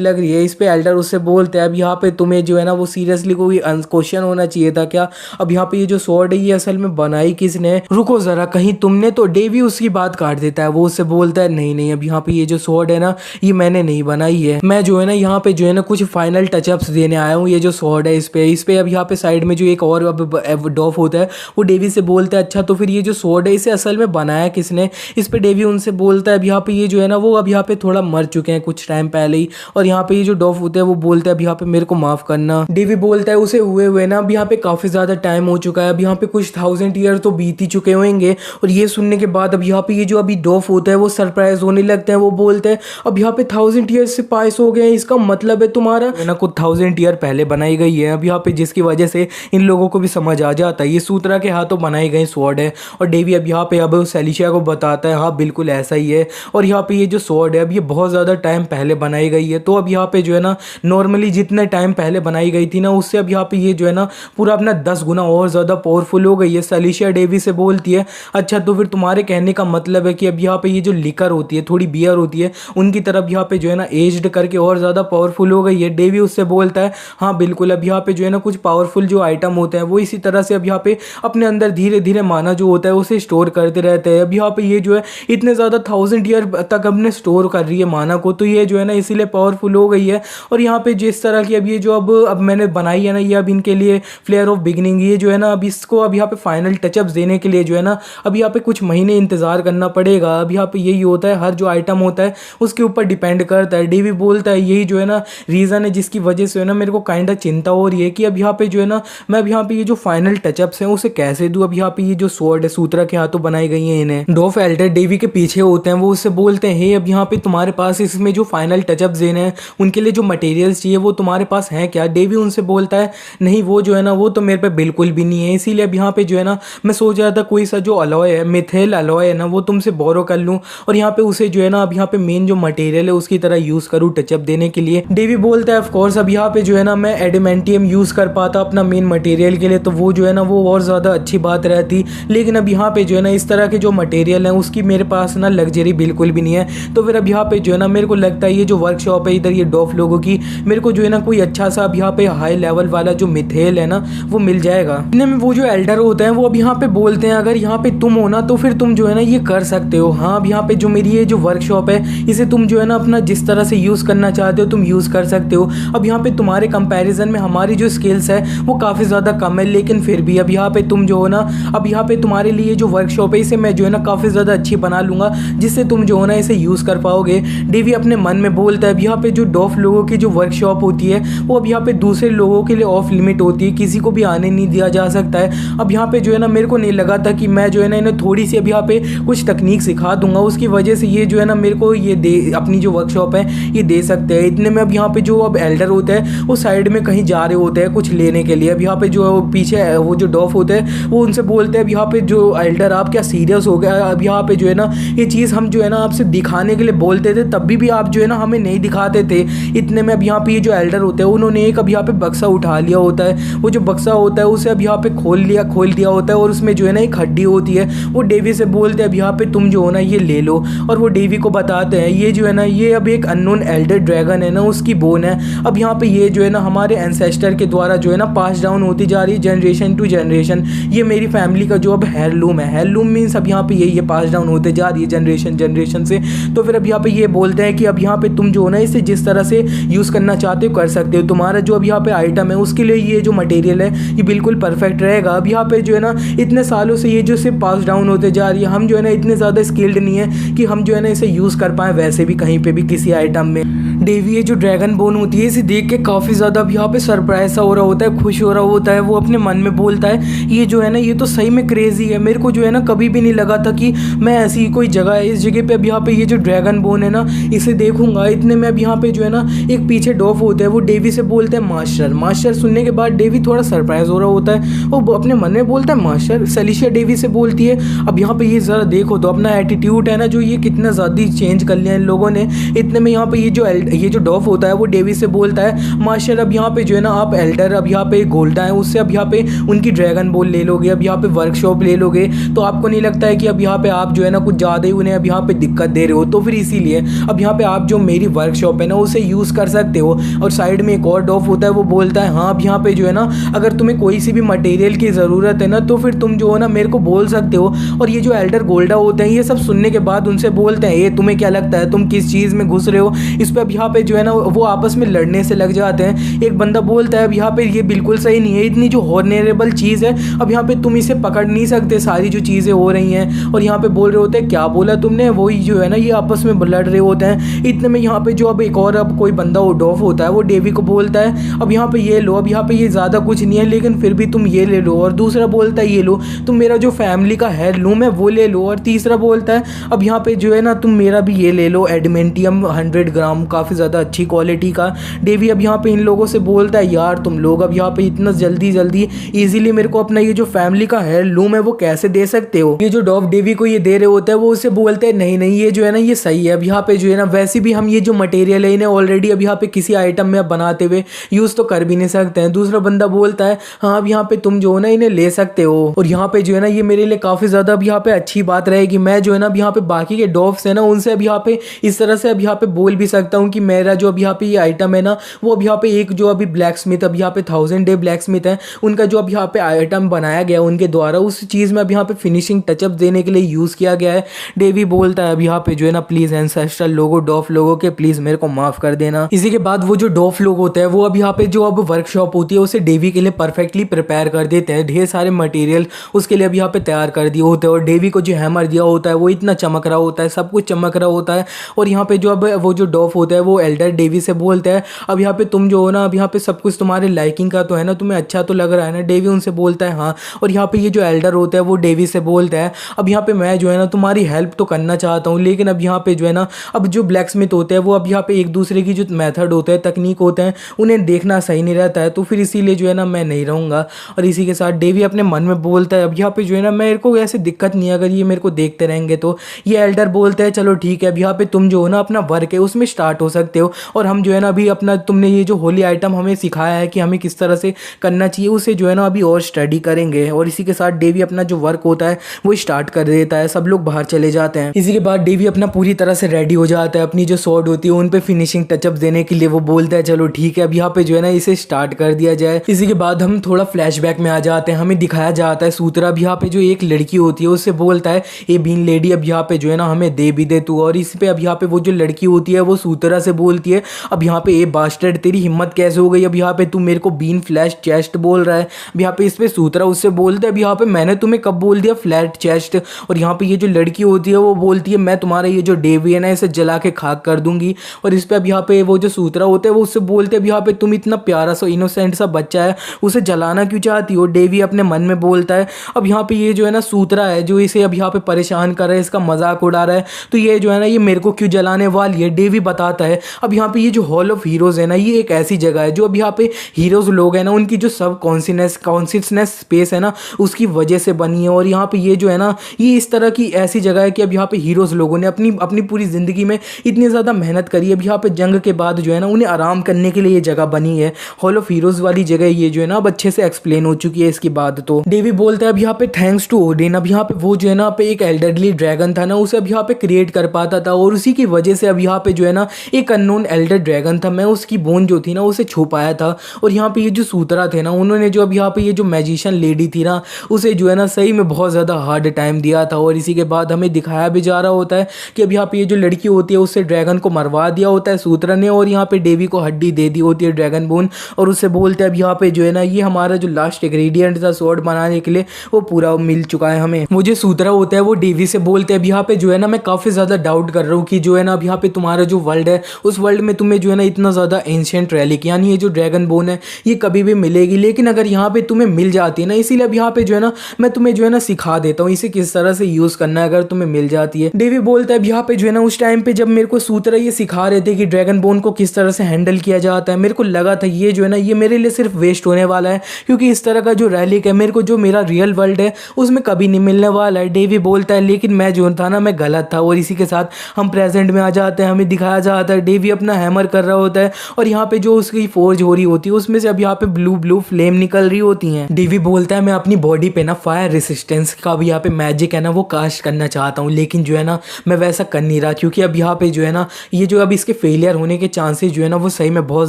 लग रही है। इस पे एल्डर उससे बोलते हैं अब यहाँ पे तुम्हें जो है ना वो सीरियसली कोई क्वेश्चन होना चाहिए था क्या, अब यहाँ पे ये जो स्वॉर्ड है ये असल में बनाई किसने, रुको ज़रा कहीं तुमने तो। डेवी उसकी बात काट देता है। वो उससे बोलता है नहीं नहीं अब यहाँ पे ये जो स्वॉर्ड है ना ये मैंने नहीं बनाई है, मैं जो है ना यहाँ पे जो है ना कुछ फाइनल टचअप्स देने आया हूँ। ये जो स्वॉर्ड है इस पे अब यहाँ पे साइड में जो एक और अब डॉफ होता है वो डेवी से बोलता है अच्छा तो फिर ये जो स्वॉर्ड है इसे असल में बनाया किसने। इस पे डेवी उनसे बोलता है अब यहाँ पे ये जो है ना वो अब यहाँ पे थोड़ा मर चुके हैं कुछ टाइम पहले ही। और यहाँ पे ये जो डॉफ होते हैं वो बोलते हैं अब यहाँ पे मेरे को माफ करना। डेवी बोलता है उसे हुए ना अब यहाँ पे काफी ज्यादा टाइम हो चुका है, अब यहाँ पे कुछ 1000 ईयर तो बीत ही चुके होंगे। और ये सुनने के बाद अब यहाँ पे ये जो अभी डॉफ होता है वो सरप्राइज होने लगते हैं। वो बोलते हैं अब यहाँ पे 1000 ईयर से पास हो गए हैं, इसका मतलब है तुम्हारा ना कुछ 1000 ईयर पहले बनाई गई है अब यहाँ पे, जिसकी वजह से इन लोगों को भी समझ आ जाता है ये सूत्रा के हाथों बनाई गई स्वॉर्ड है। और डेवी अब यहाँ पे अब सेलिशिया को बताता है हाँ बिल्कुल ऐसा ही है। और यहाँ पे ये जो स्वॉर्ड है अब ये बहुत ज़्यादा टाइम पहले बनाई गई है। तो अब यहाँ पे जो है ना नॉर्मली जितने टाइम पहले बनाई गई थी ना उससे अब यहाँ पे ये जो है ना पूरा अपना 10 गुना और ज़्यादा पावरफुल हो गई है। सेलिशिया डेवी से बोलती है अच्छा तो फिर तुम्हारे कहने का मतलब है कि अब यहाँ पे ये जो लिकर होती है थोड़ी बियर होती है उनकी तरफ यहाँ पे जो है ना एज्ड करके और ज़्यादा पावरफुल हो गई है। डेवी उससे बोलता है हाँ बिल्कुल अब यहाँ पे जो है ना कुछ पावरफुल जो आइटम होते हैं वो इसी तरह से अब यहाँ पे अपने अंदर धीरे धीरे माना जो होता है उसे स्टोर करते रहते हैं। अब यहाँ पे ये जो है इतने ज़्यादा 1000 ईयर तक अपने स्टोर कर रही है माना को, तो ये जो है ना इसीलिए पावरफुल हो गई है। और यहाँ पे जिस तरह की अब ये जो अब मैंने बनाई है ना ये अब इनके लिए फ्लेयर ऑफ बिगनिंग, ये जो है ना अब इसको अब यहाँ पे फाइनल टचअप्स देने के लिए जो है ना अब यहाँ पे कुछ महीने इंतजार करना पड़ेगा। अब यहाँ पे यही होता है हर जो आइटम होता है उसके ऊपर डिपेंड करता है। डेवी बोलता है यही जो है ना रीज़न है जिसकी वजह से है ना मेरे को काइंड ऑफ चिंता हो रही है कि अब यहाँ पे जो है ना मैं अब यहाँ पे ये जो फाइनल टचअप्स हैं उसे कैसे दूँ। अब यहाँ पे ये जो स्वॉर्ड है सूत्रा के हाथों बनाई गई है इन्हें। डॉफ एल्डर डेवी के पीछे होते हैं, वो उससे बोलते हैं हे अब यहाँ पे तुम्हारे पास इसमें जो फाइनल टचअप्स देने हैं उनके लिए जो मटेरियल्स चाहिए वो तुम्हारे पास हैं क्या। डेवी उनसे बोलता है नहीं वो जो है ना वो तो मेरे पे बिल्कुल भी नहीं है, इसीलिए अब यहाँ पे जो है ना मैं सोच रहा था कोई सा जो अलॉय है मिथेल अलॉय है ना वो तुमसे बोरो कर लूँ और यहाँ पे उसे जो है ना अब यहाँ पे मेन जो मटेरियल है उसकी तरह यूज़ करूँ टचअप देने के लिए। डेवी बोलता है ऑफ कोर्स अब यहाँ पे जो है ना मैं एडेमेंटियम यूज़ कर पाता अपना मेन मटेरियल के लिए तो वो जो है ना वो और ज़्यादा अच्छी बात रहती, लेकिन अब यहाँ पे जो है ना इस तरह के जो मटेरियल है उसकी मेरे पास ना लग्जरी बिल्कुल भी नहीं है। तो फिर अब यहाँ पे जो है ना मेरे को लगता है ये जो वर्कशॉप है इधर ये डॉफ लोगों की, मेरे को जो है ना कोई अच्छा सा अब यहाँ पे हाई लेवल वाला जो मिथेल है ना वो मिल जाएगा। इतने में वो जो एल्डर होते हैं वो अब यहाँ पे बोलते हैं अगर यहाँ पे तुम हो ना तो फिर तुम जो है ना ये कर सकते हो। हाँ अब यहाँ पे जो मेरी ये जो वर्कशॉप है इसे तुम जो है ना अपना जिस तरह से यूज़ करना चाहते हो तुम यूज़ कर सकते हो। अब यहाँ पे तुम्हारे कंपैरिजन में हमारी जो स्किल्स है वो काफ़ी ज़्यादा कम है, लेकिन फिर भी अब यहाँ पे तुम जो हो ना अब यहाँ पे तुम्हारे लिए जो वर्कशॉप है इसे मैं जो है ना काफ़ी ज़्यादा अच्छी बना लूँगा जिससे तुम जो हो ना इसे यूज़ कर पाओगे। डेवी अपने मन में बोलता है अब यहाँ पे जो डॉफ लोगों की जो वर्कशॉप होती है वो अब यहाँ पे दूसरे लोगों के लिए ऑफ लिमिट होती है, किसी को भी आने नहीं दिया जा सकता है। अब यहाँ पे जो है ना मेरे को नहीं लगा था कि मैं जो है ना इन्हें थोड़ी सी अब यहाँ पे कुछ तकनीक सिखा दूंगा, उसकी वजह से ये जो है ना मेरे को ये अपनी जो वर्कशॉप है ये दे सकते हैं। इतने में अब यहाँ पे जो अब एल्डर होते हैं वो साइड में कहीं जा रहे होते हैं कुछ लेने के लिए। अब यहाँ पे जो पीछे वो जो डॉफ होते हैं वो उनसे बोलते हैं अब यहाँ पे जो एल्डर आप क्या सीरियस हो गया, अब यहाँ पे जो है ना ये चीज़ हम जो है ना आपसे दिखाने के लिए बोलते थे तब भी आप जो है ना हमें नहीं दिखाते थे। इतने में अब यहाँ पे ये जो एल्डर होते हैं उन्होंने एक अब यहाँ पे बक्सा उठा लिया होता है, वो जो बक्सा होता है उसे अब यहाँ पे खोल दिया होता है और उसमें जो है ना एक हड्डी होती है। वो डेवी से बोलते हैं अब यहाँ पे तुम जो हो ना ये ले लो, और वो डेवी को बताते हैं ये जो है ना ये अब एक अननोन एल्डर ड्रैगन है ना उसकी बोन है। अब यहाँ पे ये जो है ना हमारे एंसेस्टर के द्वारा जो है ना पास डाउन होती जा रही है जनरेशन टू जनरेशन। ये मेरी फैमिली का जो अब हेirloom है, हेirloom मीन्स अब यहाँ पे यही है, पास डाउन होते जा रही है जनरेशन से। तो फिर अब यहाँ पे ये बोलते हैं कि अब यहाँ पे तुम जो है ना इसे जिस तरह से यूज़ करना चाहते हो कर सकते हो। तुम्हारा जो अब यहाँ पे आइटम है उसके लिए ये जो मटेरियल है ये बिल्कुल परफेक्ट रहेगा। अब यहाँ पे जो है ना इतने सालों से ये जो सिर्फ पास डाउन होते जा रही है, हम जो है ना इतने ज़्यादा स्किल्ड नहीं है कि हम जो है ना इसे यूज़ कर पाएँ वैसे भी कहीं पे भी किसी आइटम में। डेवी ये जो ड्रैगन बोन होती है इसे देख के काफ़ी ज़्यादा अब यहाँ पे सरप्राइज सा हो रहा होता है, खुश हो रहा होता है। वो अपने मन में बोलता है ये जो है ना ये तो सही में क्रेजी है, मेरे को जो है ना कभी भी नहीं लगा था कि मैं ऐसी कोई जगह है, इस जगह पे अब यहाँ पे ये जो ड्रैगन बोन है ना इसे देखूंगा। इतने में अब यहाँ पे जो है ना एक पीछे डॉफ होता है, वो डेवी से बोलते हैं मास्टर। मास्टर सुनने के बाद डेवी थोड़ा सरप्राइज हो रहा होता है, वो अपने मन में बोलता है मास्टर। सेलिशिया डेवी से बोलती है अब यहाँ पे ये ज़रा देखो तो अपना एटीट्यूड है ना जो ये कितना ज़्यादा चेंज कर लिया इन लोगों ने। इतने में यहाँ पे ये जो डॉफ होता है वो डेवी से बोलता है मास्टर अब यहाँ पे जो है ना आप एल्डर अब यहाँ पे गोल्डा है उससे अब यहाँ पे उनकी ड्रैगन बोल ले लोगे, अब यहाँ पे वर्कशॉप ले लोगे, तो आपको नहीं लगता है कि अब यहाँ पे आप जो है ना कुछ ज़्यादा ही उन्हें अब यहाँ पे दिक्कत दे रहे हो। तो फिर इसीलिए अब यहाँ पे आप जो मेरी वर्कशॉप है ना उसे यूज़ कर सकते हो। और साइड में एक और डॉफ होता है वो बोलता है हाँ अब यहाँ पे जो है ना अगर तुम्हें कोई सी भी मटेरियल की ज़रूरत है ना तो फिर तुम जो है ना मेरे को बोल सकते हो। और ये जो एल्डर गोल्डा होते हैं ये सब सुनने के बाद उनसे बोलते हैं ये तुम्हें क्या लगता है तुम किस चीज़ में घुस रहे हो। इस पर अब यहाँ पे जो है ना वो आपस में लड़ने से लग जाते हैं। एक बंदा बोलता है अब यहाँ पे ये बिल्कुल सही नहीं है, इतनी जो हॉनरेबल चीज़ है अब यहाँ पे तुम इसे पकड़ नहीं सकते, सारी जो चीज़ें हो रही हैं। और यहाँ पे बोल रहे होते हैं क्या बोला तुमने, वही जो है ना ये आपस में लड़ रहे होते हैं। इतने में यहाँ पे जो अब एक और अब कोई बंदा डॉफ होता है वो डेवी को बोलता है अब यहाँ पे ये लो, अब यहाँ पे ये ज़्यादा कुछ नहीं है लेकिन फिर भी तुम ये ले लो। और दूसरा बोलता है ये लो तुम मेरा जो फैमिली का हेirloom है वो ले लो। और तीसरा बोलता है अब यहाँ पे जो है ना तुम मेरा भी ये ले लो एडमेंटियम 100 ग्राम, काफ़ी ज़्यादा अच्छी क्वालिटी का। डेवी अब यहाँ पे इन लोगों से बोलता है यार तुम लोग अब यहाँ पे इतना जल्दी इजीली मेरे को अपना ये जो फैमिली का हेirloom है वो कैसे दे सकते हो। ये जो डॉफ डेवी को ये दे रहे होते हैं वो उसे बोलते हैं नहीं ये जो है ना ये सही है। अब यहाँ पे जो है ना वैसे भी हम ये जो मटेरियल है इन्हें ऑलरेडी अब यहाँ पे किसी आइटम में अब बनाते हुए यूज़ तो कर भी नहीं सकते हैं। दूसरा बंदा बोलता है हाँ अब यहाँ पे तुम जो है ना इन्हें ले सकते हो। और यहाँ पे जो है ना ये मेरे लिए काफ़ी ज़्यादा अब यहाँ पे अच्छी बात रहेगी, मैं जो है ना अब यहाँ पे बाकी के डॉफ्स है ना उनसे अब यहाँ पे इस तरह से अब यहाँ पे बोल भी सकता हूँ कि मेरा जो अब यहाँ पे ये आइटम है ना वो अब यहाँ पे एक जो अभी ब्लैक स्मिथ अब यहाँ पे 1000 डे ब्लैक स्मिथ है उनका जो अब यहाँ पे आइटम बनाया गया उनके द्वारा, उस चीज़ में अब यहाँ पे फिनिशिंग टचअप देने के लिए यूज़ किया गया है। डेवी बोलता है अब यहाँ पे जो है ना प्लीज़ एंसेस्ट्रल लोगों डॉफ लोगों के प्लीज़ मेरे को माफ़ कर देना। इसी के बाद वो जो डॉफ लोग होते हैं वो अब यहाँ पे जो अब वर्कशॉप होती है उसे डेवी के लिए परफेक्टली प्रिपेयर कर देते हैं, ढेर सारे मटेरियल उसके लिए अब यहाँ पे तैयार कर दिए होते हैं। और डेवी को जो हैमर दिया होता है वो इतना चमक रहा होता है, सब कुछ चमक रहा होता है। और यहाँ पे जो अब वो जो डॉफ होता है वो एल्डर डेवी से बोलता है अब यहाँ पे तुम जो हो ना अब यहाँ पे सब कुछ तुम्हारे लाइकिंग का तो है ना, तुम्हें अच्छा तो लग रहा है ना। डेवी उनसे बोलता है हाँ। और यहाँ पे ये जो एल्डर होता है वो डेवी से बोलता है अब यहाँ पे मैं जो है ना तुम्हारी हेल्प तो करना चाहता हूँ लेकिन अब यहाँ पे जो है ना अब जो ब्लैक स्मिथ होते हैं वो अब यहाँ पे एक दूसरे की जो मेथड होता है तकनीक होते हैं उन्हें देखना सही नहीं रहता है, तो फिर इसीलिए जो है ना मैं नहीं रहूँगा। और इसी के साथ डेवी अपने मन में बोलता है अब यहाँ पे जो है ना मेरे को ऐसे दिक्कत नहीं है अगर ये मेरे को देखते रहेंगे तो। ये एल्डर बोलता है चलो ठीक है अब यहाँ पे तुम जो हो ना अपना वर्क है उसमें स्टार्ट हो सकते हो। और हम जो है ना अभी अपना तुमने ये जो होली आइटम हमें सिखाया है कि हमें किस तरह से करना चाहिए उसे जो है ना अभी और स्टडी करेंगे। और इसी के साथ डेवी अपना जो वर्क होता है वो स्टार्ट कर देता है, सब लोग बाहर चले जाते हैं। इसी के बाद डेवी अपना पूरी तरह से रेडी हो जाता है, अपनी जो स्वॉर्ड होती है उन पे फिनिशिंग टचअप देने के लिए वो बोलता है चलो ठीक है अब यहाँ पे जो है ना इसे स्टार्ट कर दिया जाए। इसी के बाद हम थोड़ा फ्लैशबैक में आ जाते हैं, हमें दिखाया जाता है सूत्रा अब यहाँ पे जो एक लड़की होती है उससे बोलता है ये बीन लेडी अब यहाँ पे जो है ना हमें दे भी दे तू। और इस पे अब यहाँ पे वो जो लड़की होती है वो सूत्रा से बोलती है अब यहाँ पे ये बास्टर्ड तेरी हिम्मत कैसे हो गई, अब यहाँ पे तू मेरे को बीन फ्लैश चेस्ट बोल रहा है। अब यहाँ पे इस पे सूत्रा उससे बोलता है अब यहाँ पे मैंने तुम्हें कब बोल दिया फ्लैट चेस्ट। और यहाँ पे ये जो लड़की होती है वो बोलती है मैं तुम्हारा ये जो डेवी है ना इसे जला के खाक कर दूंगी। और इस पे अब यहाँ पे वो जो सूत्रा होते हैं वो उससे बोलते हैं अब यहाँ पे तुम इतना प्यारा सा इनोसेंट सा बच्चा है उसे जलाना क्यों चाहती हो। डेवी अपने मन में बोलता है अब यहाँ पे ये जो है ना सूत्रा है जो इसे अब यहाँ पे परेशान कर रहा है, इसका मजाक उड़ा रहा है, तो ये जो है ना ये मेरे को क्यों जलाने वाली है। डेवी बताता है अब यहाँ पे ये जो हॉल ऑफ हीरोज है ना ये एक ऐसी जगह है जो अब यहाँ पे हीरोज लोग हैं ना उनकी जो सब कॉन्शियसनेस स्पेस है ना उसकी वजह से बनी है। और यहाँ पे ये जो है ना ये इस तरह की ऐसी जगह है कि अब यहाँ पे हीरोज लोगों ने अपनी पूरी ज़िंदगी में इतनी ज़्यादा मेहनत करी है, अब यहाँ पे जंग के बाद जो है ना उन्हें आराम करने के लिए ये जगह बनी है। हॉल ऑफ हीरोज वाली जगह ये जो है ना अब अच्छे से एक्सप्लेन हो चुकी है इसके बाद। तो डेवी बोलता है अब यहाँ पे थैंक्स टू ओडिन अब यहाँ पे वो जो है ना पे एक एल्डरली ड्रैगन था ना उसे अब यहाँ पे क्रिएट कर पाता था और उसी की वजह से अब यहाँ पे जो है ना एक अननोन एल्डर ड्रैगन था, मैं उसकी बोन जो थी ना उसे छू पाया था। और यहाँ पे ये जो सूत्रा थे ना, उन्होंने जो अब यहाँ पे ये जो मैजिशियन लेडी थी ना, उसे जो है ना सही में बहुत ज़्यादा हार्ड टाइम दिया था। और इसी के बाद हमें दिखाया भी जा रहा होता है कि अब यहाँ पे ये जो लड़की होती है उससे ड्रैगन को मरवा दिया होता है सूत्रा ने, और यहाँ पे डेवी को हड्डी दे दी होती है ड्रैगन बोन, और उससे बोलते हैं अब यहाँ पे जो है ना ये हमारा जो लास्ट इंग्रेडिएंट था स्वॉर्ड बनाने के लिए वो पूरा मिल चुका है हमें। वो जो सूत्रा होता है वो डेवी से बोलते हैं अब यहाँ पे जो है ना मैं काफ़ी ज़्यादा डाउट कर रहा हूँ कि जो है ना अब यहाँ पे तुम्हारा जो वर्ल्ड है उस वर्ल्ड में तुम्हें जो है ना इतना ज़्यादा एंशिएंट रेलिक यानी ये जो ड्रैगन बोन है ये कभी भी मिलेगी, लेकिन अगर यहाँ पे तुम्हें मिल जाती है ना, इसीलिए अब यहाँ पे जो है ना मैं तुम्हें जो है ना सिखा देता हूँ इसे किस तरह से यूज़ करना है अगर तुम्हें मिल जाती है। डेवी बोलता है अब यहाँ पे जो है ना उस टाइम पे जब मेरे को सूत्रा ये सिखा रहे थे कि ड्रैगन बोन को किस तरह से हैंडल किया जाता है, मेरे को लगा था ये जो है ना ये मेरे लिए सिर्फ वेस्ट होने वाला है, क्योंकि इस तरह का जो रेलिक है मेरे को जो मेरा रियल वर्ल्ड है उसमें कभी नहीं मिलने वाला है। डेवी बोलता है लेकिन मैं जो था ना मैं गलत था। और इसी के साथ हम प्रेजेंट में आ जाते हैं, हमें दिखाया जाता है डेवी अपना हैमर कर रहा होता है और यहाँ पे जो उसकी फोर्ज हो रही होती है उसमें से अब यहाँ पे ब्लू ब्लू फ्लेम निकल रही होती हैं। डेवी बोलता है मैं अपनी बॉडी पे ना फायर रेसिस्टेंस का भी यहाँ पे मैजिक है ना वो कास्ट करना चाहता हूँ, लेकिन जो है ना मैं वैसा कर नहीं रहा, क्योंकि अब यहाँ पे जो है ना ये जो अब इसके फेलियर होने के चांसेस जो है ना वो सही में बहुत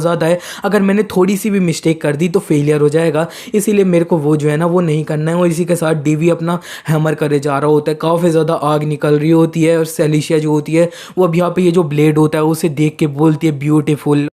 ज़्यादा है। अगर मैंने थोड़ी सी भी मिस्टेक कर दी तो फेलियर हो जाएगा, इसीलिए मेरे को वो जो है ना वो नहीं करना है। और इसी के साथ डेवी अपना हैमर करे जा रहा होता है, काफ़ी ज़्यादा आग निकल रही होती है और सेलिशिया जो होती है वो अब यहाँ पे ये जो ब्लेड होता है उसे देख के बोलती है ब्यूटीफुल।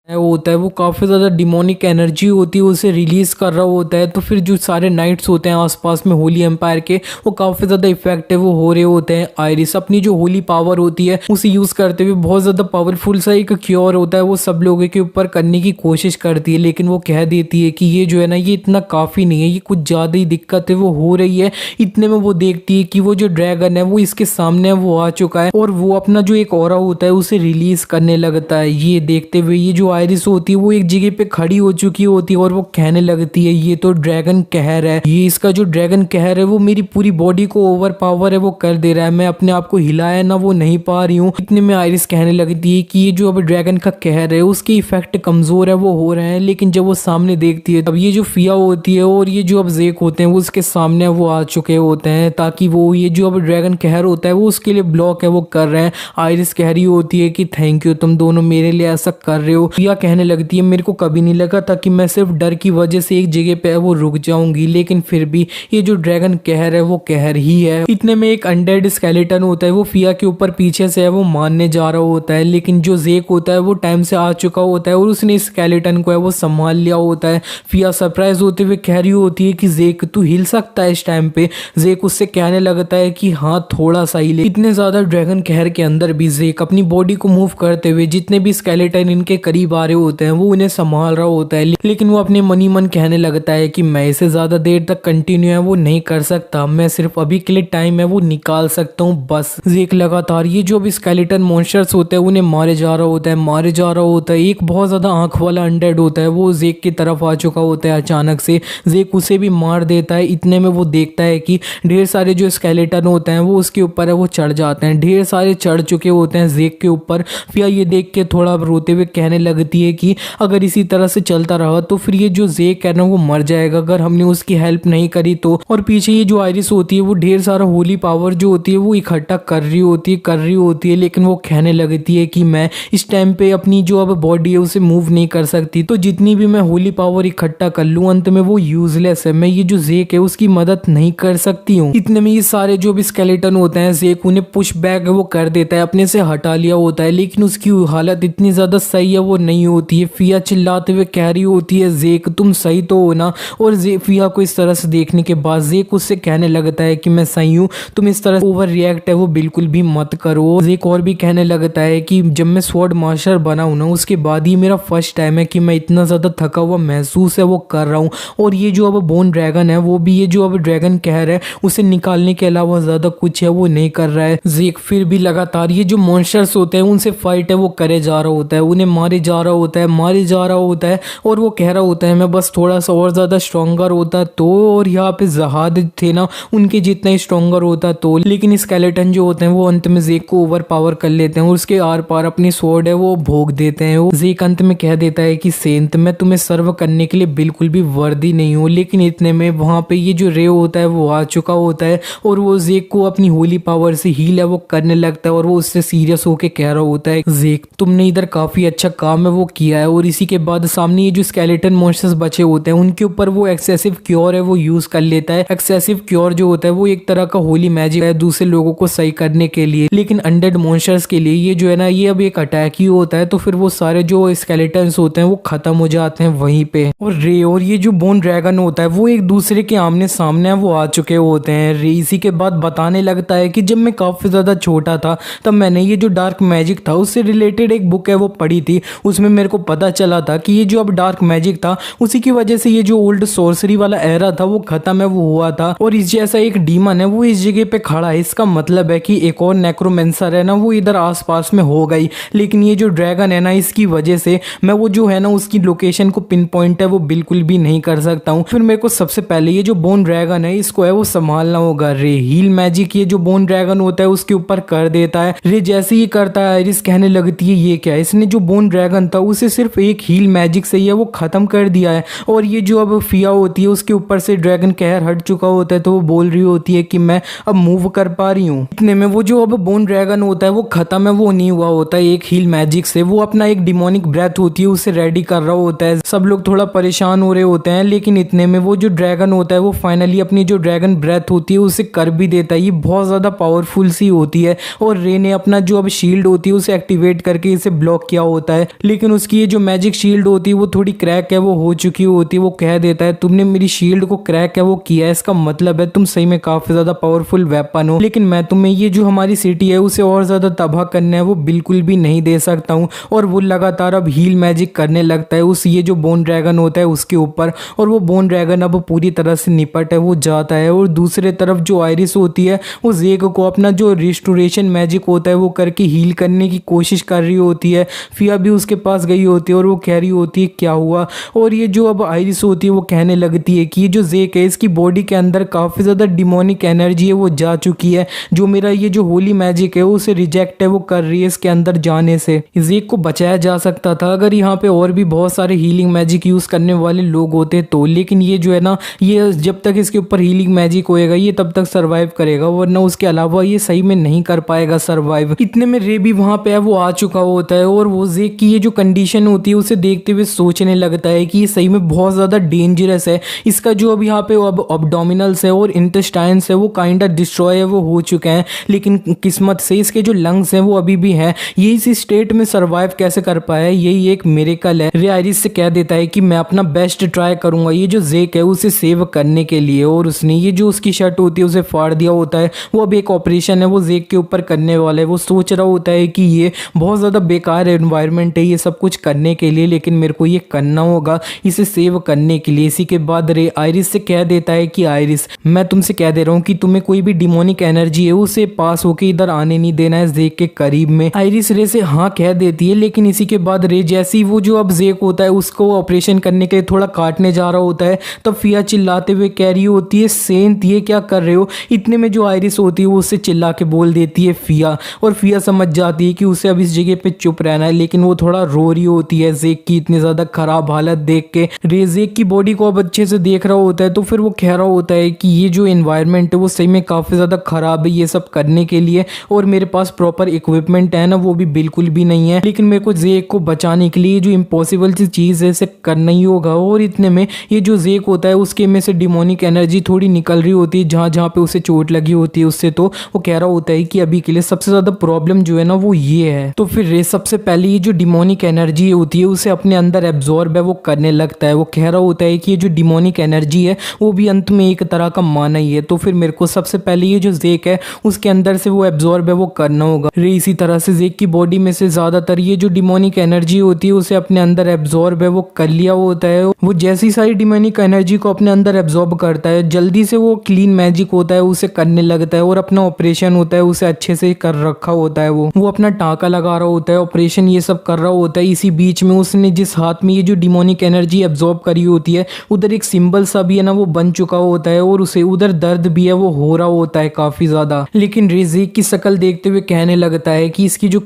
वो होता है वो काफ़ी ज़्यादा डिमोनिक एनर्जी होती है उसे रिलीज़ कर रहा होता है। तो फिर जो सारे नाइट्स होते हैं आसपास में होली एम्पायर के वो काफ़ी ज़्यादा इफेक्टिव वो हो रहे होते हैं। आयरिस अपनी जो होली पावर होती है उसे यूज़ करते हुए बहुत ज़्यादा पावरफुल सा एक क्योर होता है वो सब लोगों के ऊपर करने की कोशिश करती है, लेकिन वो कह देती है कि ये जो है ना ये इतना काफ़ी नहीं है, ये कुछ ज़्यादा ही दिक्कत है वो हो रही है। इतने में वो देखती है कि वो जो ड्रैगन है वो इसके सामने वो आ चुका है और वो अपना जो एक ऑरा होता है उसे रिलीज़ करने लगता है। ये देखते हुए ये जो आयरिस होती है वो एक जगह पे खड़ी हो चुकी होती है और वो कहने लगती है ये तो ड्रैगन कहर है, ये इसका जो ड्रैगन कहर है वो मेरी पूरी बॉडी को ओवर पावर है वो कर दे रहा है, मैं अपने आप को हिलाया ना वो नहीं पा रही हूँ। इतने में आयरिस कहने लगती है कि ये जो अब ड्रैगन का कहर है उसके इफेक्ट कमजोर है वो हो रहे हैं। लेकिन जब वो सामने देखती है तब ये जो फिया होती है और ये जो अब जेक होते हैं वो उसके सामने वो आ चुके होते हैं ताकि वो ये जो अब ड्रैगन कहर होता है वो उसके लिए ब्लॉक है वो कर रहे हैं। आयरिस कह रही होती है कि थैंक यू तुम दोनों मेरे लिए ऐसा कर रहे हो। फिया कहने लगती है मेरे को कभी नहीं लगा था कि मैं सिर्फ डर की वजह से एक जगह पे वो रुक जाऊंगी, लेकिन फिर भी ये जो ड्रैगन कहर है वो कहर ही है। इतने में एक अनडेड स्केलेटन होता है वो फिया के ऊपर पीछे से है वो मारने जा रहा होता है, लेकिन जो जेक होता है वो टाइम से आ चुका होता है और उसने स्केलेटन को है वो संभाल लिया होता है। फिया सरप्राइज होते हुए कह रही होती है कि जेक तू हिल सकता है इस टाइम पे। जेक उससे कहने लगता है कि हाँ थोड़ा सा ही। इतने ज्यादा ड्रैगन कहर के अंदर भी जेक अपनी बॉडी को मूव करते हुए जितने भी स्केलेटन इनके करीब आ रहे होते हैं वो उन्हें संभाल रहा होता है, लेकिन वो अपने मनी मन कहने लगता है कि मैं इसे ज्यादा देर तक कंटिन्यू है वो नहीं कर सकता, मैं सिर्फ अभी के लिए टाइम है वो निकाल सकता हूँ बस। जेक लगातार ये जो भी स्केलेटन मॉन्स्टर्स होते हैं उन्हें मारे जा रहा होता है मारे जा रहा होता है। एक बहुत ज्यादा आंख वाला अनडेड होता है वो जेक की तरफ आ चुका होता है अचानक से, जेक उसे भी मार देता है। इतने में वो देखता है कि ढेर सारे जो स्केलेटन होते हैं वो उसके ऊपर है वो चढ़ जाते हैं, ढेर सारे चढ़ चुके होते हैं जेक के ऊपर। फिर ये देख के थोड़ा रोते हुए कहने लगती है कि अगर इसी तरह से चलता रहा तो फिर ये जो जेक है ना वो मर जाएगा अगर हमने उसकी हेल्प नहीं करी तो। और पीछे ये जो आयरिस होती है वो ढेर सारा होली पावर जो होती है वो इकट्ठा कर रही होती है, लेकिन वो कहने लगती है कि मैं इस टाइम पे अपनी जो अब बॉडी है उसे मूव नहीं कर सकती, तो जितनी भी मैं होली पावर इकट्ठा कर लूँ अंत में वो यूजलेस है, मैं ये जो जेक है उसकी मदद नहीं कर सकती हूँ। इतने में ये सारे जो भी स्केलेटन होते हैं जेक उन्हें पुश बैक वो कर देता है, अपने से हटा लिया होता है, लेकिन उसकी हालत इतनी ज्यादा सही है वो रही होती है। फिया चिल्लाते हुए कह रही होती है ज़ेक तुम सही तो हो ना। और फिया को इस तरह से देखने के बाद ज़ेक उससे कहने लगता है कि मैं सही हूँ, तुम इस तरह ओवर रिएक्ट है वो बिल्कुल भी मत करो। ज़ेक और भी कहने लगता है कि जब मैं स्वॉर्ड मास्टर बना हूँ ना उसके बाद ही मेरा फर्स्ट टाइम है कि मैं इतना ज़्यादा थका हुआ महसूस है वो कर रहा हूँ। और ये जो अब बोन ड्रैगन है वो भी ये जो अब ड्रैगन कहर है उसे निकालने के अलावा ज़्यादा कुछ है वो नहीं कर रहा है। ज़ेक फिर भी लगातार ये जो मॉन्स्टर्स होते हैं उनसे फाइट है वो करे जा रहा होता है, उन्हें मारे जा रहा होता है, मारे जा रहा होता है। और वो कह रहा होता है मैं बस थोड़ा सा और ज़्यादा स्ट्रॉन्गर होता तो, और यहाँ पे जहाद थे ना उनके जितना ही स्ट्रॉन्गर होता तो। लेकिन स्केलेटन जो होते हैं वो अंत में ज़ेक को ओवर पावर कर लेते हैं और उसके आर पार अपनी स्वॉर्ड है वो भोग देते हैं। ज़ेक अंत में कह देता है कि सेंट मैं तुम्हें सर्व करने के लिए बिल्कुल भी वर्दी नहीं हूँ। लेकिन इतने में वहाँ पे ये जो रे होता है वो आ चुका होता है और वो ज़ेक को अपनी होली पावर से हील है वो करने लगता है। और वो उससे सीरियस होके कह रहा होता है ज़ेक तुमने इधर काफी अच्छा काम है वो किया है। और इसी के बाद सामने ये जो स्केलेटन मॉन्स्टर्स बचे होते हैं उनके ऊपर वो एक्सेसिव क्योर है वो यूज कर लेता है। एक्सेसिव क्योर जो होता है वो एक तरह का होली मैजिक है दूसरे लोगों को सही करने के लिए। लेकिन अनडेड मॉन्स्टर्स के लिए ये जो है ना ये अब एक अटैक ही होता है तो फिर वो सारे जो स्केलेटन्स होते हैं वो खत्म हो जाते हैं वहीं पे। और रे और ये जो बोन ड्रैगन होता है वो एक दूसरे के आमने सामने वो आ चुके होते हैं। रे इसी के बाद बताने लगता है कि जब मैं काफी ज्यादा छोटा था तब मैंने ये जो डार्क मैजिक था उससे रिलेटेड एक बुक है वो पढ़ी थी। उसमें मेरे को पता चला था कि ये जो अब डार्क मैजिक था उसी की वजह से ये जो ओल्ड सोर्सरी वाला एरा था वो खत्म है वो हुआ था। और इस जैसा एक डीमन है वो इस जगह पे खड़ा है, इसका मतलब है कि एक और नेक्रोमेंसर है ना वो इधर आसपास में हो गई। लेकिन ये जो ड्रैगन है ना इसकी वजह से मैं वो जो है ना उसकी लोकेशन को पिन पॉइंट है वो बिल्कुल भी नहीं कर सकता हूँ। फिर मेरे को सबसे पहले ये जो बोन ड्रैगन है इसको है वो संभालना होगा। रे हील मैजिक ये जो बोन ड्रैगन होता है उसके ऊपर कर देता है। रे जैसे ही करता है आइरिस कहने लगती है ये क्या है, इसने जो बोन ड्रैगन था उसे सिर्फ एक हील मैजिक से ही है वो खत्म कर दिया है। और ये जो अब फिया होती है उसके ऊपर से ड्रैगन कहर हट चुका होता है तो वो बोल रही होती है कि मैं अब मूव कर पा रही हूँ। इतने में वो जो अब बोन ड्रैगन होता है वो खत्म है वो नहीं हुआ होता है एक हील मैजिक से। वो अपना एक डिमोनिक ब्रेथ होती है उसे रेडी कर रहा होता है। सब लोग थोड़ा परेशान हो रहे होते हैं लेकिन इतने में वो जो ड्रैगन होता है वो फाइनली अपनी जो ड्रैगन ब्रेथ होती है उसे कर भी देता है। ये बहुत ज्यादा पावरफुल सी होती है और रे ने अपना जो अब शील्ड होती है उसे एक्टिवेट करके इसे ब्लॉक किया होता है। लेकिन उसकी ये जो मैजिक शील्ड होती है वो थोड़ी क्रैक है वो हो चुकी होती है। वो कह देता है तुमने मेरी शील्ड को क्रैक है वो किया है, इसका मतलब है तुम सही में काफी ज्यादा पावरफुल वेपन हो, लेकिन मैं तुम्हें ये जो हमारी सिटी है उसे और ज्यादा तबाह करना है वो बिल्कुल भी नहीं दे सकता हूँ। और वो लगातार अब हील मैजिक करने लगता है उस ये जो बोन ड्रैगन होता है उसके ऊपर। और वो बोन ड्रैगन अब पूरी तरह से निपट है वो जाता है। और दूसरे तरफ जो आइरिस होती है वो ज़ेक को अपना जो रिस्टोरेशन मैजिक होता है वो करके हील करने की कोशिश कर रही होती है। फिया भी उसके पास गई होती है और वो कह रही होती है क्या हुआ। और ये जो अब आइरिस होती है वो कहने लगती है कि ये जो ज़ेक है इसकी बॉडी के अंदर काफ़ी ज़्यादा डिमोनिक एनर्जी है वो जा चुकी है, जो मेरा ये जो होली मैजिक है उसे रिजेक्ट है वो कर रही है इसके अंदर जाने से। ज़ेक को बचाया जा सकता था अगर यहाँ पे और भी बहुत सारे हीलिंग मैजिक यूज़ करने वाले लोग होते तो, लेकिन ये जो है ना ये जब तक इसके ऊपर हीलिंग मैजिक होएगा ये तब तक सर्वाइव करेगा, वरना उसके अलावा ये सही में नहीं कर पाएगा सर्वाइव। इतने में रे भी वहाँ पे है वो आ चुका होता है और वो ज़ेक की ये जो कंडीशन होती है उसे देखते हुए सोचने लगता है कि ये सही में बहुत ज़्यादा डेंजरस है। इसका जो अब यहाँ पे अब एब्डोमिनल्स है और इंटेस्टाइन्स है वो काइंड ऑफ डिस्ट्रॉय है वो हो चुके हैं, लेकिन किस्मत से इसके जो लंग्स हैं वो अभी भी हैं। ये इस स्टेट में सर्वाइव कैसे कर पाया यही एक मिरेकल है। रे आइरिस से कह देता है कि मैं अपना बेस्ट ट्राई करूंगा ये जो ज़ेक है उसे सेव करने के लिए। और उसने ये जो उसकी शर्ट होती है उसे फाड़ दिया होता है। वो अब एक ऑपरेशन है वो ज़ेक के ऊपर करने वाला है। वो सोच रहा होता है कि ये बहुत ज़्यादा बेकार एनवायरनमेंट है ये सब कुछ करने के लिए, लेकिन मेरे को ये करना होगा इसे सेव करने के लिए। इसी के बाद रे आइरिस से कह देता है कि आइरिस मैं तुमसे कह दे रहा हूँ कि तुम्हें कोई भी डिमोनिक एनर्जी है उसे पास होके इधर आने नहीं देना है ज़ेक के करीब में। आइरिस रे से हाँ कह देती है, लेकिन इसी के बाद रे जैसे ही वो जो अब ज़ेक होता है उसको ऑपरेशन करने के लिए थोड़ा काटने जा रहा होता है तब फिया चिल्लाते हुए कह रही होती है सेंट ये क्या कर रहे हो। इतने में जो आइरिस होती है वो उससे चिल्ला के बोल देती है फिया, और फिया समझ जाती है कि उसे अब इस जगह पे चुप रहना है, लेकिन वो थोड़ा रो रही होती है ज़ेक की इतनी ज़्यादा खराब हालत देख के। रे ज़ेक की बॉडी को अब अच्छे से देख रहा होता है तो फिर वो कह रहा होता है कि ये जो एनवायरनमेंट है वो सही में काफ़ी ज़्यादा ख़राब है ये सब करने के लिए, और मेरे पास प्रॉपर इक्विपमेंट है ना वो भी बिल्कुल भी नहीं है, लेकिन मेरे को ज़ेक को बचाने के लिए जो इम्पॉसिबल सी चीज़ है इसे करना ही होगा। और इतने में ये जो ज़ेक होता है उसके में से डिमोनिक एनर्जी थोड़ी निकल रही होती है जहाँ जहाँ पे उसे चोट लगी होती है उससे, तो वो कह रहा होता है कि अभी के लिए सबसे ज़्यादा प्रॉब्लम जो है ना वो ये है। तो फिर रे सबसे पहले ये जो डिमोनिक डिमोनिक एनर्जी होती है उसे अपने अंदर एब्जॉर्ब है वो करने लगता है। वो कह रहा होता है कि ये जो डिमोनिक एनर्जी है वो भी अंत में एक तरह का माना ही है, तो फिर मेरे को सबसे पहले ये जो ज़ेक है उसके अंदर से वो एब्जॉर्ब है वो करना होगा। इसी तरह से ज़ेक की बॉडी में से ज़्यादातर ये जो डिमोनिक एनर्जी होती है उसे अपने अंदर एब्जॉर्ब है वो कर लिया होता है। वो जैसी सारी डिमोनिक एनर्जी को अपने अंदर एब्जॉर्ब करता है, जल्दी से वो क्लीन मैजिक होता है उसे करने लगता है और अपना ऑपरेशन होता है उसे अच्छे से कर रखा होता है। वो अपना टाँका लगा रहा होता है, ऑपरेशन ये सब कर रहा होता है। इसी बीच में उसने जिस हाथ में ये जो डिमोनिक एनर्जी एब्जॉर्ब करी होती है उधर एक सिंबल सा भी है ना वो बन चुका होता है और उसे उधर दर्द भी है वो हो रहा होता है काफी ज्यादा। लेकिन ज़ेक की शक्ल देखते हुए कहने लगता है कि इसकी जो